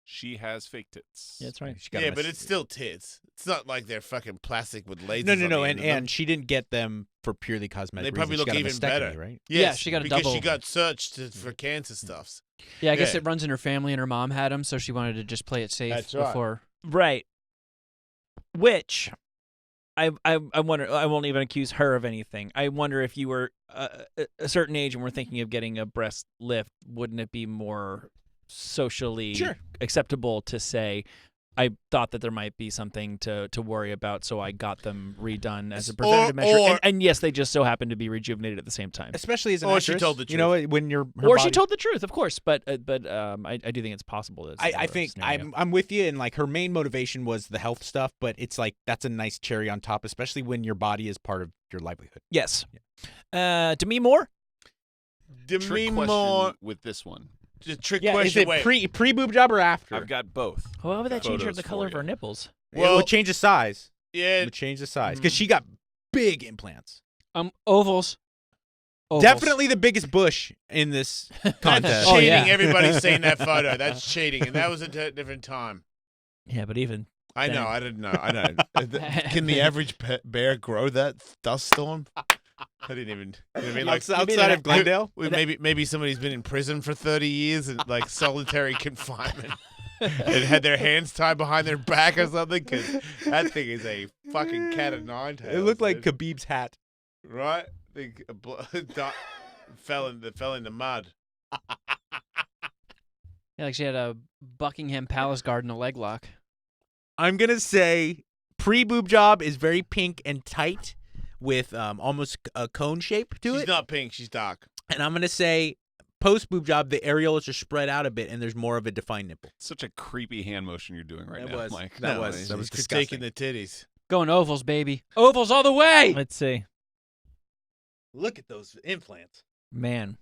She has fake tits. Yeah, that's right. She got yeah, them but as- it's still tits. It's not like they're fucking plastic with lasers. No, on the and end of them. she didn't get them for purely cosmetic They probably reasons. look She got a even mastectomy, better, right? Yeah, Yes, she got a because double. she got searched for cancer stuffs. Yeah, I guess Yeah. it runs in her family, and her mom had them, so she wanted to just play it safe That's right. before. Right. Which I wonder. I won't even accuse her of anything. I wonder if you were a certain age and were thinking of getting a breast lift, wouldn't it be more socially acceptable to say, I thought that there might be something to worry about, so I got them redone as a preventative measure. And yes, they just so happen to be rejuvenated at the same time. Especially as an Or actress. she told the You know, truth. when you're. Or she told the truth, of course. But I do think it's possible. I think I'm with you, and like her main motivation was the health stuff, but it's like that's a nice cherry on top, especially when your body is part of your livelihood. Yes. Demi Moore? Trick Demi question Moore. with this one. Just trick Yeah, question. is it Wait. pre boob job or after? I've got both. Why would that change Photos the for color of you. her nipples? It Well, would change the size. yeah. It would change the size because she got big implants. Ovals. Definitely the biggest bush in this That's contest. cheating. yeah. Everybody's seen that photo. That's cheating, and that was a different time. Yeah, but even I know. Dang. I didn't know. I know. Can the average bear grow that dust storm? I didn't even. You know what I mean? Like Outside of Glendale? Maybe somebody's been in prison for 30 years and like solitary confinement, and had their hands tied behind their back or something. Because that thing is a fucking cat of nine tails. It looked like dude. Khabib's hat. Right? Fell in the mud. Yeah, like she had a Buckingham Palace guard in a leg lock. I'm gonna say pre-boob job is very pink and tight with almost a cone shape to it. She's not pink. She's dark. And I'm going to say post-boob job, the areolas are spread out a bit, and there's more of a defined nipple. Such a creepy hand motion you're doing right That now, was- Mike. that was He's disgusting. critiquing the titties. Going ovals, baby. Ovals all the way. Let's see. Look at those implants. Man.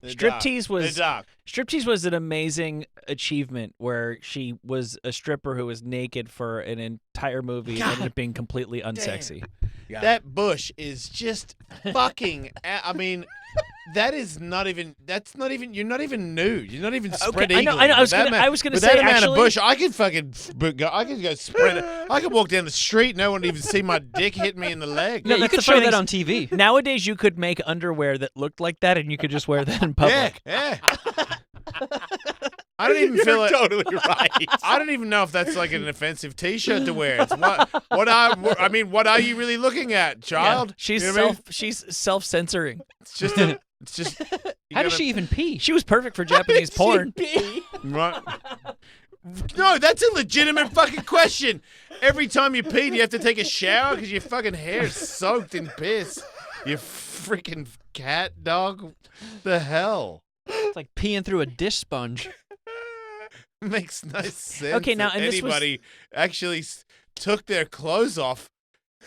They're Striptease dark. was They're dark. Striptease was an amazing achievement where she was a stripper who was naked for an entire movie and ended up being completely unsexy. That bush is just fucking. I mean, that is not even. That's not even. You're not even nude. You're not even spread I know, eagle. I know, I was gonna with say, that amount actually- of bush, I could fucking. I could go spread it. I could walk down the street. No one would even see my dick hit me in the leg. Yeah, you that's could the show funny that thing. on TV. Nowadays, you could make underwear that looked like that, and you could just wear that in public. Yeah. I don't even feel You're it. totally right. I don't even know if that's like an offensive T-shirt to wear. It's what are you really looking at, child? She's You know what I mean? she's self-censoring. It's just. It's just. How does she even pee? She was perfect for Japanese porn. Right. No, that's a legitimate fucking question. Every time you pee, do you have to take a shower because your fucking hair is soaked in piss? You freaking cat dog. The hell? It's like peeing through a dish sponge. Makes no sense. Okay, now, that and this was- anybody actually took their clothes off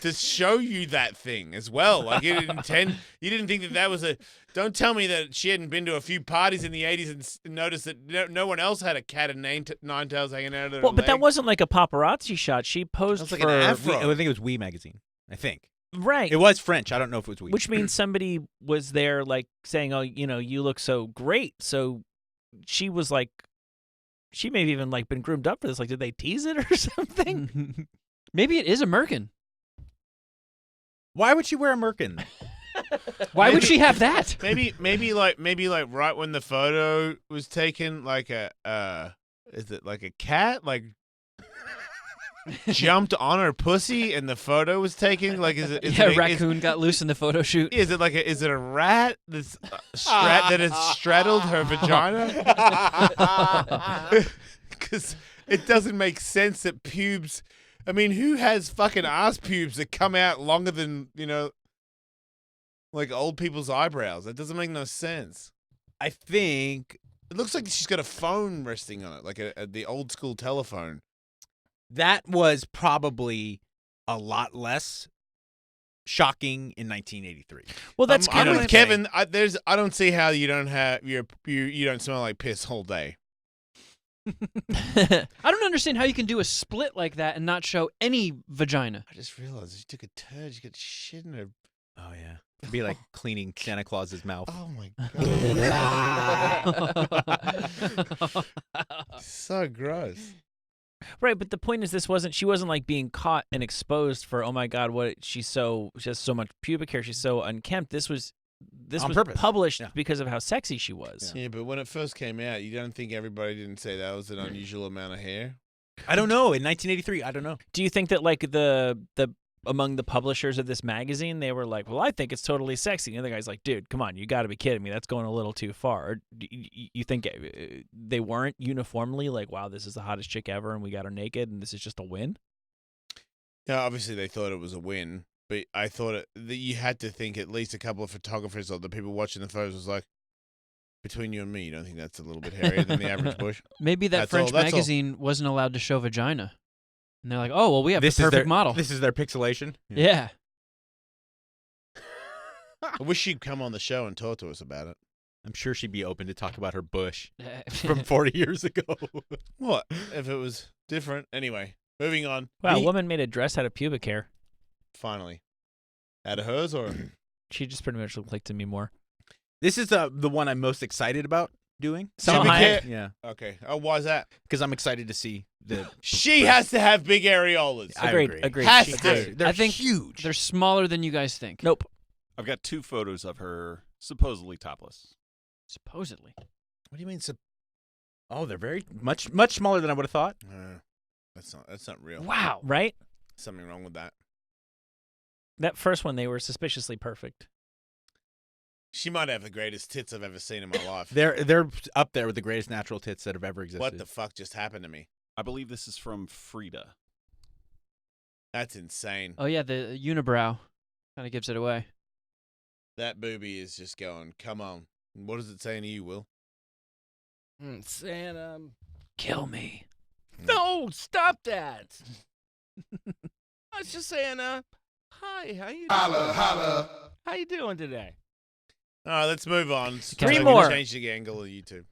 to show you that thing as well. Like you didn't think that was a. Don't tell me that she hadn't been to a few parties in the 80s and noticed that no one else had a cat and nine tails hanging out of their Well, but that leg. wasn't like a paparazzi shot. She posed That was like for an afro. I think it was Wii magazine. I think right. it was French. I don't know if it was Wii. Which means somebody was there, like saying, "Oh, you look so great." So she was like, she may have even like been groomed up for this. Like, did they tease it or something? Maybe it is a merkin. Why would she wear a merkin? Why would she have that? Maybe like right when the photo was taken, like is it like a cat like jumped on her pussy and the photo was taken? Like is it? Yeah, a raccoon got loose in the photo shoot. Is it a rat that's that has straddled her vagina? Because it doesn't make sense that pubes. I mean, who has fucking ass pubes that come out longer than like old people's eyebrows? That doesn't make no sense. I think It looks like she's got a phone resting on it, like the old school telephone. that was probably a lot less shocking in 1983. Well, that's I'm kind of with Kevin. I don't see how you don't have you don't smell like piss all day. I don't understand how you can do a split like that and not show any vagina. I just realized you took a turd. You got shit in her. Oh yeah, it'd be like cleaning Santa Claus's mouth. Oh my god. So gross. Right, but the point is, she wasn't like being caught and exposed for, oh my god, she has so much pubic hair, she's so unkempt. This was On purpose. published Yeah. because of how sexy she was. Yeah, but when it first came out, you don't think everybody didn't say that was an unusual amount of hair? I don't know. In 1983, I don't know. Do you think that like the among the publishers of this magazine, they were like, well, I think it's totally sexy. And the other guy's like, dude, come on, you got to be kidding me. That's going a little too far. Or you think they weren't uniformly like, wow, this is the hottest chick ever and we got her naked and this is just a win? Yeah, obviously they thought it was a win, but I thought that you had to think at least a couple of photographers or the people watching the photos was like, between you and me, you don't think that's a little bit hairier than the average bush? Maybe that That's French all- that's all. magazine wasn't allowed to show vagina. And they're like, oh, well, we have This the is perfect their model. This is their pixelation. Yeah. I wish she'd come on the show and talk to us about it. I'm sure she'd be open to talk about her bush from 40 years ago. What if it was different? Anyway, moving on. Wow, a woman made a dress out of pubic hair. Finally, out of hers or She just pretty much looked like to me more. This is the one I'm most excited about doing. Salma Hayek? Yeah. Okay. Oh, why is that? Because I'm excited to see the. She has to have big areolas. I Agreed. agree. Agreed. Has She to. has They're I think huge. They're smaller than you guys think. Nope. I've got 2 photos of her supposedly topless. Supposedly. What do you mean? Oh, they're very much smaller than I would have thought. That's not real. Wow. Right? Something wrong with that. That first one, they were suspiciously perfect. She might have the greatest tits I've ever seen in my life. They're up there with the greatest natural tits that have ever existed. What the fuck just happened to me? I believe this is from Frida. That's insane. Oh yeah, the unibrow kind of gives it away. That booby is just going, come on. What is it saying to you, Will? Saying, kill me. No, stop that. I was just saying, hi, how you doing? Holla, holla. How you doing today? All right, let's move on. Three more. Change the angle of YouTube.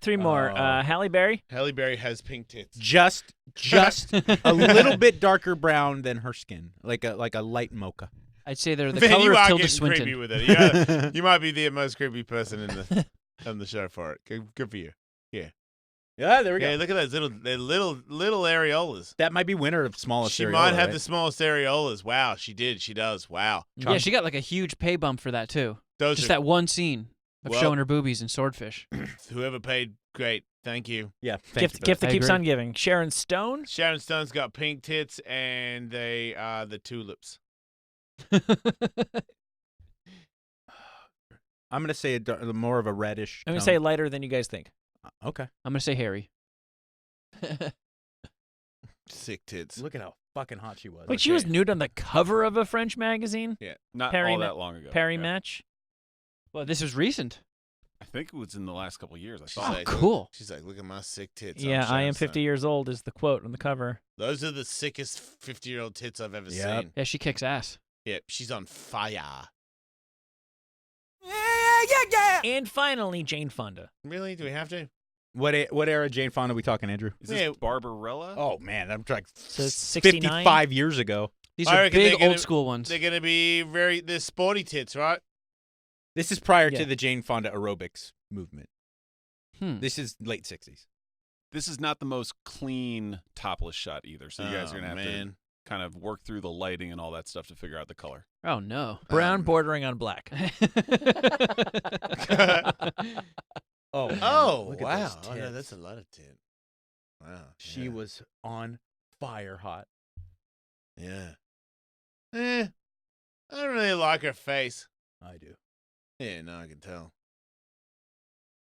3 more. Halle Berry. Halle Berry has pink tits. Just a little bit darker brown than her skin, like a light mocha. I'd say they're the Man, color you of are Tilda getting Swinton. creepy with it. You might be the most creepy person on the show for it. Good for you. Yeah. Yeah, there we go. Yeah, look at those little areolas. That might be winner of smallest. She areola, might have right? the smallest areolas. Wow, she did. She does. Wow. Yeah, she got like a huge pay bump for that too. Those Just are- that one scene of Well- showing her boobies in Swordfish. Whoever paid, great. Thank you. Yeah. Gift that keeps on giving. Sharon Stone. Sharon Stone's got pink tits, and they are the tulips. I'm gonna say more of a reddish. I'm gonna tone. say lighter than you guys think. Okay. I'm gonna say Harry. Sick tits. Look at how fucking hot she was. Wait, she was nude on the cover of a French magazine? Yeah, not Perry all Ma- that long ago. Perry yeah. Match? Well, this was recent. I think it was in the last couple of years. I She's saw. like, cool. She's like, look at my sick tits. Yeah, I'm I am Sharon 50 Stone. years old is the quote on the cover. Those are the sickest 50-year-old tits I've ever Yep. seen. Yeah, she kicks ass. Yep, she's on fire. And finally, Jane Fonda. Really? Do we have to? What era Jane Fonda are we talking, Andrew? Is this Barbarella? Oh man, I'm like So 69? 55 years ago. These I are reckon big they're gonna- old school ones. They're going to be they're sporty tits, right? This is prior Yeah. to the Jane Fonda aerobics movement. This is late 60s. This is not the most clean topless shot either. So you guys are Oh, gonna have man. to kind of work through the lighting and all that stuff to figure out the color. Oh no. Brown bordering on black. Oh, man, Oh, look at wow. those Oh, no, tits. that's a lot of tit. Wow. She yeah. was on fire hot. Yeah. I don't really like her face. I do. Yeah, no, I can tell.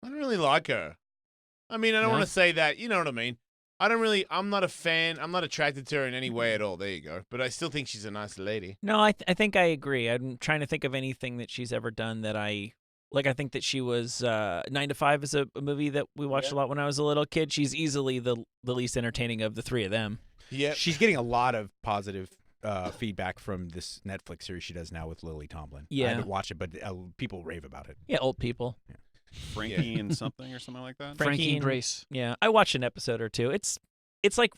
I don't really like her. I mean, I don't No? want to say that. You know what I mean? I'm not a fan. I'm not attracted to her in any way at all. There you go. But I still think she's a nice lady. No, I think I agree. I'm trying to think of anything that she's ever done that I like. I think that she was 9 to 5 is a movie that we watched a lot when I was a little kid. She's easily the least entertaining of the three of them. Yeah. She's getting a lot of positive feedback from this Netflix series she does now with Lily Tomlin. I Yeah. haven't watched it, but people rave about it. Yeah, old people. Frankie and something or something like that. Frankie and Grace. Yeah, I watched an episode or two. It's like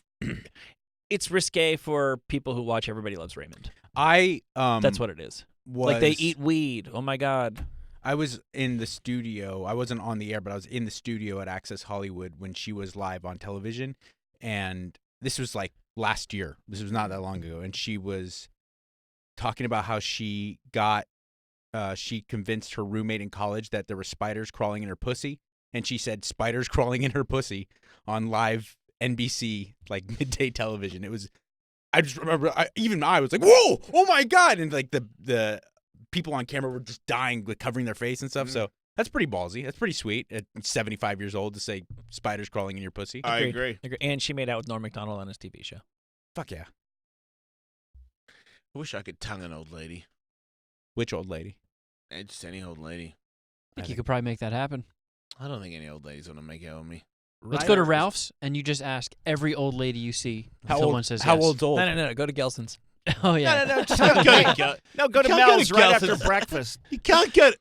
it's risque for people who watch Everybody Loves Raymond. That's what it is. Like they eat weed. Oh my god. I was in the studio. I wasn't on the air, but I was in the studio at Access Hollywood when she was live on television, and this was like last year. This was not that long ago, and she was talking about how she convinced her roommate in college that there were spiders crawling in her pussy, and she said spiders crawling in her pussy on live NBC like midday television. It was. I just remember. I was like, "Whoa! Oh my god!" And like the people on camera were just dying, with covering their face and stuff. So that's pretty ballsy. That's pretty sweet at 75 years old to say spiders crawling in your pussy. I agree. And she made out with Norm Macdonald on his TV show. Fuck yeah. I wish I could tongue an old lady. Which old lady? Just any old lady. I think you could probably make that happen. I don't think any old ladies want to make out with me. Let's go to Ralph's and you just ask every old lady you see until one says yes. old's old? No. Go to Gelson's. Oh yeah. No, just go to Mel's right after breakfast. You can't get.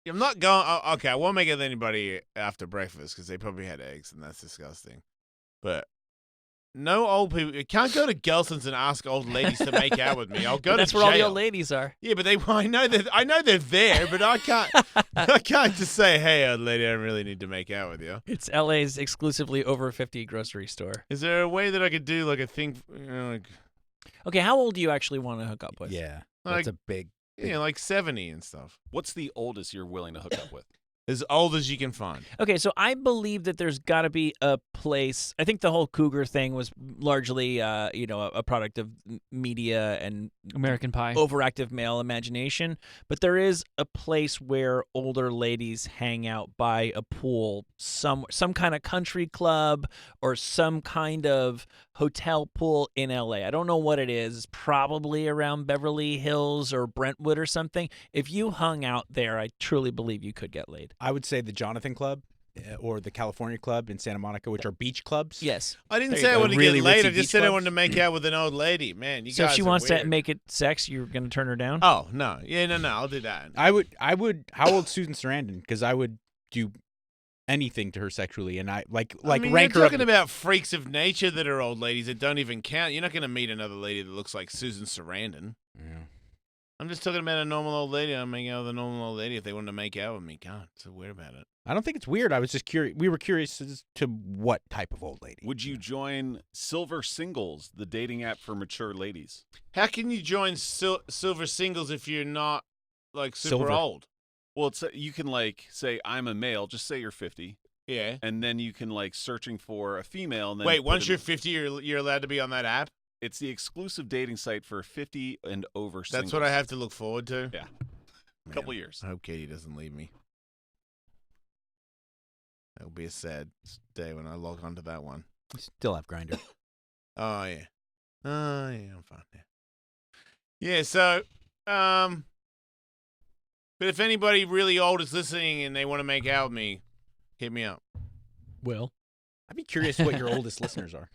I'm not going. Okay, I won't make it with anybody after breakfast because they probably had eggs and that's disgusting. But no old people. You can't go to Gelson's and ask old ladies to make out with me. I'll go to That's jail. where all the old ladies are. Yeah, but I know they're there, but I can't. I can't just say, "Hey, old lady, I really need to make out with you." It's LA's exclusively over 50 grocery store. Is there a way that I could do like a thing? Like, Okay, how old do you actually want to hook up with? Yeah, Like- that's a big. like 70 and stuff. What's the oldest you're willing to hook up with? As old as you can find. Okay, so I believe that there's got to be a place. I think the whole cougar thing was largely, a product of media and American Pie, overactive male imagination. But there is a place where older ladies hang out by a pool, some kind of country club or some kind of hotel pool in LA. I don't know what it is. It's probably around Beverly Hills or Brentwood or something. If you hung out there, I truly believe you could get laid. I would say the Jonathan Club or the California Club in Santa Monica, which are beach clubs. Yes. I didn't There say you I go. wanted to Really get laid. I ritzy just beach said I clubs. wanted to make out with an old lady. Man, you So guys if she are wants to weird. make it sex, you're going to turn her down? Oh, no. Yeah, no, I'll do that. I would. How old's Susan Sarandon? Because I would do anything to her sexually, and I like I mean, rank you're her up. talking about freaks of nature that are old ladies that don't even count. You're not going to meet another lady that looks like Susan Sarandon. Yeah. I'm just talking about a normal old lady. I'm making out with a normal old lady if they wanted to make out with me. God, so weird about it. I don't think it's weird. I was just curious. We were curious as to what type of old lady. Would you join Silver Singles, the dating app for mature ladies? How can you join Silver Singles if you're not like super Silver. old? Well, it's you can say I'm a male. Just say you're 50. Yeah. And then you can searching for a female. And then Wait, put once in- you're 50, you're allowed to be on that app? It's the exclusive dating site for 50 and over singles. That's what I have to look forward to? Yeah. A couple years. I hope Katie doesn't leave me. That'll be a sad day when I log onto that one. You still have Grindr. Oh, yeah. Oh, yeah, I'm fine. Yeah, so, but if anybody really old is listening and they want to make out with me, hit me up. Will. I'd be curious what your oldest listeners are.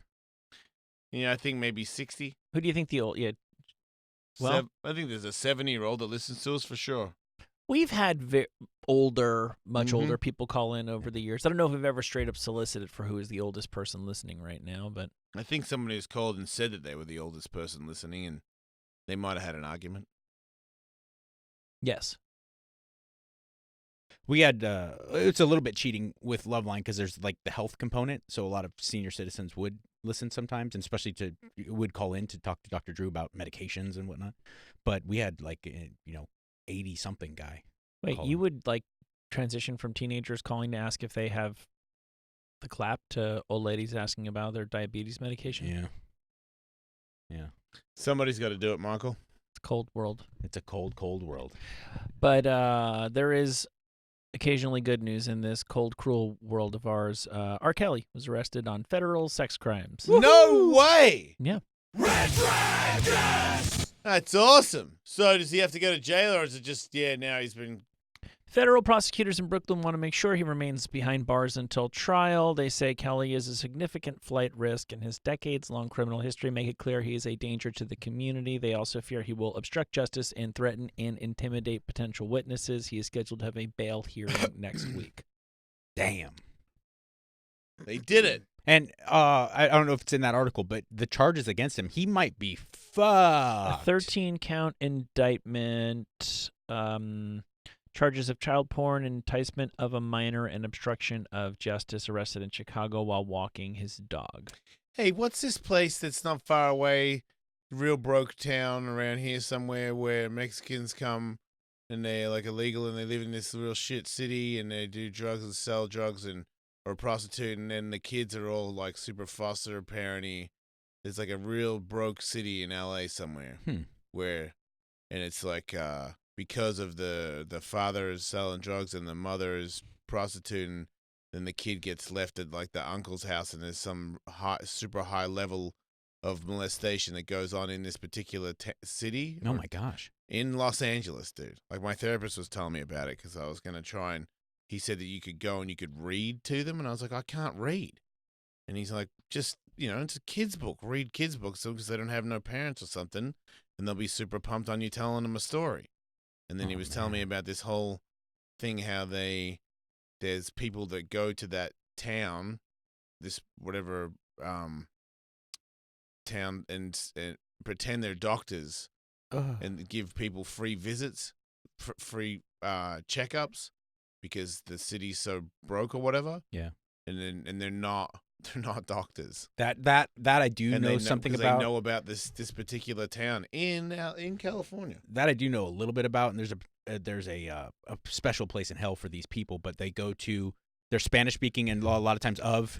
Yeah, I think maybe 60. Who do you think the old? Yeah. Well, I think there's a 70-year-old that listens to us for sure. we've had much older people call in over the years. I don't know if we've ever straight up solicited for who is the oldest person listening right now, but I think somebody has called and said that they were the oldest person listening, and they might have had an argument. yes. We had it's a little bit cheating with Loveline because there's like the health component, so a lot of senior citizens would listen sometimes, and especially would call in to talk to Dr. Drew about medications and whatnot. But we had 80 something guy. Wait, you would transition from teenagers calling to ask if they have the clap to old ladies asking about their diabetes medication? Yeah. Somebody's got to do it, Michael. It's a cold world. It's a cold, cold world. But there is occasionally good news in this cold, cruel world of ours. R. Kelly was arrested on federal sex crimes. No way! Yeah. That's awesome. So does he have to go to jail, or is it just, now he's been... Federal prosecutors in Brooklyn want to make sure he remains behind bars until trial. They say Kelly is a significant flight risk, and his decades-long criminal history make it clear he is a danger to the community. They also fear he will obstruct justice and threaten and intimidate potential witnesses. He is scheduled to have a bail hearing next week. Damn. They did it. And I don't know if it's in that article, but the charges against him, he might be fucked. A 13-count indictment, charges of child porn, enticement of a minor, and obstruction of justice, arrested in Chicago while walking his dog. Hey, what's this place that's not far away, real broke town around here somewhere where Mexicans come and they're illegal and they live in this real shit city and they do drugs and sell drugs and or prostitute, and then the kids are all super foster parenty. There's a real broke city in LA somewhere where, and it's because of the father is selling drugs and the mother is prostituting, then the kid gets left at the uncle's house, and there's some super high level of molestation that goes on in this particular city. Oh my gosh. In Los Angeles, dude. My therapist was telling me about it because I was going to try and he said that you could go and you could read to them, and I was like, I can't read. And he's like, just, it's a kid's book. Read kids' books because they don't have no parents or something, and they'll be super pumped on you telling them a story. And then he was telling me about this whole thing, how there's people that go to that town, this whatever town, and pretend they're doctors and give people free visits, free checkups, because the city's so broke or whatever. Yeah. And they're not doctors. That I do know something about. They know about this particular town in California. That I do know a little bit about, and there's a special place in hell for these people, but they go to they're Spanish speaking and a lot of times of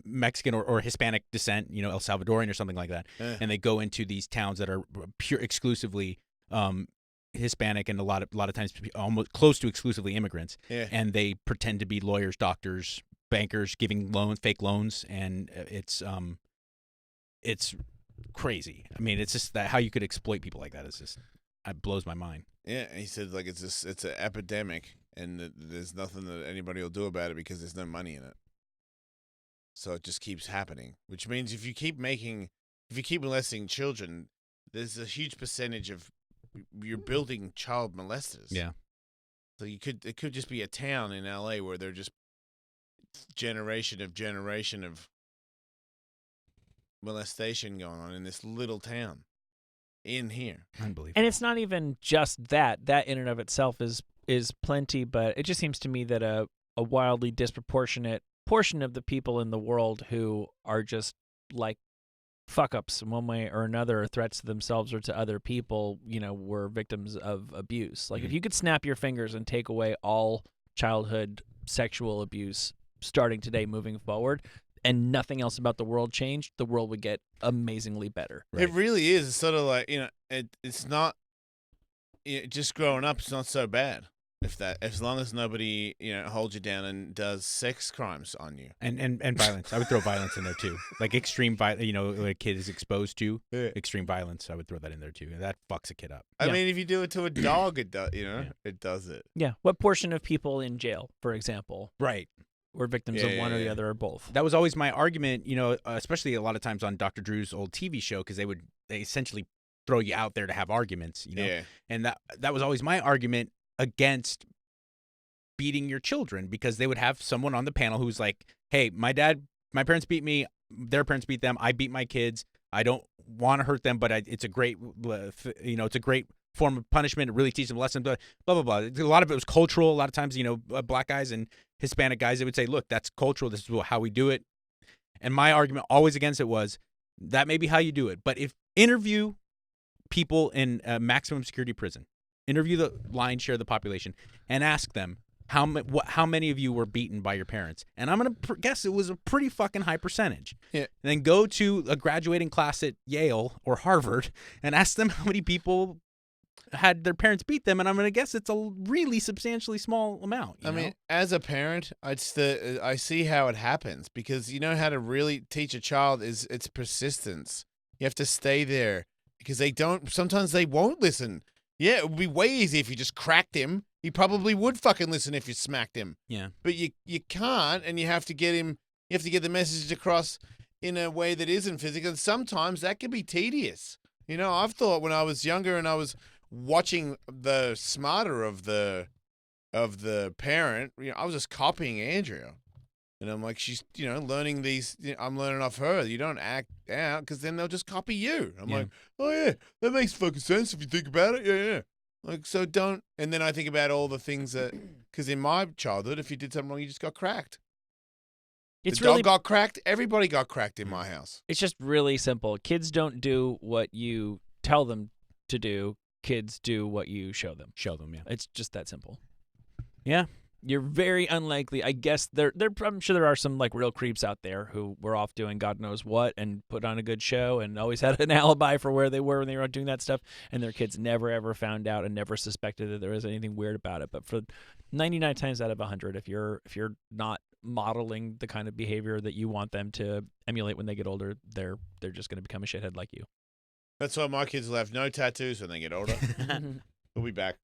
Mexican or Hispanic descent, El Salvadorian or something like that, and they go into these towns that are pure exclusively Hispanic and a lot of times almost close to exclusively immigrants, and they pretend to be lawyers, doctors, bankers, giving fake loans, and it's crazy. I mean, it's just that how you could exploit people like that is just it blows my mind. Yeah, he said like it's an epidemic, and there's nothing that anybody will do about it because there's no money in it. So it just keeps happening, which means if you keep molesting children, there's a huge percentage of you're building child molesters. Yeah. So it could just be a town in LA where they're just generation of molestation going on in this little town in here. Unbelievable. And it's not even just that. That in and of itself is plenty, but it just seems to me that a wildly disproportionate portion of the people in the world who are just like fuck-ups in one way or another, or threats to themselves or to other people, were victims of abuse. Like, if you could snap your fingers and take away all childhood sexual abuse starting today moving forward, and nothing else about the world changed, the world would get amazingly better. Right. It really is. It's sort of like, it's not, just growing up, it's not so bad. As long as nobody, holds you down and does sex crimes on you. And violence. I would throw violence in there too. Like extreme violence, when a kid is exposed to extreme violence, I would throw that in there too. That fucks a kid up. I mean, if you do it to a dog, it does, it does it. Yeah. What portion of people in jail, for example? Right. Were victims of one or the other or both. That was always my argument, especially a lot of times on Dr. Drew's old TV show, because they essentially throw you out there to have arguments, Yeah. And that was always my argument against beating your children, because they would have someone on the panel who's like, hey, my parents beat me, their parents beat them, I beat my kids, I don't want to hurt them, but it's a great, it's a great form of punishment. It really teaches them a lesson, blah, blah, blah. A lot of it was cultural. A lot of times, black guys and Hispanic guys, they would say, look, that's cultural. This is how we do it. And my argument always against it was, that may be how you do it, but if interview people in a maximum security prison, interview the lion's share of the population, and ask them, how many of you were beaten by your parents? And I'm going to guess it was a pretty fucking high percentage. Yeah. And then go to a graduating class at Yale or Harvard and ask them how many people had their parents beat them, and I'm going to guess it's a really substantially small amount. I mean, as a parent, I see how it happens, because how to really teach a child is its persistence. You have to stay there, because sometimes they won't listen. Yeah, it would be way easier if you just cracked him. He probably would fucking listen if you smacked him. Yeah. But you can't, and you have to get the message across in a way that isn't physical. And sometimes that can be tedious. I've thought when I was younger and I was watching the smarter of the parent, I was just copying Andrea. And I'm like, she's, learning these, I'm learning off her. You don't act out, because then they'll just copy you. I'm like, oh yeah, that makes fucking sense if you think about it. Yeah. Like, so don't, and then I think about all the things that, because in my childhood, if you did something wrong, you just got cracked. The dog got cracked. Everybody got cracked in my house. It's just really simple. Kids don't do what you tell them to do. Kids do what you show them. Yeah. It's just that simple. Yeah. You're very unlikely. I guess I'm sure there are some like real creeps out there who were off doing God knows what and put on a good show and always had an alibi for where they were when they were doing that stuff, and their kids never ever found out and never suspected that there was anything weird about it. But for 99 times out of 100, if you're not modeling the kind of behavior that you want them to emulate when they get older, they're just going to become a shithead like you. That's why my kids will have no tattoos when they get older. We'll be back.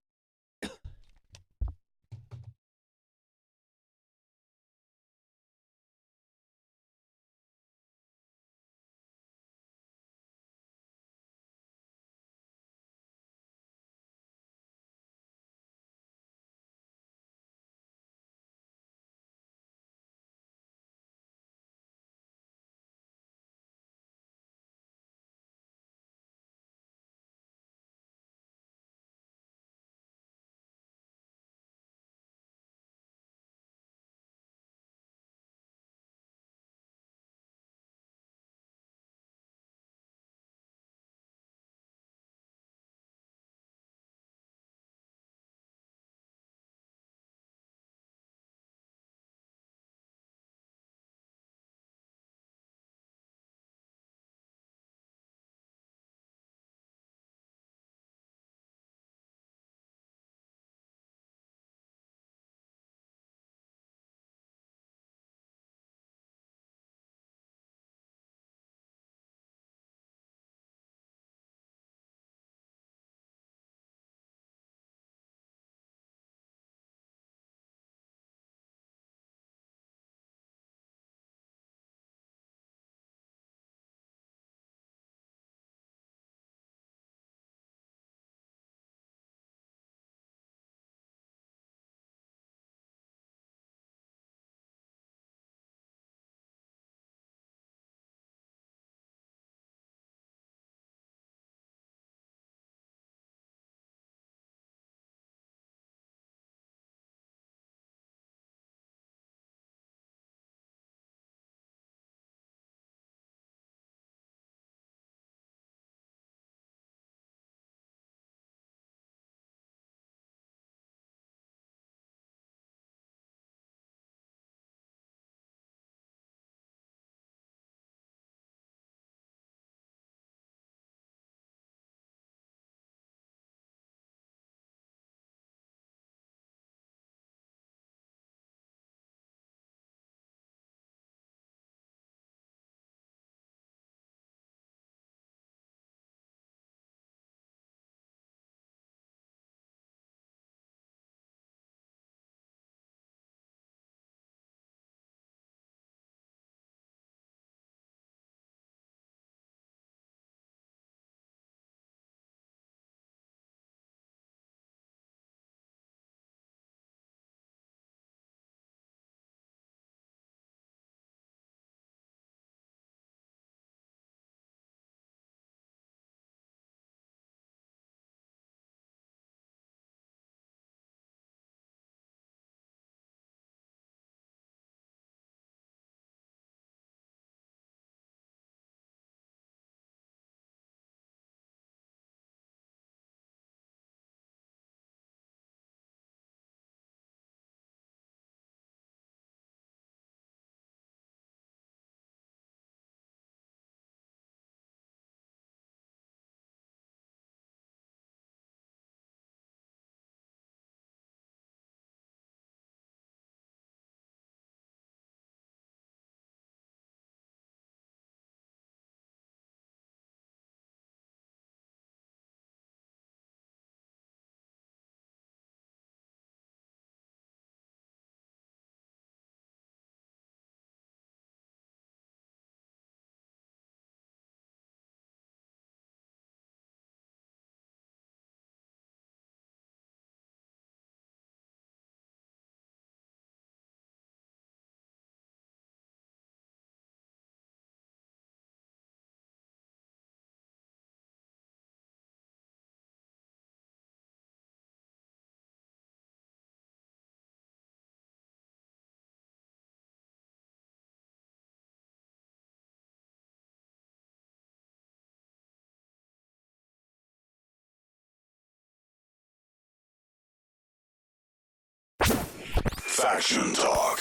Faction Talk.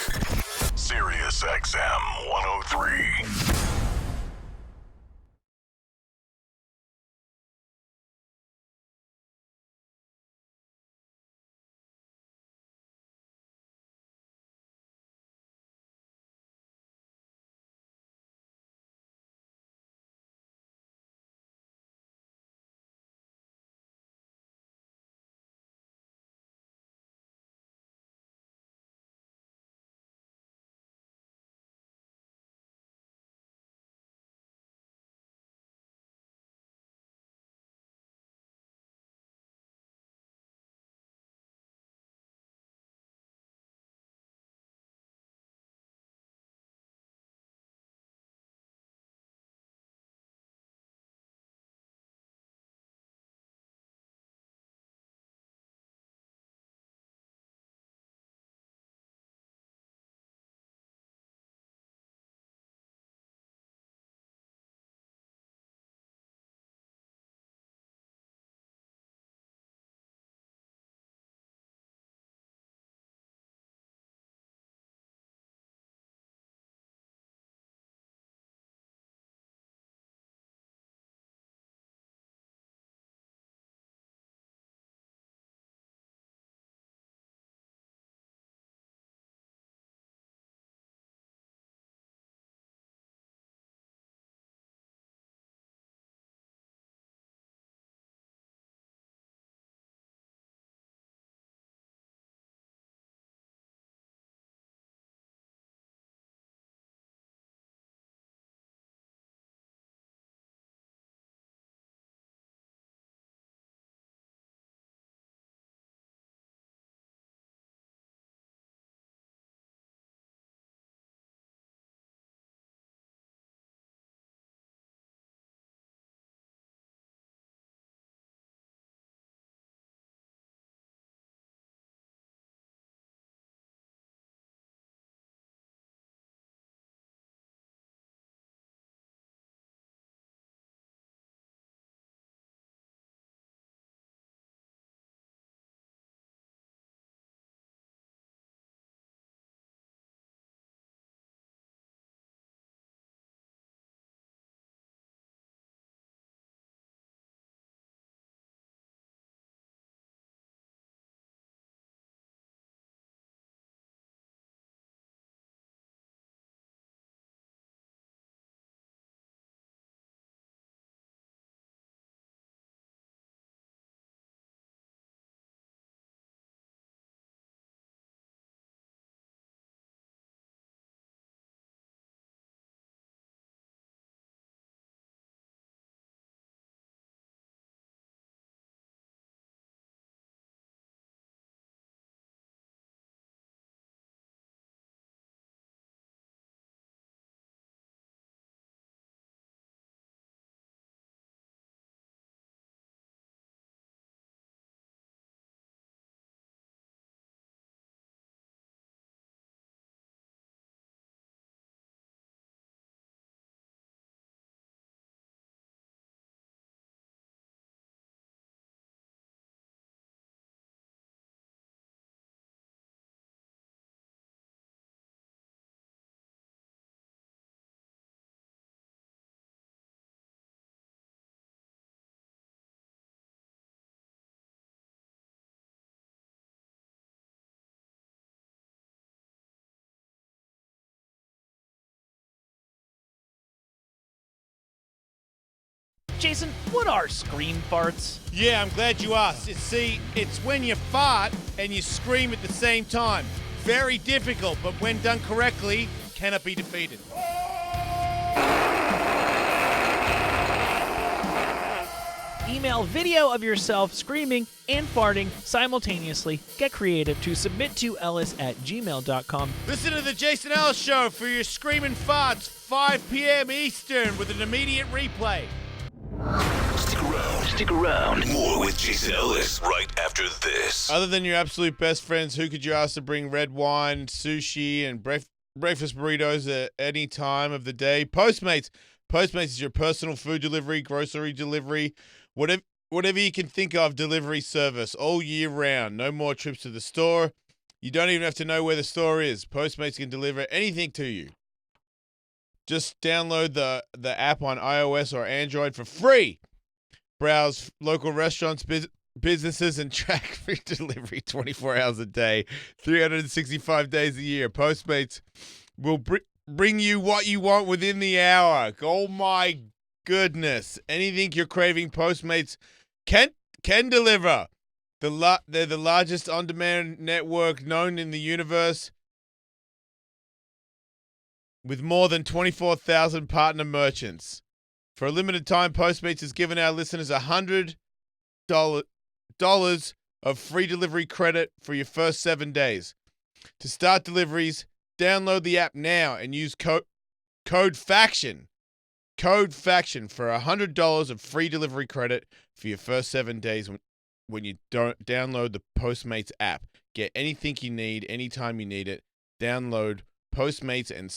Sirius XM 103. Jason, what are scream farts? Yeah, I'm glad you asked. See, it's when you fart and you scream at the same time. Very difficult, but when done correctly, cannot be defeated. Email video of yourself screaming and farting simultaneously. Get creative to submit to ellis@gmail.com. Listen to the Jason Ellis Show for your screaming farts, 5 p.m. Eastern, with an immediate replay. Stick around. More with Jason Ellis right after this. Other than your absolute best friends, who could you ask to bring red wine, sushi, and breakfast burritos at any time of the day? Postmates. Postmates is your personal food delivery, grocery delivery, whatever you can think of delivery service all year round. No more trips to the store. You don't even have to know where the store is. Postmates can deliver anything to you. Just download the app on iOS or Android for free. Browse local restaurants, businesses, and track free delivery 24 hours a day, 365 days a year. Postmates will bring you what you want within the hour. Oh my goodness. Anything you're craving, Postmates can deliver. They're the largest on-demand network known in the universe, with more than 24,000 partner merchants. For a limited time, Postmates has given our listeners $100 of free delivery credit for your first 7 days. To start deliveries, download the app now and use code FACTION. Code FACTION for $100 of free delivery credit for your first 7 days when you don't download the Postmates app. Get anything you need anytime you need it. Download Postmates and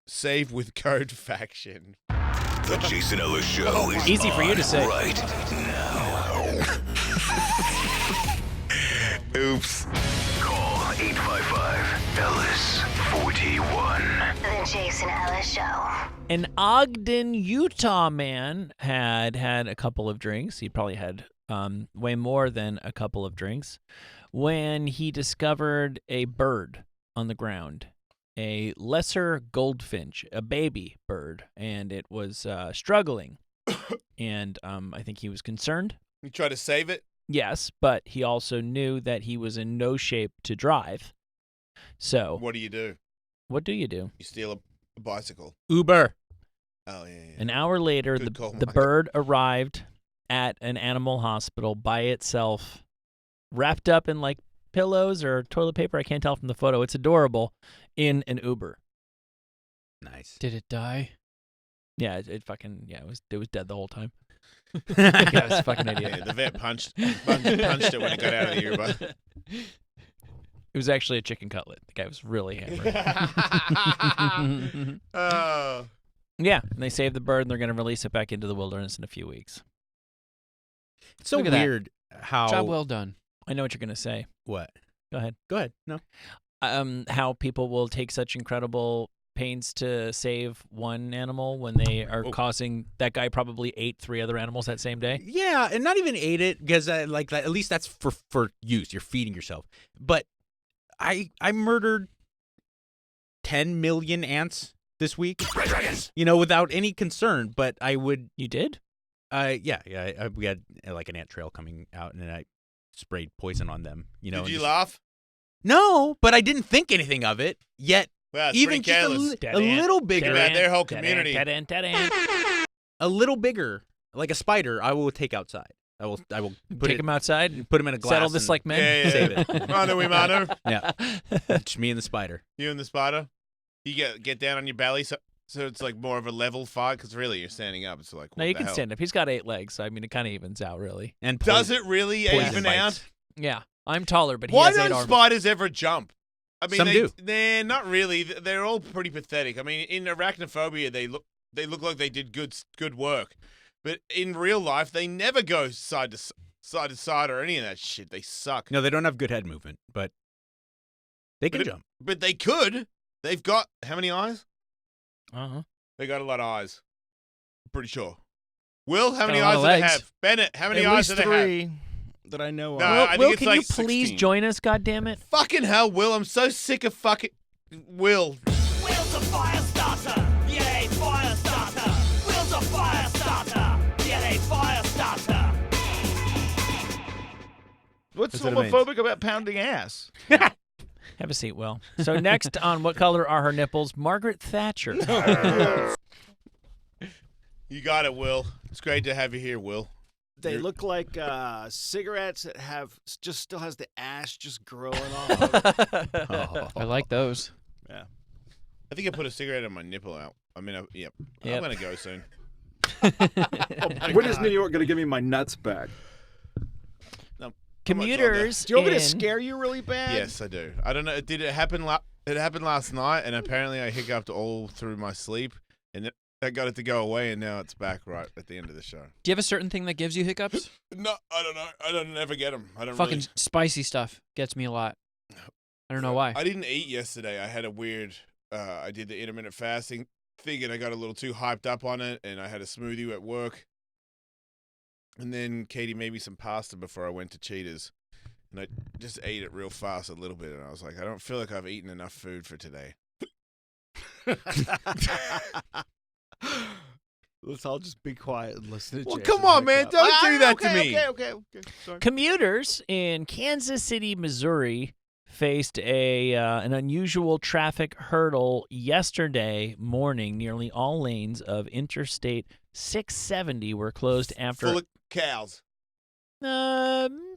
save with code FACTION. The Jason Ellis Show is easy for you to say. Right now. Oops. Call 855-ELLIS-41. The Jason Ellis Show. An Ogden, Utah man had a couple of drinks. He probably had way more than a couple of drinks when he discovered a bird on the ground, a lesser goldfinch, a baby bird, and it was struggling. And I think he was concerned. You try to save it? Yes, but he also knew that he was in no shape to drive. So What do you do? What do you do? You steal a bicycle. Uber. Oh, yeah. An hour later, Good call, the Mike. bird arrived at an animal hospital by itself, wrapped up in like pillows or toilet paper. I can't tell from the photo. It's adorable. In an Uber. Nice. Did it die? Yeah, it was dead the whole time. Yeah, it was a fucking idiot. Yeah, the vet punched it when it got out of the Uber. It was actually a chicken cutlet. The guy was really hammered. Oh. Yeah, and they saved the bird, and they're going to release it back into the wilderness in a few weeks. It's so Look at that. weird how. Job well done. I know what you're going to say. What? Go ahead. Go ahead. No. How people will take such incredible pains to save one animal when they are causing that guy probably ate 3 other animals that same day. Yeah, and not even ate it because like that, at least that's for use. You're feeding yourself. But I murdered 10 million ants this week. Red Dragons. Without any concern. But I would. You did? Yeah. We had like an ant trail coming out, and then I sprayed poison on them. Did you laugh? No, but I didn't think anything of it. Yet, Well, it's even pretty just careless. a little bigger. About their whole community. A little bigger, like a spider, I will take outside. I will Take him outside and put him in a glass. settle this and like men. Yeah. Save it. Mano. Yeah, just me and the spider. You and the spider. You get down on your belly, so it's like more of a level fight. Because really, you're standing up. It's like No, you can stand up. He's got 8 legs. So, I mean, it kind of evens out, really. And Does it really poison even bites. out? Yeah, I'm taller, but he Why has 8 don't arms. spiders ever jump? I mean, Some do. They're not really. They're all pretty pathetic. I mean, in arachnophobia, they look like they did good work, but in real life, they never go side to side or any of that shit. They suck. No, they don't have good head movement, but they can jump. But they could. They've got how many eyes? Uh-huh. They got a lot of eyes. I'm pretty sure. Will, how Got many a lot eyes of do they legs. have? Bennett, how many At eyes least do they have? 3 that I know of. No, I think Will, it's can like you please 16. join us, goddammit? Fucking hell, Will. I'm so sick of fucking Will. Will's a fire starter. Yay, fire starter. Will's a fire starter. Yay, fire starter. What's That's what it means. homophobic about pounding ass? Have a seat, Will. So next on What Color Are Her Nipples? Margaret Thatcher. You got it, Will. It's great to have you here, Will. They look like cigarettes that still has the ash just growing off. I like those. Yeah. I think I put a cigarette on my nipple out. I mean, yep. I'm Yep. going to go soon. When is New York going to give me my nuts back? No, Commuters. Do you want me to in- scare you really bad? Yes, I do. I don't know. Did it happen? It happened last night, and apparently I hiccuped all through my sleep, and that got it to go away, and now it's back right at the end of the show. Do you have a certain thing that gives you hiccups? No, I don't know. I don't ever get them. I don't Fucking really. spicy stuff gets me a lot. I don't know why. I didn't eat yesterday. I had a weird. I did the intermittent fasting thing, and I got a little too hyped up on it, and I had a smoothie at work. And then Katie made me some pasta before I went to Cheetah's, and I just ate it real fast a little bit, and I was like, I don't feel like I've eaten enough food for today. Let's all just be quiet and listen to Well, Jason come on, wake man. up. Don't do that to me. Okay. Sorry. Commuters in Kansas City, Missouri, faced an unusual traffic hurdle yesterday morning. Nearly all lanes of Interstate 670 were closed after Full of cows.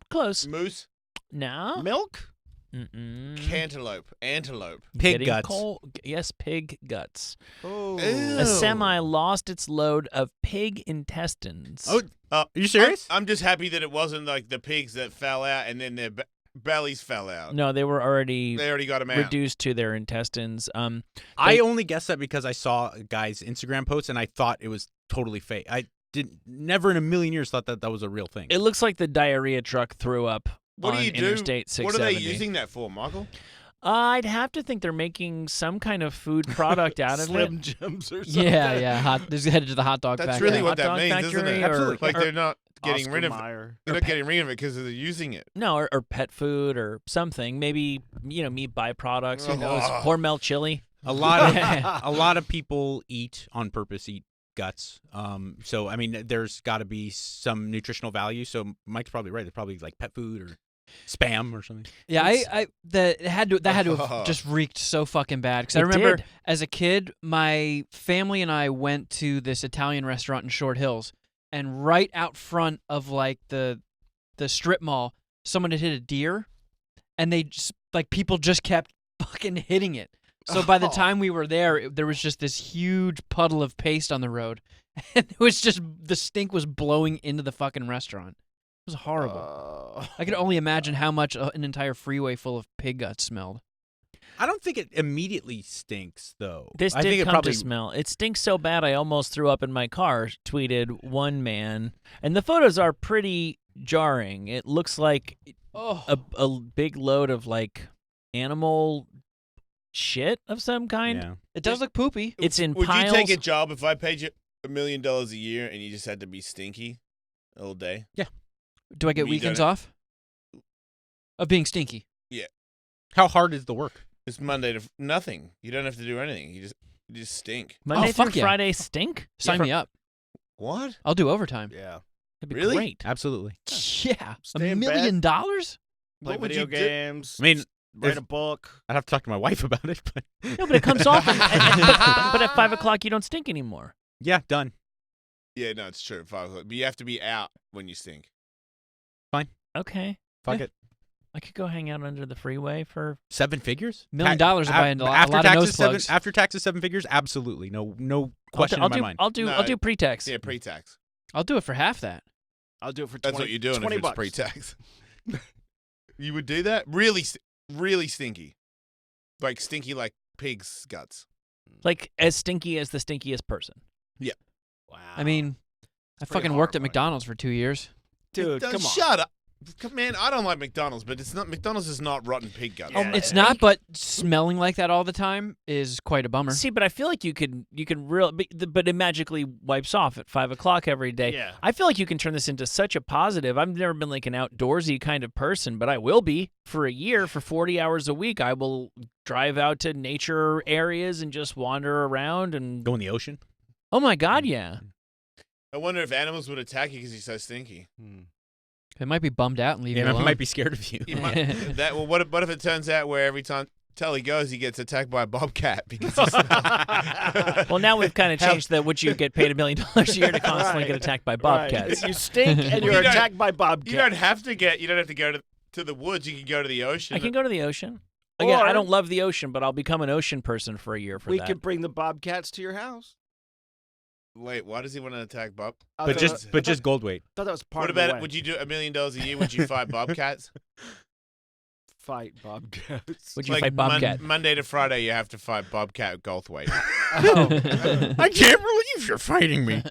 close. Moose. No. Milk? Cantaloupe. Antelope. Pig Getting guts. Yes, pig guts. Oh. A semi lost its load of pig intestines. Oh, are you serious? I'm just happy that it wasn't like the pigs that fell out and then their bellies fell out. No, they were already. They already got them out. Reduced to their intestines. I only guessed that because I saw a guy's Instagram post and I thought it was totally fake. I never in a million years thought that was a real thing. It looks like the diarrhea truck threw up. What on do you do? Interstate 670. What are they using that for, Michael? I'd have to think they're making some kind of food product out of Slim it. Jims or something. Yeah. They're headed to the hot dog That's factory. really what that Hot dog means, isn't factory it? or- Absolutely. Like or- they're not getting Oscar rid of Mayer. They're not getting rid of it because they're using it. No, or pet food or something. Maybe meat byproducts. Who knows? Oh. Hormel chili. A lot of people eat guts. So I mean, there's got to be some nutritional value. So Mike's probably right. It's probably like pet food or spam or something. Yeah, that had to have just reeked so fucking bad because I It remember did. as a kid, my family and I went to this Italian restaurant in Short Hills, and right out front of like the strip mall, someone had hit a deer, and they just people just kept fucking hitting it. So by the time we were there, there was just this huge puddle of paste on the road, and it was just the stink was blowing into the fucking restaurant. It was horrible. I could only imagine how much an entire freeway full of pig guts smelled. I don't think it immediately stinks though. This I did think come it probably to smell. It stinks so bad I almost threw up in my car, tweeted one man. And the photos are pretty jarring. It looks like a big load of animal shit of some kind. Yeah. It does look poopy. It's in Would piles. you take a job if I paid you $1 million a year and you just had to be stinky all day? Yeah. Do I get You weekends done it? off? Of being stinky. Yeah. How hard is the work? It's Monday to nothing. You don't have to do anything. You just stink. Monday fuck through yeah. Friday stink? Sign me up. What? I'll do overtime. Yeah. That'd be Really? great. Absolutely. Yeah. Stay $1 in million? Play What would video you do? games. I mean, write if- a book. I'd have to talk to my wife about it, but No, but it comes off. But at 5 o'clock, you don't stink anymore. yeah, done. Yeah, no, it's true. 5 o'clock. But you have to be out when you stink. Okay. Fuck Yeah. it. I could go hang out under the freeway for 7 figures? $1 million will buy a lot after of taxes, nose plugs. after taxes, 7 figures? Absolutely. No question I'll in my do, mind. I'll do No. I'll do pre-tax. Yeah, pre-tax. I'll do it for half that. I'll do it for 20. That's what you're doing if 20 it's bucks. pre-tax. You would do that? Really, really stinky. Like stinky like pig's guts. Like as stinky as the stinkiest person. Yeah. Wow. I mean, I pretty fucking worked at horrifying. McDonald's for 2 years. Dude, come on. Shut up. Man, I don't like McDonald's, but it's not McDonald's is not rotten pig guts. Yeah. It's not, but smelling like that all the time is quite a bummer. See, but I feel like you can but it magically wipes off at 5 o'clock every day. Yeah. I feel like you can turn this into such a positive. I've never been like an outdoorsy kind of person, but I will be for a year. For 40 hours a week, I will drive out to nature areas and just wander around and Go in the ocean? Oh my God, yeah. I wonder if animals would attack you because you're so stinky. They might be bummed out and leave you Yeah, alone. I might be scared of you. You might, what if it turns out where every time Telly goes, he gets attacked by a bobcat because he's Well, now we've kind of changed that. Would you get paid $1 million a year to constantly get attacked by bobcats? You stink and Well, you're you don't- attacked by bobcats. You don't have to go to the woods. You can go to the ocean. I can go to the ocean. Again, I Or- don't love the ocean, but I'll become an ocean person for a year for We that. could bring the bobcats to your house. Wait, why does he want to attack Bob? But just gold weight. Thought that was part What of the about way. would you do $1 million a year? Would you fight bobcats? Fight bobcats. Would you fight bobcat? Monday to Friday, you have to fight bobcat Goldthwait. I can't believe you're fighting me.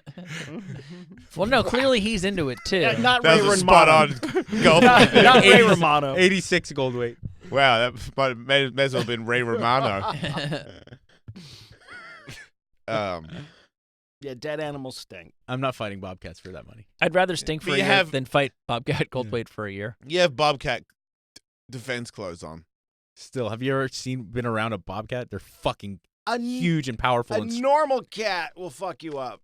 Well, no, clearly he's into it too. Not That Ray was a spot on Romano. Goldthwait. Not Ray Romano. 86 gold weight. Wow, that may as well have been Ray Romano. Yeah, dead animals stink. I'm not fighting bobcats for that money. I'd rather stink for But a you year have- than fight bobcat Goldthwait for a year. You have Bobcat defense clothes on. Still, have you ever been around a bobcat? They're fucking A huge and powerful. A and normal cat will fuck you up.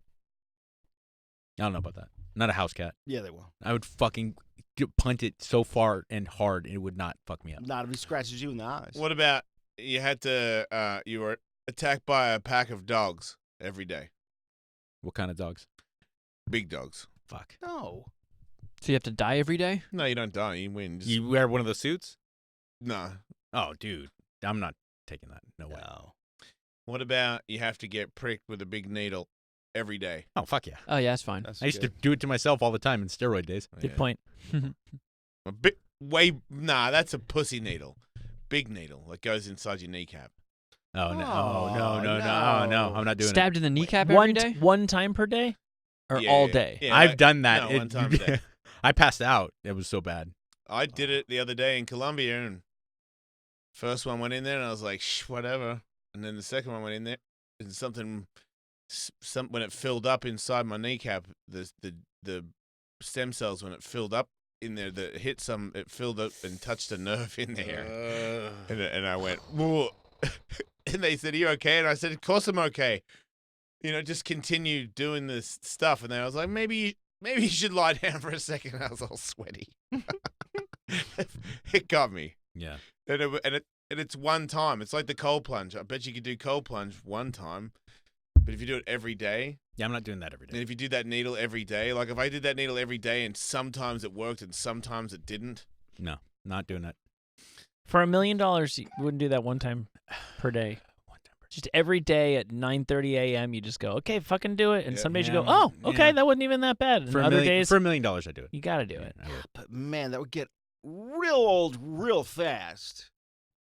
I don't know about that. Not a house cat. Yeah, they will. I would fucking punt it so far and hard, it would not fuck me up. Not if he scratches you in the eyes. What about you had to? You were attacked by a pack of dogs every day. What kind of dogs? Big dogs. Fuck. No. So you have to die every day? No, you don't die. You win. Just, You wear one of those suits? no. Oh, dude. I'm not taking that. No way. What about you have to get pricked with a big needle every day? Oh, fuck yeah. Oh, yeah, that's fine. That's I used to good. do it to myself all the time in steroid days. Good Yeah. point. A big nah, that's a pussy needle. Big needle that goes inside your kneecap. Oh, no. Oh, Oh, no. no. Oh, no. I'm not doing Stabbed in the kneecap every One day? one time per day, or Yeah, all yeah, day. yeah, it. I've like- done that. No, one time a day. I passed out. It was so bad. I did it the other day in Colombia, and first one went in there, and I was like, Shh, whatever. And then the second one went in there, and something when it filled up inside my kneecap, the stem cells when it filled up in there, that hit some, it filled up and touched a nerve in there, and I went, whoa. And they said, "Are you okay?" And I said, "Of course I'm okay. You know, just continue doing this stuff." And then I was like, maybe you should lie down for a second. I was all sweaty. It got me. Yeah. And it's one time. It's like the cold plunge. I bet you could do cold plunge one time, but if you do it every day, Yeah, I'm not doing that every and day. if you do that needle every day, like if I did that needle every day and sometimes it worked and sometimes it didn't. No, not doing that. For $1 million, you wouldn't do that one time per day. Just every day at 9:30 a.m. you just go, okay, fucking do it. And Yeah. some days you Yeah. go, oh, okay, Yeah. that wasn't even that bad. And For other days, $1 million, I do it. you got to do it. I would. But man, that would get real old real fast.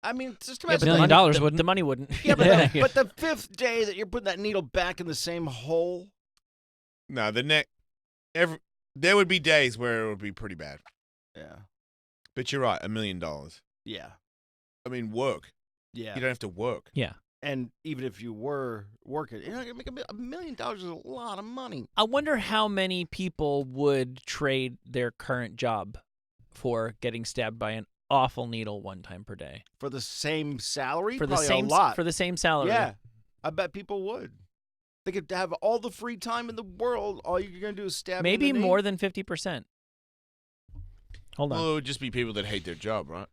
I mean, just Yeah, imagine but $1 million the, dollars the, wouldn't. the money wouldn't. yeah, but, but the fifth day that you're putting that needle back in the same hole. No, there would be days where it would be pretty bad. Yeah. But you're right, $1 million. Yeah. I mean, work. Yeah. You don't have to work. Yeah. And even if you were working, you're not gonna make $1 million is a lot of money. I wonder how many people would trade their current job for getting stabbed by an awful needle one time per day. For the same salary? For the Probably same a lot. for the same salary. Yeah. I bet people would. They could have all the free time in the world. All you're gonna do is stab. Maybe in the knee. more than 50%. Hold on. Well, it would just be people that hate their job, right?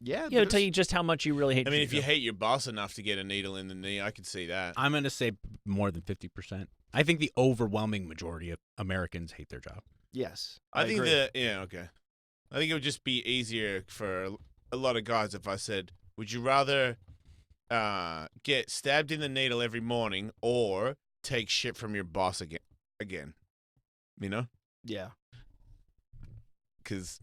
Yeah. It'll tell you just how much you really hate I mean, your if you job. hate your boss enough to get a needle in the knee, I could see that. I'm going to say more than 50%. I think the overwhelming majority of Americans hate their job. Yes. I think agree. okay. I think it would just be easier for a lot of guys if I said, would you rather get stabbed in the needle every morning or take shit from your boss again? You know? Yeah. Because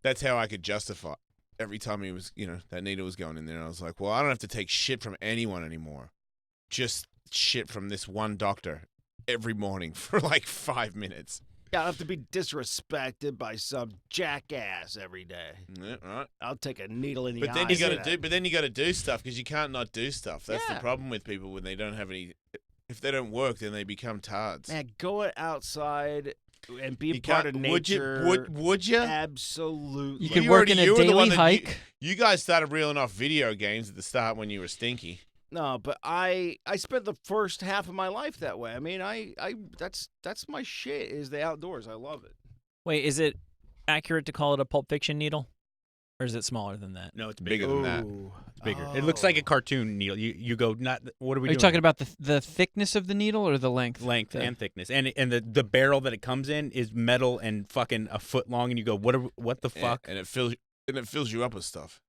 that's how I could justify every time he was, that needle was going in there. I was like, well, I don't have to take shit from anyone anymore. Just shit from this one doctor every morning for like 5 minutes. Yeah, I don't have to be disrespected by some jackass every day. Yeah, right. I'll take a needle in the But eye. then you got for to that. do. But then you got to do stuff because you can't not do stuff. That's the Yeah. problem with people when they don't have any. If they don't work, then they become tards. Man, go outside and be You part of can't- nature. would you? Absolutely. You could work in a were the daily one that- hike. You guys started reeling off video games at the start when you were stinky. No, but I spent the first half of my life that way. I mean, I that's my shit is the outdoors. I love it. Wait, is it accurate to call it a Pulp Fiction needle? Or is it smaller than that? No, it's Bigger than that. It's bigger. It looks like a cartoon needle. You go, not what are we Are you doing? talking about the thickness of the needle or the length? Length and thickness, and the barrel that it comes in is metal and fucking a foot long, and you go, what the fuck? And it fills you up with stuff.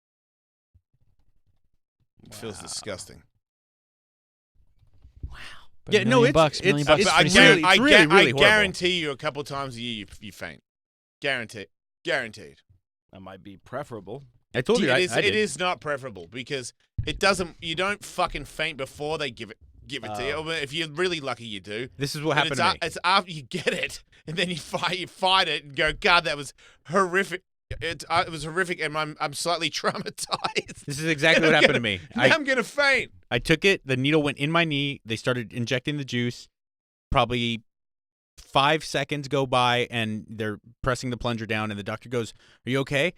It feels disgusting. But Yeah, $1 no, million it's- bucks. $1 million it's- bucks it's is I, pretty really- sweet. I, it's really, I really horrible. guarantee you a couple times a year you faint. Guaranteed. That might be preferable. I told you, It I did. is not preferable because it doesn't. You don't fucking faint before they give it to you. But if you're really lucky, you do. This is what But happened to me. It's after you get it, and then you fight it, and go, God, that was horrific. It was horrific, and I'm slightly traumatized. This is exactly what happened to me. I'm gonna faint. I took it. The needle went in my knee. They started injecting the juice. Probably 5 seconds go by, and they're pressing the plunger down, and the doctor goes, "Are you okay?"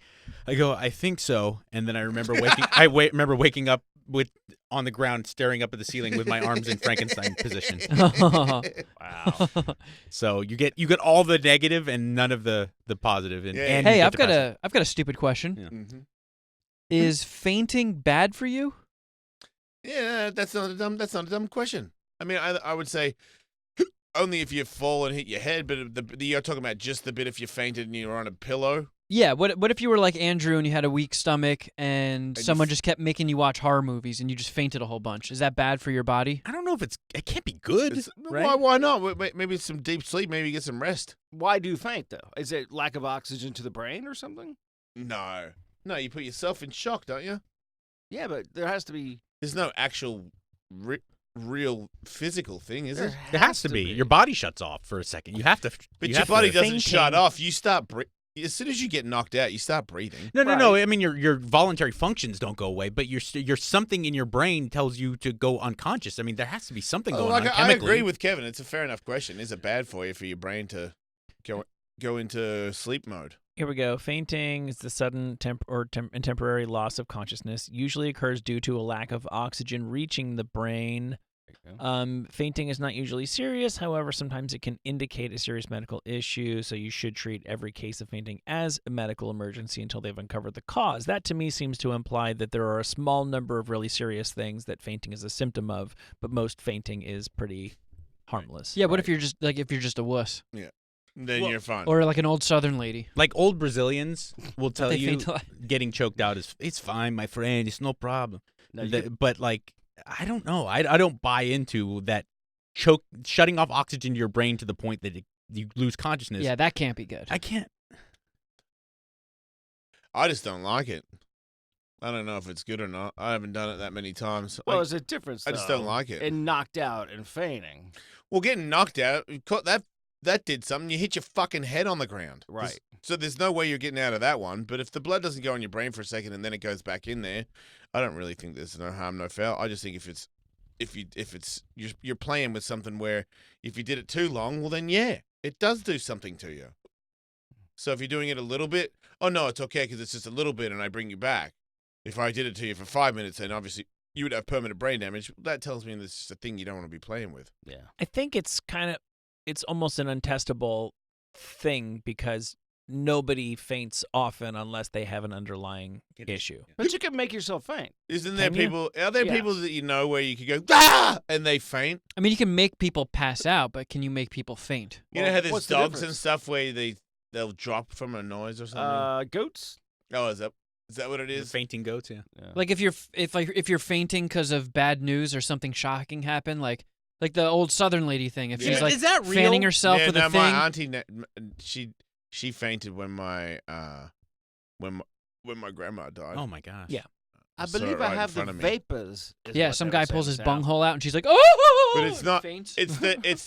I go, "I think so." And then I remember remember waking up on the ground, staring up at the ceiling with my arms in Frankenstein position. Wow. So you get all the negative and none of the positive. And hey, I've got a stupid question. Yeah. Mm-hmm. Is fainting bad for you? Yeah, that's not a dumb question. I mean, I would say only if you fall and hit your head, but you're talking about just the bit if you fainted and you're on a pillow. Yeah, what if you were like Andrew and you had a weak stomach and someone just kept making you watch horror movies and you just fainted a whole bunch? Is that bad for your body? I don't know if it can't be good, right? Why not? Maybe it's some deep sleep. Maybe you get some rest. Why do you faint, though? Is it lack of oxygen to the brain or something? No, you put yourself in shock, don't you? Yeah, but there has to be. There's no actual real physical thing, is it? There has to be. Your body shuts off for a second. You have to. But your body doesn't shut off. You start as soon as you get knocked out, you start breathing. No. I mean, your voluntary functions don't go away, but your something in your brain tells you to go unconscious. I mean, there has to be something going on chemically. I agree with Kevin. It's a fair enough question. Is it bad for your brain to go into sleep mode? Here we go. Fainting is the sudden and temporary loss of consciousness. Usually occurs due to a lack of oxygen reaching the brain. Fainting is not usually serious. However, sometimes it can indicate a serious medical issue, so you should treat every case of fainting as a medical emergency until they've uncovered the cause. That, to me, seems to imply that there are a small number of really serious things that fainting is a symptom of, but most fainting is pretty harmless. Yeah, what if you're just a wuss? Yeah. Then you're fine. Or like an old Southern lady. Like old Brazilians will tell They you faint a lot. getting choked out is it's fine, my friend. It's no problem. But like, I don't know. I don't buy into that shutting off oxygen to your brain to the point that you lose consciousness. Yeah, that can't be good. I can't. I just don't like it. I don't know if it's good or not. I haven't done it that many times. Well, there's a difference, I just don't like it. And knocked out and fainting. Well, getting knocked out, that did something. You hit your fucking head on the ground. Right. So there's no way you're getting out of that one. But if the blood doesn't go in your brain for a second and then it goes back in there, I don't really think there's no harm, no foul. I just think if you're playing with something where if you did it too long, well then yeah, it does do something to you. So if you're doing it a little bit, oh no, it's okay because it's just a little bit and I bring you back. If I did it to you for 5 minutes, then obviously you would have permanent brain damage. That tells me this is a thing you don't want to be playing with. Yeah. I think it's almost an untestable thing because nobody faints often unless they have an underlying issue. But you can make yourself faint. Isn't there Can you? people? Are there Yes. people that you know where you could go ah and they faint? I mean, you can make people pass out, but can you make people faint? You know how there's what's the dogs and difference? stuff where they'll drop from a noise or something. Goats. Oh, is that what it is? Fainting goats, yeah. Like if you're fainting because of bad news or something shocking happened, like the old Southern lady thing. If she's like Is that real? fanning herself with a thing. my auntie, she fainted when my grandma died. Oh my gosh. Yeah. I saw believe it right I in have the front of me. vapors. is Yeah, what some they were guy pulls saying his sound. bunghole out and she's like, oh! But it's not. Faints. It's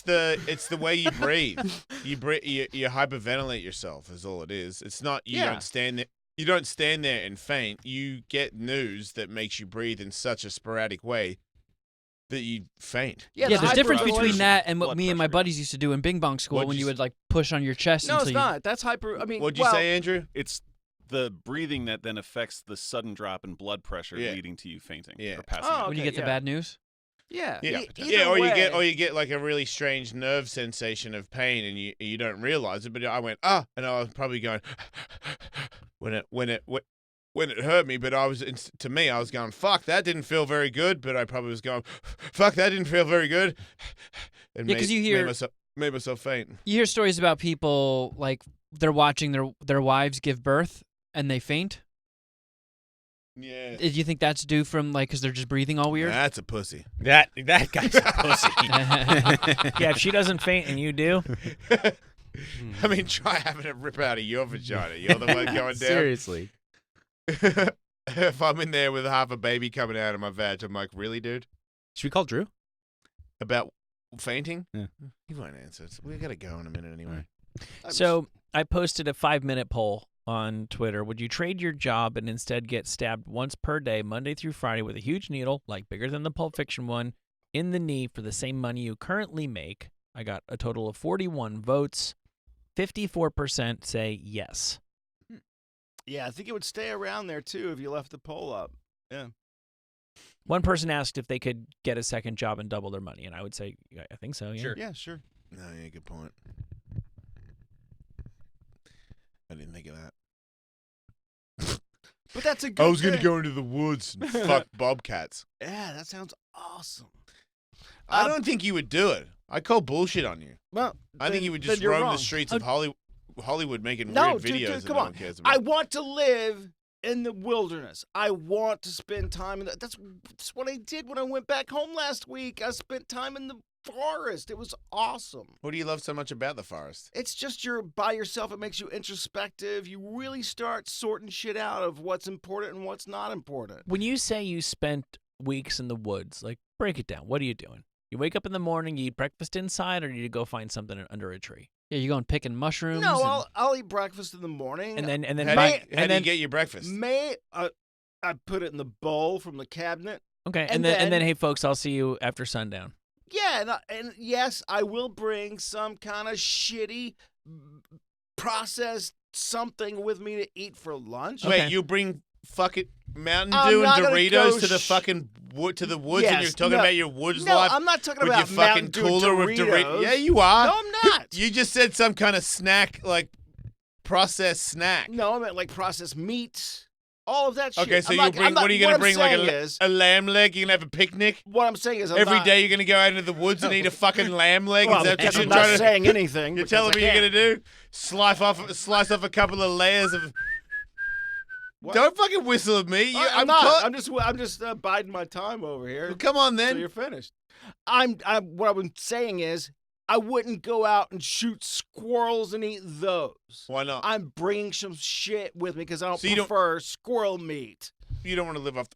the way you breathe. You hyperventilate yourself is all it is. It's not you Yeah. don't stand there. You don't stand there and faint. You get news that makes you breathe in such a sporadic way that you faint. Yeah, the there's a difference between hyperventilation. that and what Blood me and my pressure. buddies used to do in Bing Bong School What'd when you you s- would like push on your chest No, until it's you. not. That's hyper. I mean, What'd you say, Andrew? It's the breathing that then affects the sudden drop in blood pressure, Yeah. leading to you fainting Yeah. or passing Oh, out. When you okay, get the yeah. bad news. Yeah. Yeah, Either yeah, or way, you get like a really strange nerve sensation of pain, and you don't realize it. But I went and I was probably going when it hurt me. But I was to me, I was going fuck that didn't feel very good. But I probably was going fuck that didn't feel very good. And Yeah, 'cause you hear- made myself faint. You hear stories about people like they're watching their wives give birth and they faint. Yeah, Do you think that's due from like because they're just breathing all weird? that's a pussy. That guy's a pussy. Yeah, if she doesn't faint and you do, I mean, try having it rip out of your vagina. You're the one going down. Seriously. If I'm in there with half a baby coming out of my vag, I'm like, really, dude? Should we call Drew? About fainting? Yeah. He won't answer. We got to go in a minute anyway. So I posted a 5-minute poll on Twitter, would you trade your job and instead get stabbed once per day, Monday through Friday, with a huge needle, like bigger than the Pulp Fiction one, in the knee for the same money you currently make? I got a total of 41 votes. 54% say yes. Yeah, I think it would stay around there, too, if you left the poll up. Yeah. One person asked if they could get a second job and double their money, and I would say, I think so, yeah. Sure. Yeah, sure. No, yeah, good point. I didn't think of that. But that's a good I was going to thing. go into the woods and fuck bobcats. Yeah, that sounds awesome. I don't think you would do it. I call bullshit on you. Well, I think you would just roam the streets of Hollywood making weird videos that come no on. one cares about. I want to live in the wilderness. I want to spend time in that's what I did when I went back home last week. I spent time in the forest. It was awesome. What do you love so much about the forest? It's just you're by yourself. It makes you introspective. You really start sorting shit out of what's important and what's not important. When you say you spent weeks in the woods, like, break it down. What are you doing? You wake up in the morning, you eat breakfast inside, or do you go find something under a tree? Yeah, you going picking mushrooms? No, I'll eat breakfast in the morning. And then how do you get your breakfast? I put it in the bowl from the cabinet. Okay, and then hey folks, I'll see you after sundown. Yeah, and yes, I will bring some kind of shitty processed something with me to eat for lunch. Wait, you bring fucking Mountain Dew and Doritos to the fucking to the woods, and you're talking about your woods life? No, I'm not talking with about your Mountain fucking Dew cooler Doritos. with Doritos. Yeah, you are. No, I'm not. You just said some kind of snack, like processed snack. No, I meant like processed meats. All of that shit. Okay, so what are you going to bring? Like a lamb leg? You're going to have a picnic? What I'm saying is every day you're going to go out into the woods and eat a fucking lamb leg? Well, Is that what I'm you're not trying to saying anything. You're telling me you're going to do? Slice off a couple of layers of... What? Don't fucking whistle at me. I'm not. I'm just biding my time over here. Well, come on then. So you're finished. What I'm saying is, I wouldn't go out and shoot squirrels and eat those. Why not? I'm bringing some shit with me because I don't prefer squirrel meat. You don't want to live off.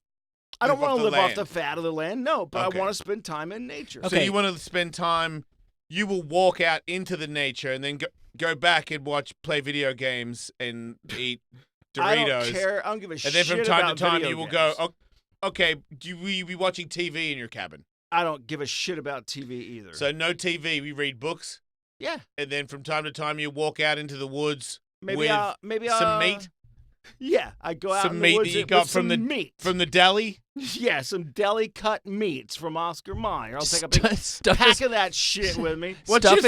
I don't want to live land. off the fat of the land. No, but Okay. I want to spend time in nature. So you want to spend time. You will walk out into the nature and then go back and play video games and eat Doritos. I don't care. I don't give a shit. And then from time to about time video you will games. go, okay, will you be watching TV in your cabin? I don't give a shit about TV either. So no TV, we read books? Yeah. And then from time to time you walk out into the woods maybe with some meat? Yeah, I go out Some in the meat woods that you with got some meat. from the deli? Yeah, some deli cut meats from Oscar Mayer. I'll take a big pack of that shit with me. Stuff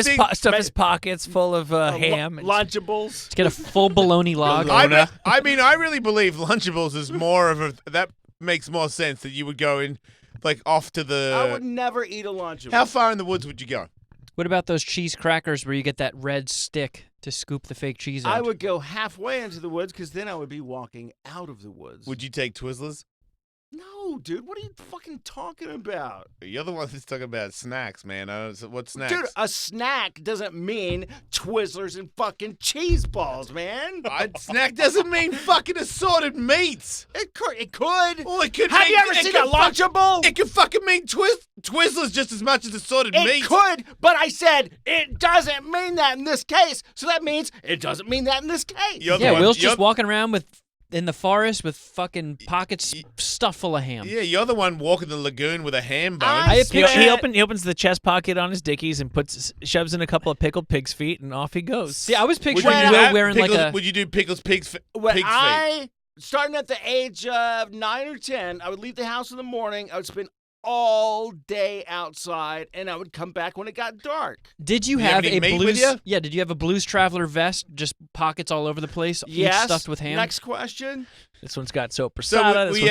his pockets full of ham. Lunchables. Let's get a full bologna log. I mean, I really believe Lunchables is more of that makes more sense that you would go in, like, off to the... I would never eat a Lunchable. How far in the woods would you go? What about those cheese crackers where you get that red stick to scoop the fake cheese out? I would go halfway into the woods because then I would be walking out of the woods. Would you take Twizzlers? No, dude. What are you fucking talking about? You're the one that's talking about snacks, man. What snacks? Dude, a snack doesn't mean Twizzlers and fucking cheese balls, man. Snack doesn't mean fucking assorted meats. It could. Well, it could. Have you ever seen a Lunchable? It could fucking mean Twizzlers just as much as assorted meats. It could, but I said it doesn't mean that in this case. So that means it doesn't mean that in this case. Will's just walking around in the forest with fucking pockets stuffed full of ham. Yeah, you're the one walking the lagoon with a ham bone. He opens the chest pocket on his dickies and shoves in a couple of pickled pig's feet, and off he goes. See, I was picturing Will wearing like a... Would you do pig's feet? Starting at the age of 9 or 10, I would leave the house in the morning. I would spend all day outside, and I would come back when it got dark. Did you have a blues? Yeah, did you have a Blues Traveler vest? Just pockets all over the place, each stuffed with ham. Next question. This one's got sopressata. When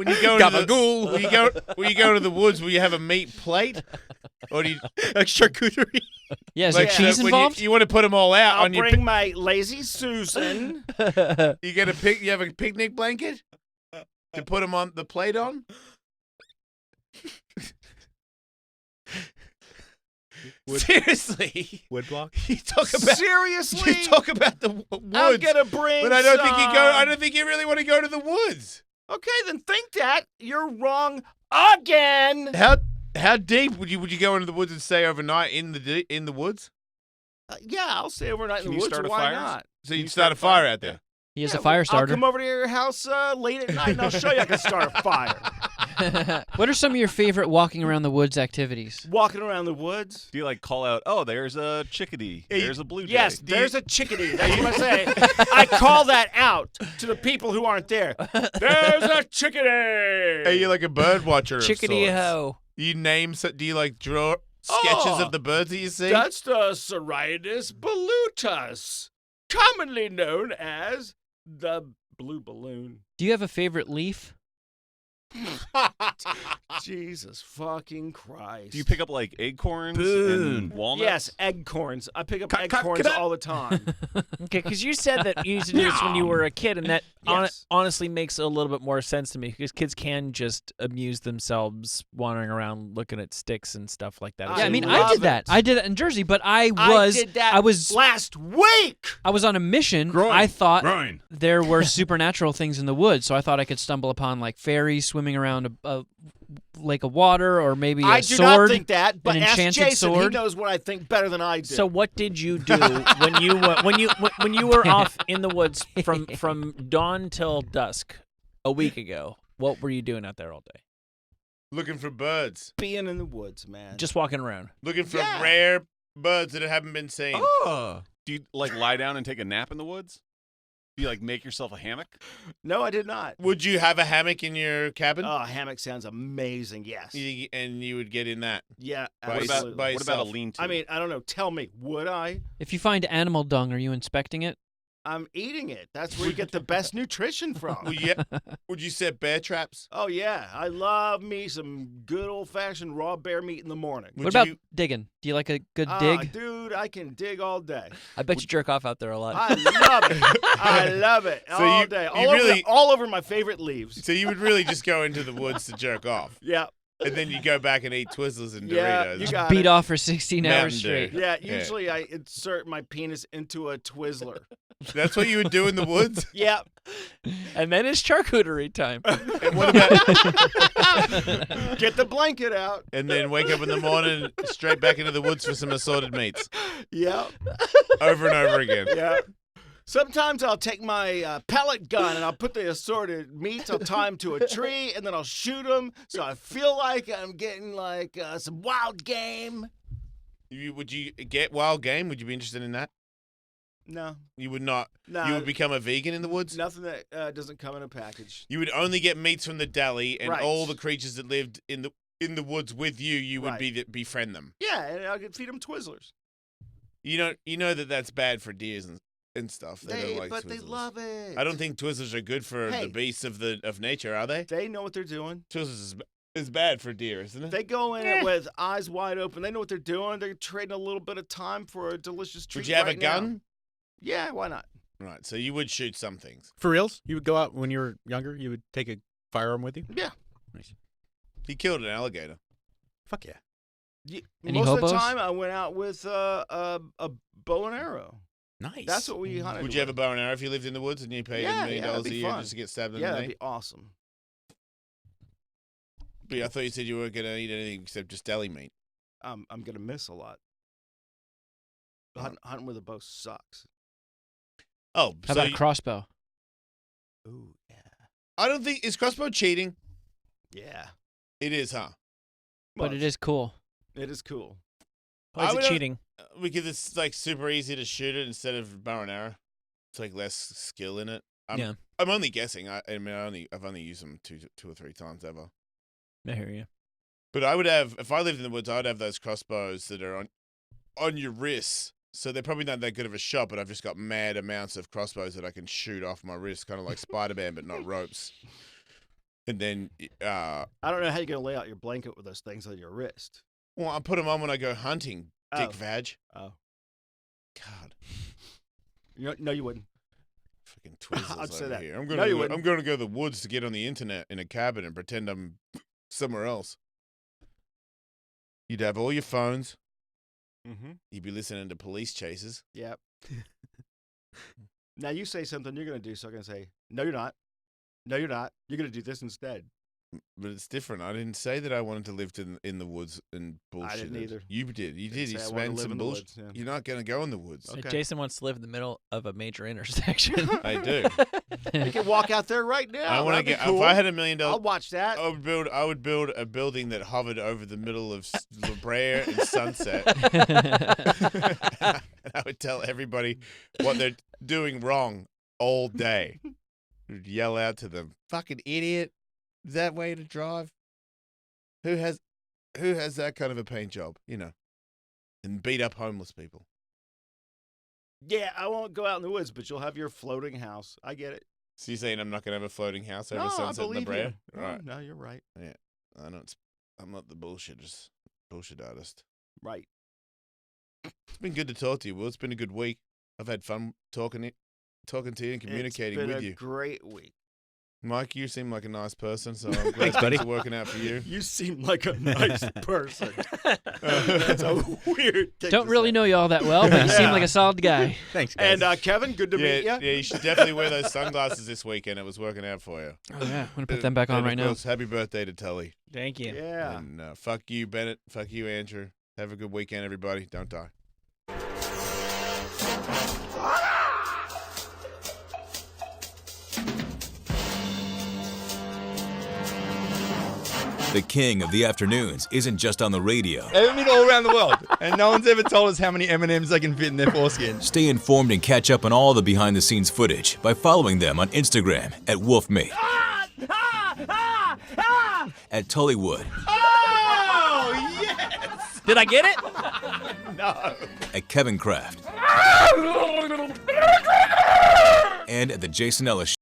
you go to the woods, will you have a meat plate, or do you like charcuterie? Yeah, is there cheese involved? You want to put them all out I'll on your. bring my Lazy Susan. You have a picnic blanket to put them on the plate on. Seriously, woodblock. You talk about seriously. You talk about the woods. I'm gonna bring. But I don't think you really want to go to the woods. Okay, then think that you're wrong again. How deep would you go into the woods and stay overnight in the woods? Yeah, I'll stay overnight in the Can you woods. start a Why fire? not? So you'd start a fire out there. He is a fire I'll starter. come over to your house late at night and I'll show you I can start a fire. What are some of your favorite walking around the woods activities? Walking around the woods. Do you like call out, oh, there's a chickadee, there's a blue jay? Yes, there's a chickadee. That's what I say. I call that out to the people who aren't there. There's a chickadee. Hey, you're like a bird watcher. Chickadee of sorts. ho. You name? Do you like draw sketches Oh, of the birds that you see? That's the Siritis volutus, commonly known as the blue balloon. Do you have a favorite leaf? Jesus fucking Christ. Do you pick up like acorns and walnuts? Yes, eggcorns. I pick up acorns all the time. Okay, because you said that you used to do this when you were a kid, and that Yes. honestly makes a little bit more sense to me because kids can just amuse themselves wandering around looking at sticks and stuff like that. Yeah, I mean, I did that. I did that in Jersey, but I did that was last week. I was on a mission. I thought there were supernatural things in the woods, so I thought I could stumble upon like fairies swimming around a lake of water, or maybe a I do sword, not think that, but an ask enchanted Jason. sword. He knows what I think better than I do. So what did you do when you were off in the woods from dawn till dusk a week ago? What were you doing out there all day? Looking for birds. Being in the woods, man. Just walking around. Looking for rare birds that haven't been seen. Oh. Do you like lie down and take a nap in the woods? Do you like make yourself a hammock? No, I did not. Would you have a hammock in your cabin? Oh, a hammock sounds amazing. Yes. And you would get in that. Yeah. By Absolutely. by What about a yourself? lean-to? I mean, I don't know. Tell me, would I? If you find animal dung, are you inspecting it? I'm eating it. That's where you get the best nutrition from. Would you set bear traps? Oh yeah, I love me some good old-fashioned raw bear meat in the morning. What about digging? Do you like a good dig? Dude, I can dig all day. I bet you jerk off out there a lot. I love it. I love it So all you- day. you All over my favorite leaves. So you would really just go into the woods to jerk off. Yeah. And then you go back and eat Twizzlers and Yeah, Doritos. you got Beat it. off for 16 Mountain hours Dew. straight. Yeah, usually I insert my penis into a Twizzler. That's what you would do in the woods? Yeah. And then it's charcuterie time. And what about Get the blanket out. and then wake up in the morning straight back into the woods for some assorted meats. Yeah. Over and over again. Yeah. Sometimes I'll take my pellet gun and I'll put the assorted meats, I'll tie them to a tree, and then I'll shoot them so I feel like I'm getting like some wild game. Would you get wild game? Would you be interested in that? No. You would not. No. You would become a vegan in the woods? Nothing that doesn't come in a package. You would only get meats from the deli, and Right. all the creatures that lived in the woods with you would Right. befriend them. Yeah, and I'll feed them Twizzlers. You know that's bad for deers and stuff. They don't like but Twizzlers. they love it. I don't think Twizzlers are good for Hey. the beasts of nature, are they? They know what they're doing. Twizzlers is bad for deer, isn't it? They go in it with eyes wide open. They know what they're doing. They're trading a little bit of time for a delicious treat. Would you have right a gun? now. Yeah, why not? Right, so you would shoot some things. For reals? You would go out when you were younger? You would take a firearm with you? Yeah. Nice. He killed an alligator. Fuck yeah. Any Most of hobos? the time, I went out with a bow and arrow. Nice. That's what we hunted. Would you have a with. bow and arrow if you lived in the woods and you paid $1 million that'd a be year fun. just to get stabbed in Yeah, the that'd knee? be awesome. But I thought you said you weren't going to eat anything except just deli meat. I'm gonna miss a lot. Hunting with a bow sucks. Oh, How about a crossbow? Ooh, yeah. I don't think is crossbow cheating. Yeah. It is, huh? But it is cool. It is cool. Why is it cheating? Because it's like super easy to shoot it instead of bow and arrow. It's like less skill in it. I'm only guessing. I've only used them two or three times ever. I hear you. But I would have, if I lived in the woods, I'd have those crossbows that are on your wrists. So they're probably not that good of a shot, but I've just got mad amounts of crossbows that I can shoot off my wrist, kind of like Spider-Man, but not ropes. And then, I don't know how you're gonna lay out your blanket with those things on your wrist. well, I put them on when I go hunting, dick Oh. vag. Oh. God. No, you wouldn't. Fucking Twizzlers I'd say over that. here. I'm No, gonna you go, wouldn't. I'm gonna go to the woods to get on the internet in a cabin and pretend I'm somewhere else. You'd have all your phones. Mm-hmm. You'd be listening to police chases. Yep. Now you say something you're gonna do, so I'm gonna say, no, you're not. No, you're not. You're gonna do this instead. But it's different. I didn't say that I wanted to live in the woods and bullshit. I didn't either. You did. You did. You say I wanted to spent live some in the bullshit. woods, yeah. You're not going to go in the woods. Okay. Jason wants to live in the middle of a major intersection. I do. We can walk out there right now. I want to That'd be get. cool. If I had $1 million, I'll watch that. I would build a building that hovered over the middle of La Brea and Sunset. And I would tell everybody what they're doing wrong all day. I'd yell out to them, "Fucking idiot! Is that way to drive? Who has that kind of a paint job? You know, and beat up homeless people." Yeah, I won't go out in the woods, but you'll have your floating house. I get it. So you're saying I'm not going to have a floating house over No, I Sunset in La believe Brea? you. Right. No, you're right. Yeah. I know I'm not the bullshit artist. Right. It's been good to talk to you, Will. It's been a good week. I've had fun talking to you and communicating it's been with a you. Great week. Mike, you seem like a nice person, so I'm glad Thanks, buddy. things are working out for you. You seem like a nice person. That's a weird thing. Don't really know you all that well, but you seem like a solid guy. Thanks, guys. And Kevin, good to meet you. Yeah, you should definitely wear those sunglasses this weekend. It was working out for you. Oh yeah, I'm gonna put them back on And right of now. course, happy birthday to Tully. Thank you. Yeah. And fuck you, Bennett. Fuck you, Andrew. Have a good weekend, everybody. Don't die. The king of the afternoons isn't just on the radio. They've been all around the world, and no one's ever told us how many M&Ms they can fit in their foreskin. Stay informed and catch up on all the behind-the-scenes footage by following them on Instagram at WolfMate, at Tullywood, Oh, yes! Did I get it? No. at Kevin Kraft, and at The Jason Ellis